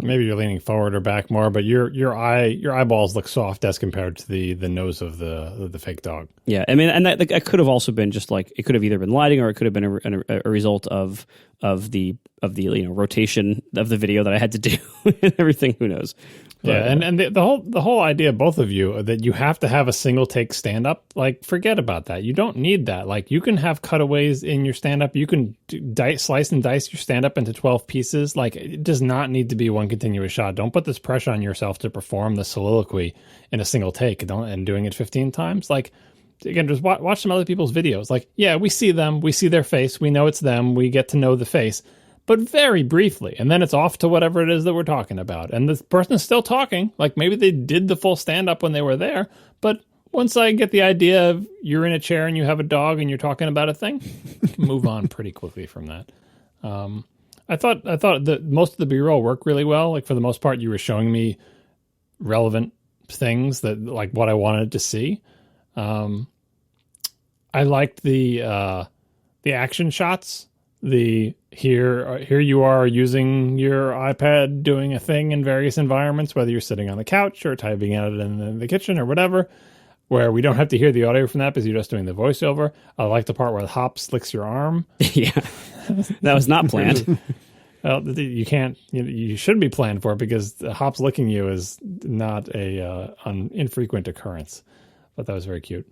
Maybe you're leaning forward or back more, but your eyeballs look soft as compared to the nose of the fake dog. Yeah, I mean, and that could have also been just like it could have either been lighting or it could have been a result of the rotation of the video that I had to do and everything. Who knows? Yeah, and the whole idea, both of you, that you have to have a single take stand up. Like, forget about that. You don't need that. Like, you can have cutaways in your stand up. You can slice and dice your stand up into 12 pieces. Like, it does not need to be one continuous shot. Don't put this pressure on yourself to perform the soliloquy in a single take and doing it 15 times. Like, again, just watch some other people's videos. Like, yeah, we see them, we see their face, we know it's them, we get to know the face. But very briefly, and then it's off to whatever it is that we're talking about. And the person is still talking, like maybe they did the full stand-up when they were there, but once I get the idea of you're in a chair and you have a dog and you're talking about a thing, you can move on pretty quickly from that. I thought that most of the B-roll worked really well. Like for the most part, you were showing me relevant things that like what I wanted to see. I liked the action shots. Here you are using your iPad doing a thing in various environments, whether you're sitting on the couch or typing at it in the kitchen or whatever, where we don't have to hear the audio from that because you're just doing the voiceover. I like the part where the Hops licks your arm. Yeah, that was not planned. Well, you can't. You should be planned for it because the Hops licking you is not an infrequent occurrence. But that was very cute.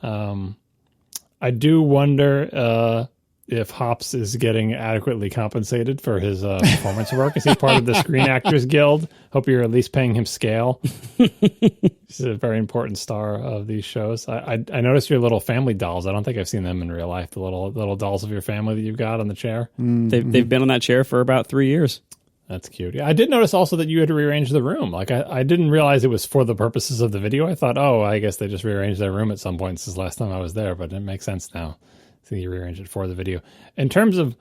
I do wonder if Hops is getting adequately compensated for his performance work. Is he part of the Screen Actors Guild? Hope you're at least paying him scale. He's a very important star of these shows. I noticed your little family dolls. I don't think I've seen them in real life. The little dolls of your family that you've got on the chair. Mm-hmm. They've been on that chair for about 3 years. That's cute. Yeah, I did notice also that you had to rearrange the room. Like I didn't realize it was for the purposes of the video. I thought, I guess they just rearranged their room at some point since last time I was there, but it makes sense now. I think you rearranged it for the video. In terms of,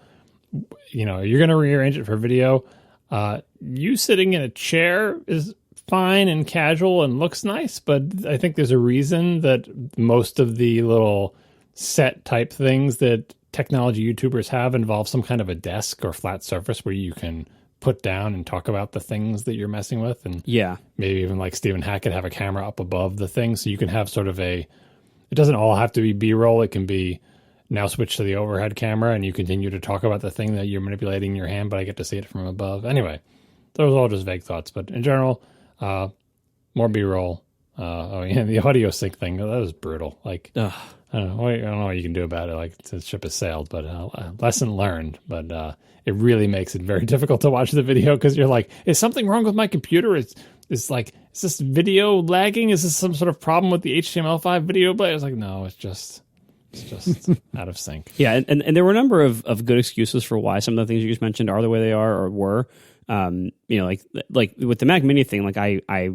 you're going to rearrange it for video. You sitting in a chair is fine and casual and looks nice, but I think there's a reason that most of the little set type things that technology YouTubers have involve some kind of a desk or flat surface where you can put down and talk about the things that you're messing with. And maybe even like Stephen Hackett have a camera up above the thing. So you can have sort of it doesn't all have to be B-roll. It can be now switch to the overhead camera and you continue to talk about the thing that you're manipulating in your hand, but I get to see it from above. Anyway, those are all just vague thoughts, but in general, more B-roll. The audio sync thing, that was brutal. Like, I don't know what you can do about it. Like, the ship has sailed, but lesson learned. But it really makes it very difficult to watch the video because you're like, is something wrong with my computer? Is this video lagging? Is this some sort of problem with the HTML5 video player? It's like, no, it's just out of sync. Yeah, and there were a number of good excuses for why some of the things you just mentioned are the way they are or were. Like with the Mac Mini thing, like I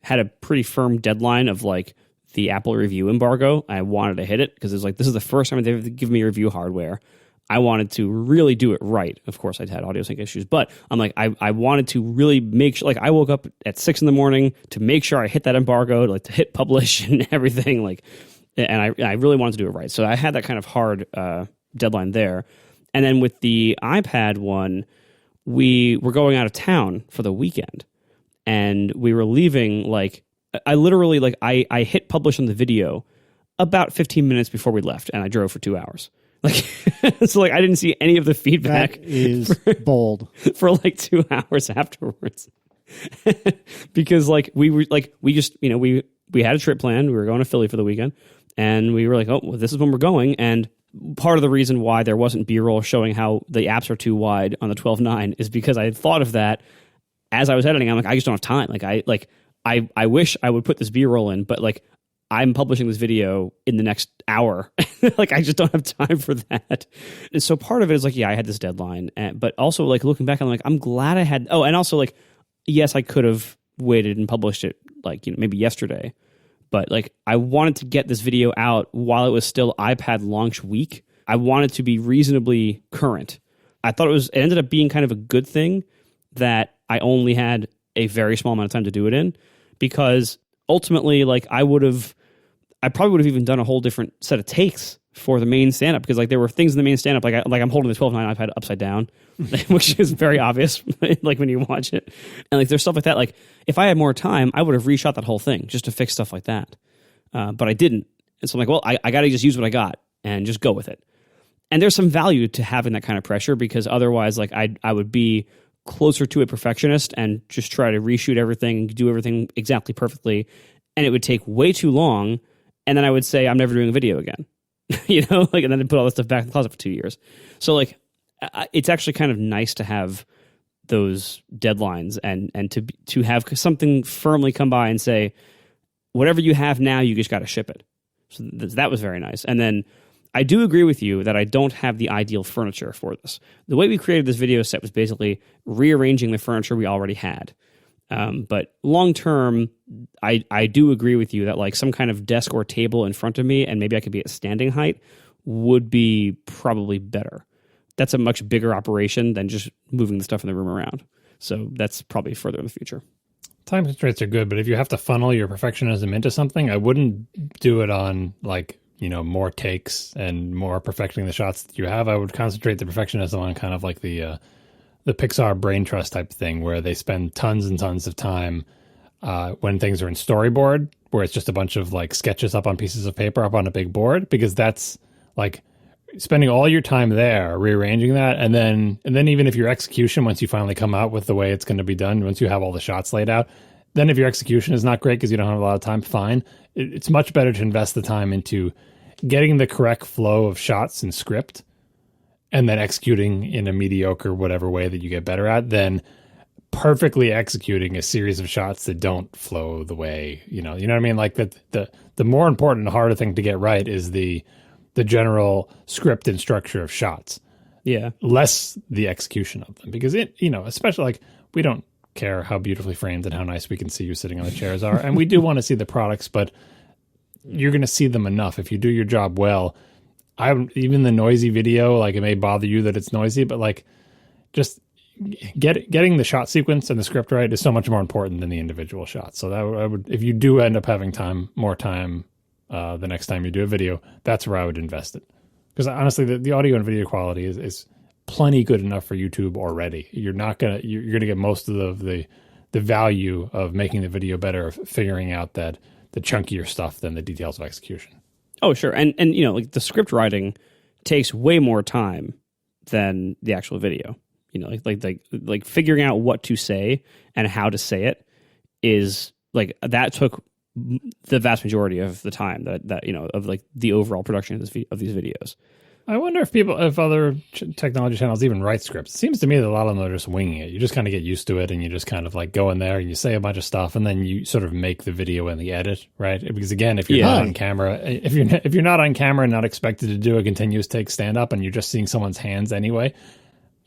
had a pretty firm deadline of like the Apple review embargo. I wanted to hit it because it's like, this is the first time they've given me review hardware. I wanted to really do it right. Of course, I'd had audio sync issues, but I'm like, I wanted to really make sure, like I woke up at 6 a.m. to make sure I hit that embargo, like to hit publish and everything. Like, and I really wanted to do it right. So I had that kind of hard deadline there. And then with the iPad one, we were going out of town for the weekend and we were leaving. Like I literally, like I hit publish on the video about 15 minutes before we left and I drove for 2 hours. Like, so like I didn't see any of the feedback. That is bold. For like 2 hours afterwards. Because like we just, we had a trip planned. We were going to Philly for the weekend and we were like, this is when we're going. And part of the reason why there wasn't B-roll showing how the apps are too wide on the 12.9 is because I had thought of that as I was editing. I'm like, I just don't have time. I wish I would put this B-roll in, but like I'm publishing this video in the next hour. Like, I just don't have time for that. And so part of it is like, I had this deadline, but also like looking back, I'm like, I'm glad I had, and also like, yes, I could have waited and published it like, maybe yesterday, but like I wanted to get this video out while it was still iPad launch week. I wanted to be reasonably current. I thought it ended up being kind of a good thing that I only had a very small amount of time to do it in, because ultimately, like I probably would have even done a whole different set of takes for the main stand-up, because like there were things in the main stand-up, like I'm holding the 12.9 iPad upside down, which is very obvious, like when you watch it. And like there's stuff like that. Like if I had more time, I would have reshot that whole thing just to fix stuff like that. But I didn't. And so I'm like, well, I got to just use what I got and just go with it. And there's some value to having that kind of pressure, because otherwise, like I would be closer to a perfectionist and just try to reshoot everything and do everything exactly perfectly. And it would take way too long. And then I would say, I'm never doing a video again, and then I'd put all this stuff back in the closet for 2 years. So like, it's actually kind of nice to have those deadlines and to have something firmly come by and say, whatever you have now, you just got to ship it. So that was very nice. And then I do agree with you that I don't have the ideal furniture for this. The way we created this video set was basically rearranging the furniture we already had. But long term, I do agree with you that like some kind of desk or table in front of me, and maybe I could be at standing height, would be probably better. That's a much bigger operation than just moving the stuff in the room around. So that's probably further in the future. Time constraints are good, but if you have to funnel your perfectionism into something, I wouldn't do it on like, more takes and more perfecting the shots that you have. I would concentrate the perfectionism on kind of like the Pixar brain trust type thing, where they spend tons and tons of time when things are in storyboard, where it's just a bunch of like sketches up on pieces of paper up on a big board, because that's like spending all your time there rearranging that. And then even if your execution, once you finally come out with the way it's going to be done, once you have all the shots laid out, then if your execution is not great because you don't have a lot of time, fine. It's much better to invest the time into getting the correct flow of shots in script and then executing in a mediocre whatever way that you get better at than perfectly executing a series of shots that don't flow the way, you know what I mean? Like the more important and harder thing to get right is the general script and structure of shots. Yeah. Less the execution of them, because it, especially like we don't care how beautifully framed and how nice we can see you sitting on the chairs are. And we do want to see the products, but you're going to see them enough. If you do your job well, even the noisy video, like it may bother you that it's noisy, but like just getting the shot sequence and the script right is so much more important than the individual shots. So that I would, if you do end up having more time the next time you do a video, that's where I would invest it. Because honestly, the audio and video quality is plenty good enough for YouTube already. You're gonna get most of the value of making the video better, of figuring out that the chunkier stuff than the details of execution. Oh, sure. And like the script writing takes way more time than the actual video. Like figuring out what to say and how to say it is like that took the vast majority of the time that of like the overall production of these videos. I wonder if other technology channels even write scripts. It seems to me that a lot of them are just winging it. You just kind of get used to it, and you just kind of like go in there and you say a bunch of stuff, and then you sort of make the video and the edit, right? Because again, if you're not on camera, if you're not on camera and not expected to do a continuous take stand up, and you're just seeing someone's hands anyway,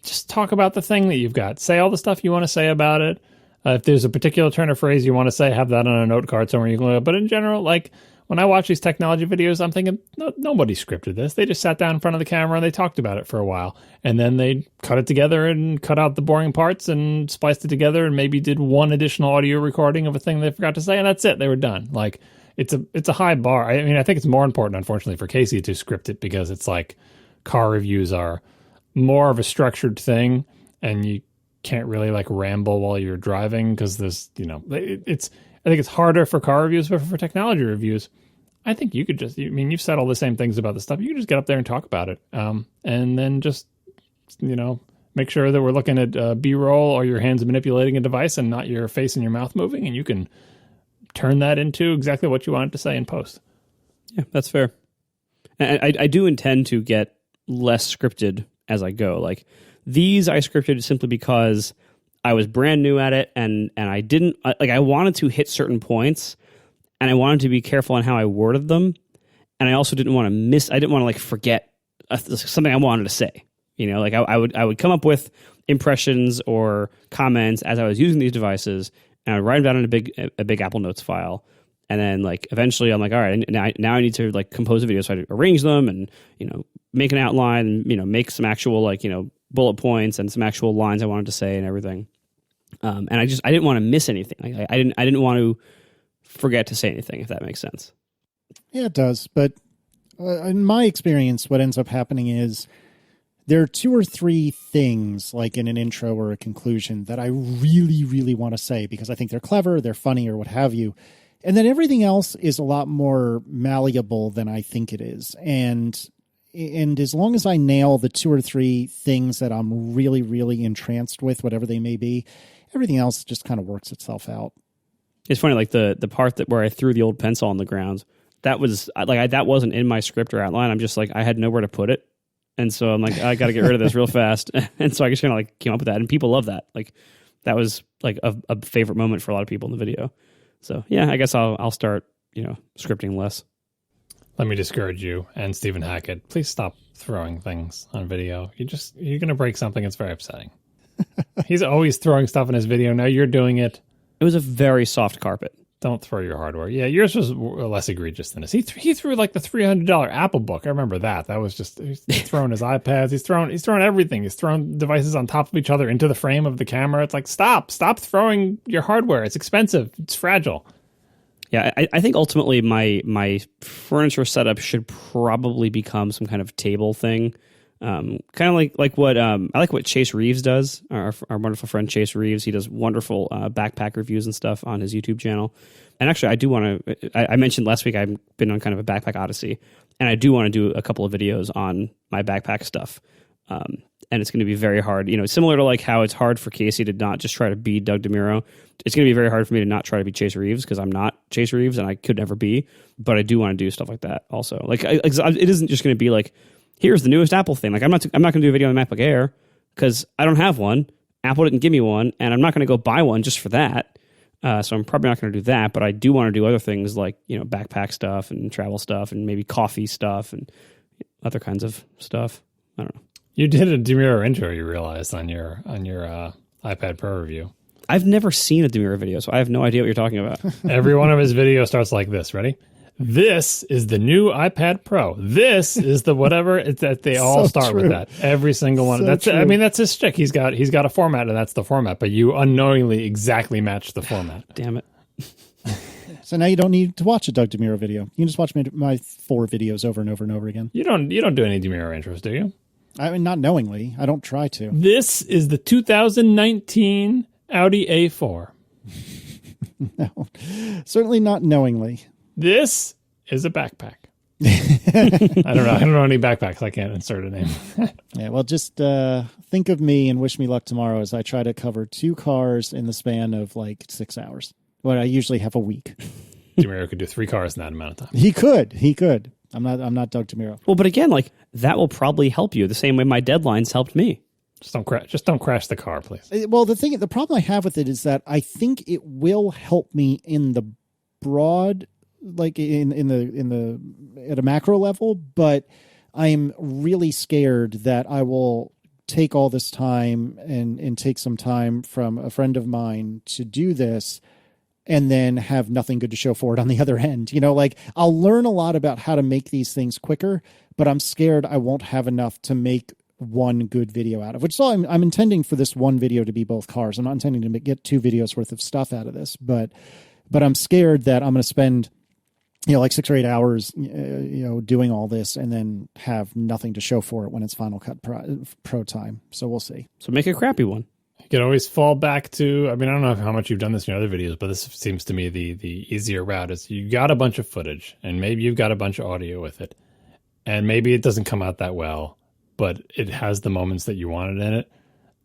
just talk about the thing that you've got. Say all the stuff you want to say about it. If there's a particular turn of phrase you want to say, have that on a note card somewhere you can. But in general, like when I watch these technology videos, I'm thinking, nobody scripted this. They just sat down in front of the camera and they talked about it for a while. And then they cut it together and cut out the boring parts and spliced it together and maybe did one additional audio recording of a thing they forgot to say. And that's it. They were done. Like it's a high bar. I mean, I think it's more important, unfortunately, for Casey to script it because it's like car reviews are more of a structured thing and you can't really like ramble while you're driving because there's, I think it's harder for car reviews, but for technology reviews, I think you could just, you've said all the same things about the stuff. You can just get up there and talk about it. And then just, make sure that we're looking at B-roll or your hands manipulating a device and not your face and your mouth moving. And you can turn that into exactly what you wanted to say in post. Yeah, that's fair. And I do intend to get less scripted as I go. Like these I scripted simply because I was brand new at it and I didn't like I wanted to hit certain points and I wanted to be careful on how I worded them, and I also didn't want to like forget something I wanted to say. Like I would come up with impressions or comments as I was using these devices, and I would write them down in a big Apple Notes file, and then like eventually I'm like, all right, now I need to like compose a video, so I arrange them and make an outline and make some actual like bullet points and some actual lines I wanted to say and everything. And I didn't want to miss anything. Like I didn't want to forget to say anything, if that makes sense. Yeah, it does. But in my experience, what ends up happening is there are two or three things like in an intro or a conclusion that I really, really want to say because I think they're clever, they're funny, or what have you. And then everything else is a lot more malleable than I think it is. And as long as I nail the two or three things that I'm really, really entranced with, whatever they may be, everything else just kind of works itself out. It's funny, like the part where I threw the old pencil on the ground, that was like that wasn't in my script or outline. I'm just like I had nowhere to put it, and so I'm like I got to get rid of this real fast. And so I just kind of like came up with that, and people love that. Like that was like a favorite moment for a lot of people in the video. So yeah, I guess I'll start scripting less. Let me discourage you and Stephen Hackett. Please stop throwing things on video. You're going to break something. It's very upsetting. He's always throwing stuff in his video. Now you're doing it. It was a very soft carpet. Don't throw your hardware. Yeah, yours was less egregious than this. He threw like the $300 Apple book. I remember that. That was just he's throwing his iPads. He's throwing everything. He's throwing devices on top of each other into the frame of the camera. It's like stop throwing your hardware. It's expensive. It's fragile. Yeah, I think ultimately my furniture setup should probably become some kind of table thing. Kind of like what I like what Chase Reeves does. Our wonderful friend Chase Reeves. He does wonderful backpack reviews and stuff on his YouTube channel. And actually, I do want to. I mentioned last week I've been on kind of a backpack odyssey, and I do want to do a couple of videos on my backpack stuff. And it's going to be very hard, similar to like how it's hard for Casey to not just try to be Doug DeMuro. It's going to be very hard for me to not try to be Chase Reeves because I'm not Chase Reeves and I could never be. But I do want to do stuff like that also. Like it isn't just going to be like, here's the newest Apple thing. Like I'm not going to do a video on the MacBook Air because I don't have one. Apple didn't give me one, and I'm not going to go buy one just for that. So I'm probably not going to do that. But I do want to do other things like backpack stuff and travel stuff and maybe coffee stuff and other kinds of stuff. I don't know. You did a DeMuro intro, you realized, on your iPad Pro review. I've never seen a DeMuro video, so I have no idea what you're talking about. Every one of his videos starts like this. Ready? This is the new iPad Pro. This is the whatever. It's that they all So start true. with that. Every single one. So That's true. I mean, that's his shtick. He's got a format, and that's the format. But you unknowingly exactly match the format. Damn it. So now you don't need to watch a Doug DeMuro video. You can just watch my 4 videos over and over and over again. You don't do any DeMuro intros, do you? I mean, not knowingly. I don't try to. This is the 2019 Audi A4. No, certainly not knowingly. This is a backpack. I don't know any backpacks. I can't insert a name. Yeah, well, just think of me and wish me luck tomorrow as I try to cover 2 cars in the span of like 6 hours. Well, I usually have a week. DeMuro could do 3 cars in that amount of time. He could. I'm not Doug DeMuro. Well, but again, like that will probably help you the same way my deadlines helped me. Just don't crash the car, please. Well, the problem I have with it is that I think it will help me in the broad, like in the at a macro level, but I'm really scared that I will take all this time and take some time from a friend of mine to do this and then have nothing good to show for it on the other end. Like I'll learn a lot about how to make these things quicker, but I'm scared I won't have enough to make one good video out of, which is all I'm intending for this one video to be both cars. I'm not intending to get 2 videos worth of stuff out of this, but I'm scared that I'm going to spend, like 6 or 8 hours, doing all this and then have nothing to show for it when it's Final Cut Pro time. So we'll see. So make a crappy one. You can always fall back to, I mean, I don't know how much you've done this in your other videos, but this seems to me the easier route is you got a bunch of footage and maybe you've got a bunch of audio with it. And maybe it doesn't come out that well, but it has the moments that you wanted in it.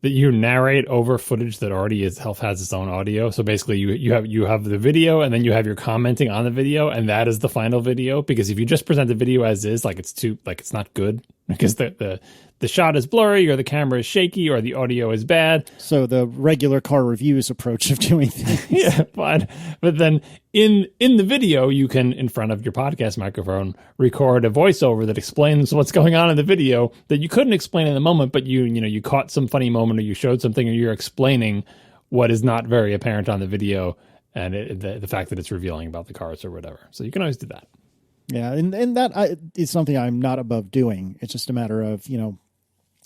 That you narrate over footage that already has its own audio. So basically you have the video and then you have your commenting on the video and that is the final video. Because if you just present the video as is, it's not good because the shot is blurry or the camera is shaky or the audio is bad. So the regular car reviews approach of doing things. Yeah, but then in the video, you can, in front of your podcast microphone, record a voiceover that explains what's going on in the video that you couldn't explain in the moment, but you caught some funny moment or you showed something or you're explaining what is not very apparent on the video and the fact that it's revealing about the cars or whatever. So you can always do that. Yeah, and that is something I'm not above doing. It's just a matter of,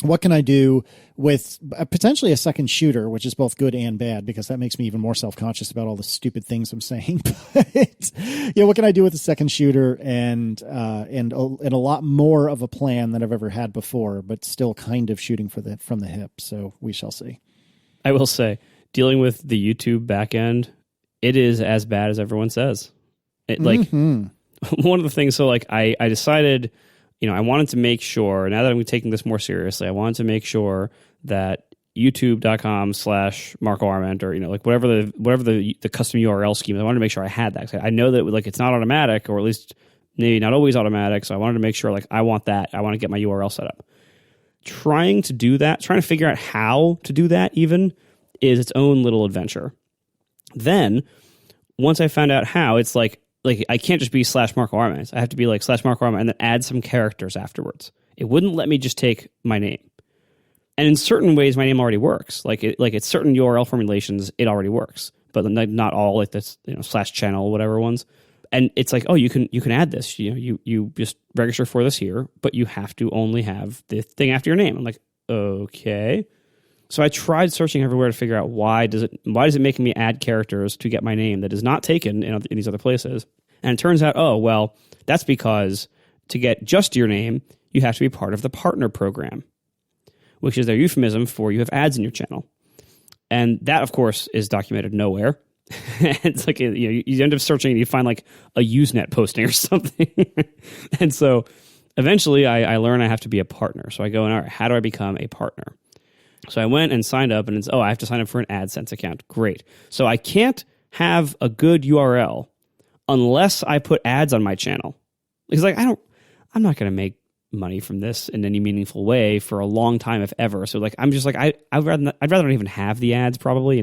what can I do with potentially a second shooter, which is both good and bad, because that makes me even more self-conscious about all the stupid things I'm saying. But what can I do with a second shooter and a lot more of a plan than I've ever had before, but still kind of shooting from the hip. So we shall see. I will say, dealing with the YouTube backend, it is as bad as everyone says. One of the things, so like I decided, I wanted to make sure, now that I'm taking this more seriously, I wanted to make sure that youtube.com/Marco Arment or, whatever the custom URL scheme, I wanted to make sure I had that. I know that it's not automatic, or at least maybe not always automatic. So I wanted to make sure I want that. I want to get my URL set up. Trying to figure out how to do that even is its own little adventure. Then once I found out how, it's like I can't just be /Marco Arment. I have to be /Marco Arment and then add some characters afterwards. It wouldn't let me just take my name. And in certain ways, my name already works. It's certain URL formulations, it already works, but not all this /channel whatever ones. And it's you can add this. You just register for this here, but you have to only have the thing after your name. I'm like, okay. So I tried searching everywhere to figure out why does it make me add characters to get my name that is not taken in these other places. And it turns out, that's because to get just your name, you have to be part of the partner program, which is their euphemism for you have ads in your channel. And that, of course, is documented nowhere. It's you end up searching and you find a Usenet posting or something. And so eventually I learn I have to be a partner. So I go, all right, how do I become a partner? So I went and signed up, and it's, I have to sign up for an AdSense account. Great. So I can't have a good URL unless I put ads on my channel. Because like I'm not going to make money from this in any meaningful way for a long time, if ever. So like I'm just like I'd rather not even have the ads, probably,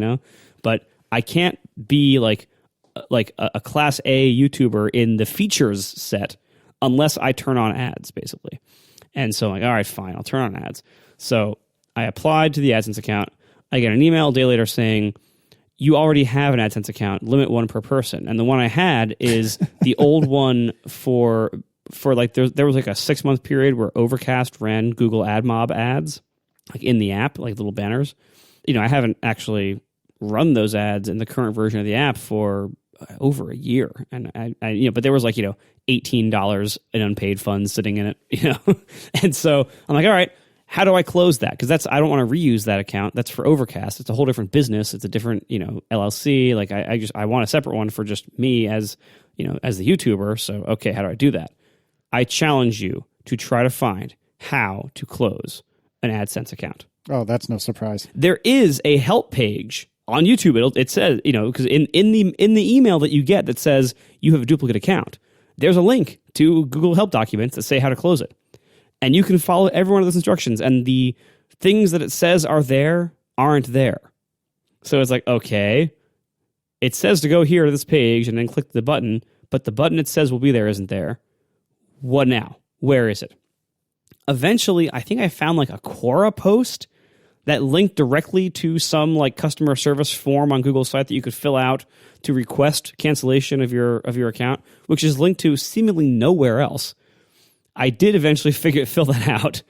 but I can't be like a class A YouTuber in the features set unless I turn on ads, basically. And so I'm like, all right, fine, I'll turn on ads. So I applied to the AdSense account. I get an email a day later saying, you already have an AdSense account, limit one per person. And the one I had is the old one for like, there was like a 6-month period where Overcast ran Google AdMob ads, like in the app, like little banners. I haven't actually run those ads in the current version of the app for over a year. And I but there was like, $18 in unpaid funds sitting in it, And so I'm like, all right, how do I close that? Because I don't want to reuse that account. That's for Overcast. It's a whole different business. It's a different, LLC. Like I want a separate one for just me as the YouTuber. So, okay, how do I do that? I challenge you to try to find how to close an AdSense account. Oh, that's no surprise. There is a help page on YouTube. It says, because in the email that you get that says you have a duplicate account, there's a link to Google Help documents that say how to close it. And you can follow every one of those instructions, and the things that it says are there aren't there. So it's like, okay, it says to go here to this page and then click the button, but the button it says will be there isn't there. What now? Where is it? Eventually, I think I found like a Quora post that linked directly to some like customer service form on Google's site that you could fill out to request cancellation of your account, which is linked to seemingly nowhere else. I did eventually fill that out.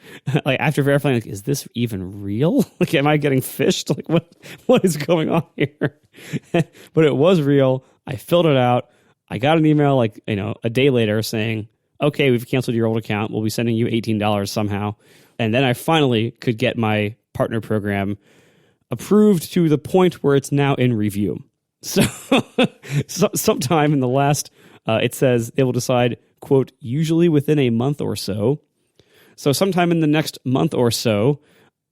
Like after verifying, like, is this even real? Like, am I getting fished? Like, what is going on here? But it was real. I filled it out. I got an email like, a day later saying, okay, we've canceled your old account. We'll be sending you $18 somehow. And then I finally could get my partner program approved to the point where it's now in review. So sometime in the last, it says they will decide, quote, usually within a month or so. So sometime in the next month or so,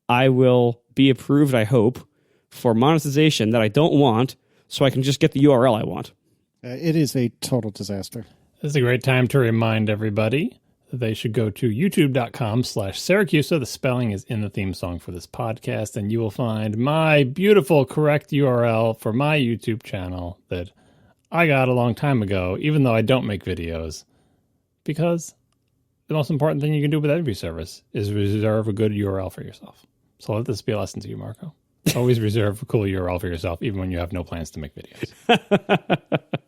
I will be approved, I hope, for monetization that I don't want, so I can just get the URL I want. It is a total disaster. This is a great time to remind everybody that they should go to youtube.com/Syracuse. The spelling is in the theme song for this podcast, and you will find my beautiful, correct URL for my YouTube channel that I got a long time ago, even though I don't make videos. Because the most important thing you can do with every service is reserve a good URL for yourself. So let this be a lesson to you, Marco. Always reserve a cool URL for yourself, even when you have no plans to make videos.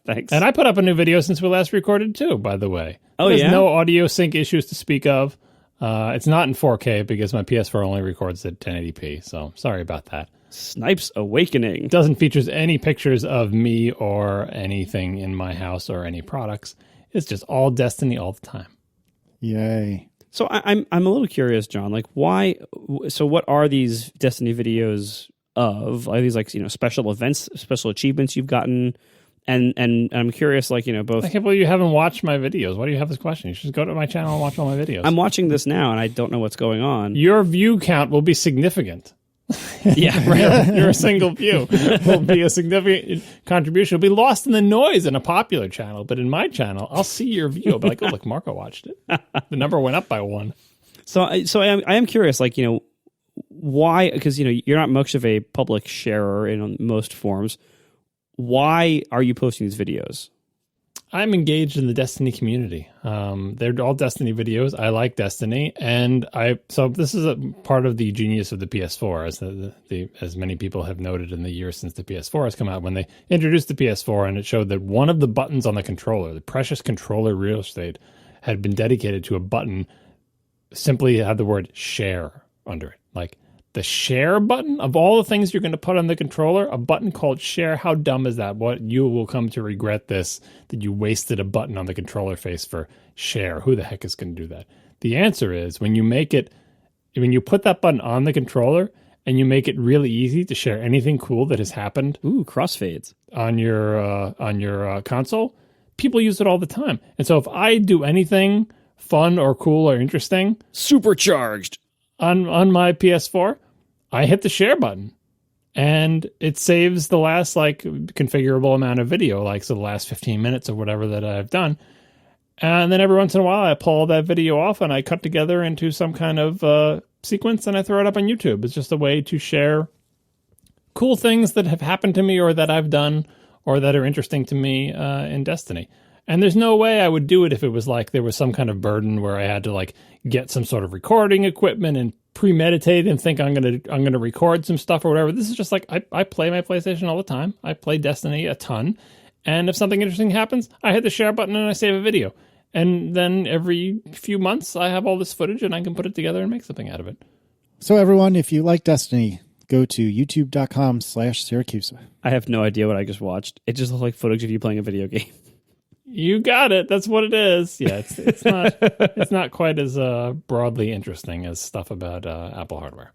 Thanks. And I put up a new video since we last recorded, too, by the way. Oh, There's yeah? no audio sync issues to speak of. It's not in 4K because my PS4 only records at 1080p, so sorry about that. Snipes Awakening. It doesn't feature any pictures of me or anything in my house or any products. It's just all Destiny all the time. Yay. So I'm a little curious, John. Like, why? So, what are these Destiny videos of? Are these like special events, special achievements you've gotten? And I'm curious, like both. I can't believe you haven't watched my videos. Why do you have this question? You should just go to my channel and watch all my videos. I'm watching this now, and I don't know what's going on. Your view count will be significant. Yeah, right. Your single view will be a significant contribution. It'll be lost in the noise in a popular channel, but in my channel, I'll see your view. I'll be like, oh, look, Marco watched it. The number went up by 1. So I am curious, like, why? Because you're not much of a public sharer in most forms. Why are you posting these videos? I'm engaged in the Destiny community. They're all Destiny videos. I like Destiny, and so this is a part of the genius of the PS4, as many people have noted in the years since the PS4 has come out. When they introduced the PS4, and it showed that one of the buttons on the controller, the precious controller real estate, had been dedicated to a button, simply had the word "share" under it, like. The share button, of all the things you're going to put on the controller, a button called share. How dumb is that? What, you will come to regret this, that you wasted a button on the controller face for share. Who the heck is going to do that? The answer is when you put that button on the controller and you make it really easy to share anything cool that has happened. Ooh, crossfades on your console. People use it all the time. And so if I do anything fun or cool or interesting Supercharged. on my PS4, I hit the share button. And it saves the last configurable amount of video, so the last 15 minutes or whatever that I've done. And then every once in a while I pull that video off and I cut together into some kind of sequence and I throw it up on YouTube. It's just a way to share cool things that have happened to me or that I've done or that are interesting to me in Destiny. And there's no way I would do it if it was there was some kind of burden where I had to get some sort of recording equipment and premeditate and think I'm gonna record some stuff or whatever. This is just I play my PlayStation all the time. I play Destiny a ton, and if something interesting happens, I hit the share button and I save a video. And then every few months, I have all this footage and I can put it together and make something out of it. So everyone, if you like Destiny, go to youtube.com/Syracuse. I have no idea what I just watched. It just looked like footage of you playing a video game. You got it. That's what it is. Yeah, it's not quite as broadly interesting as stuff about Apple hardware.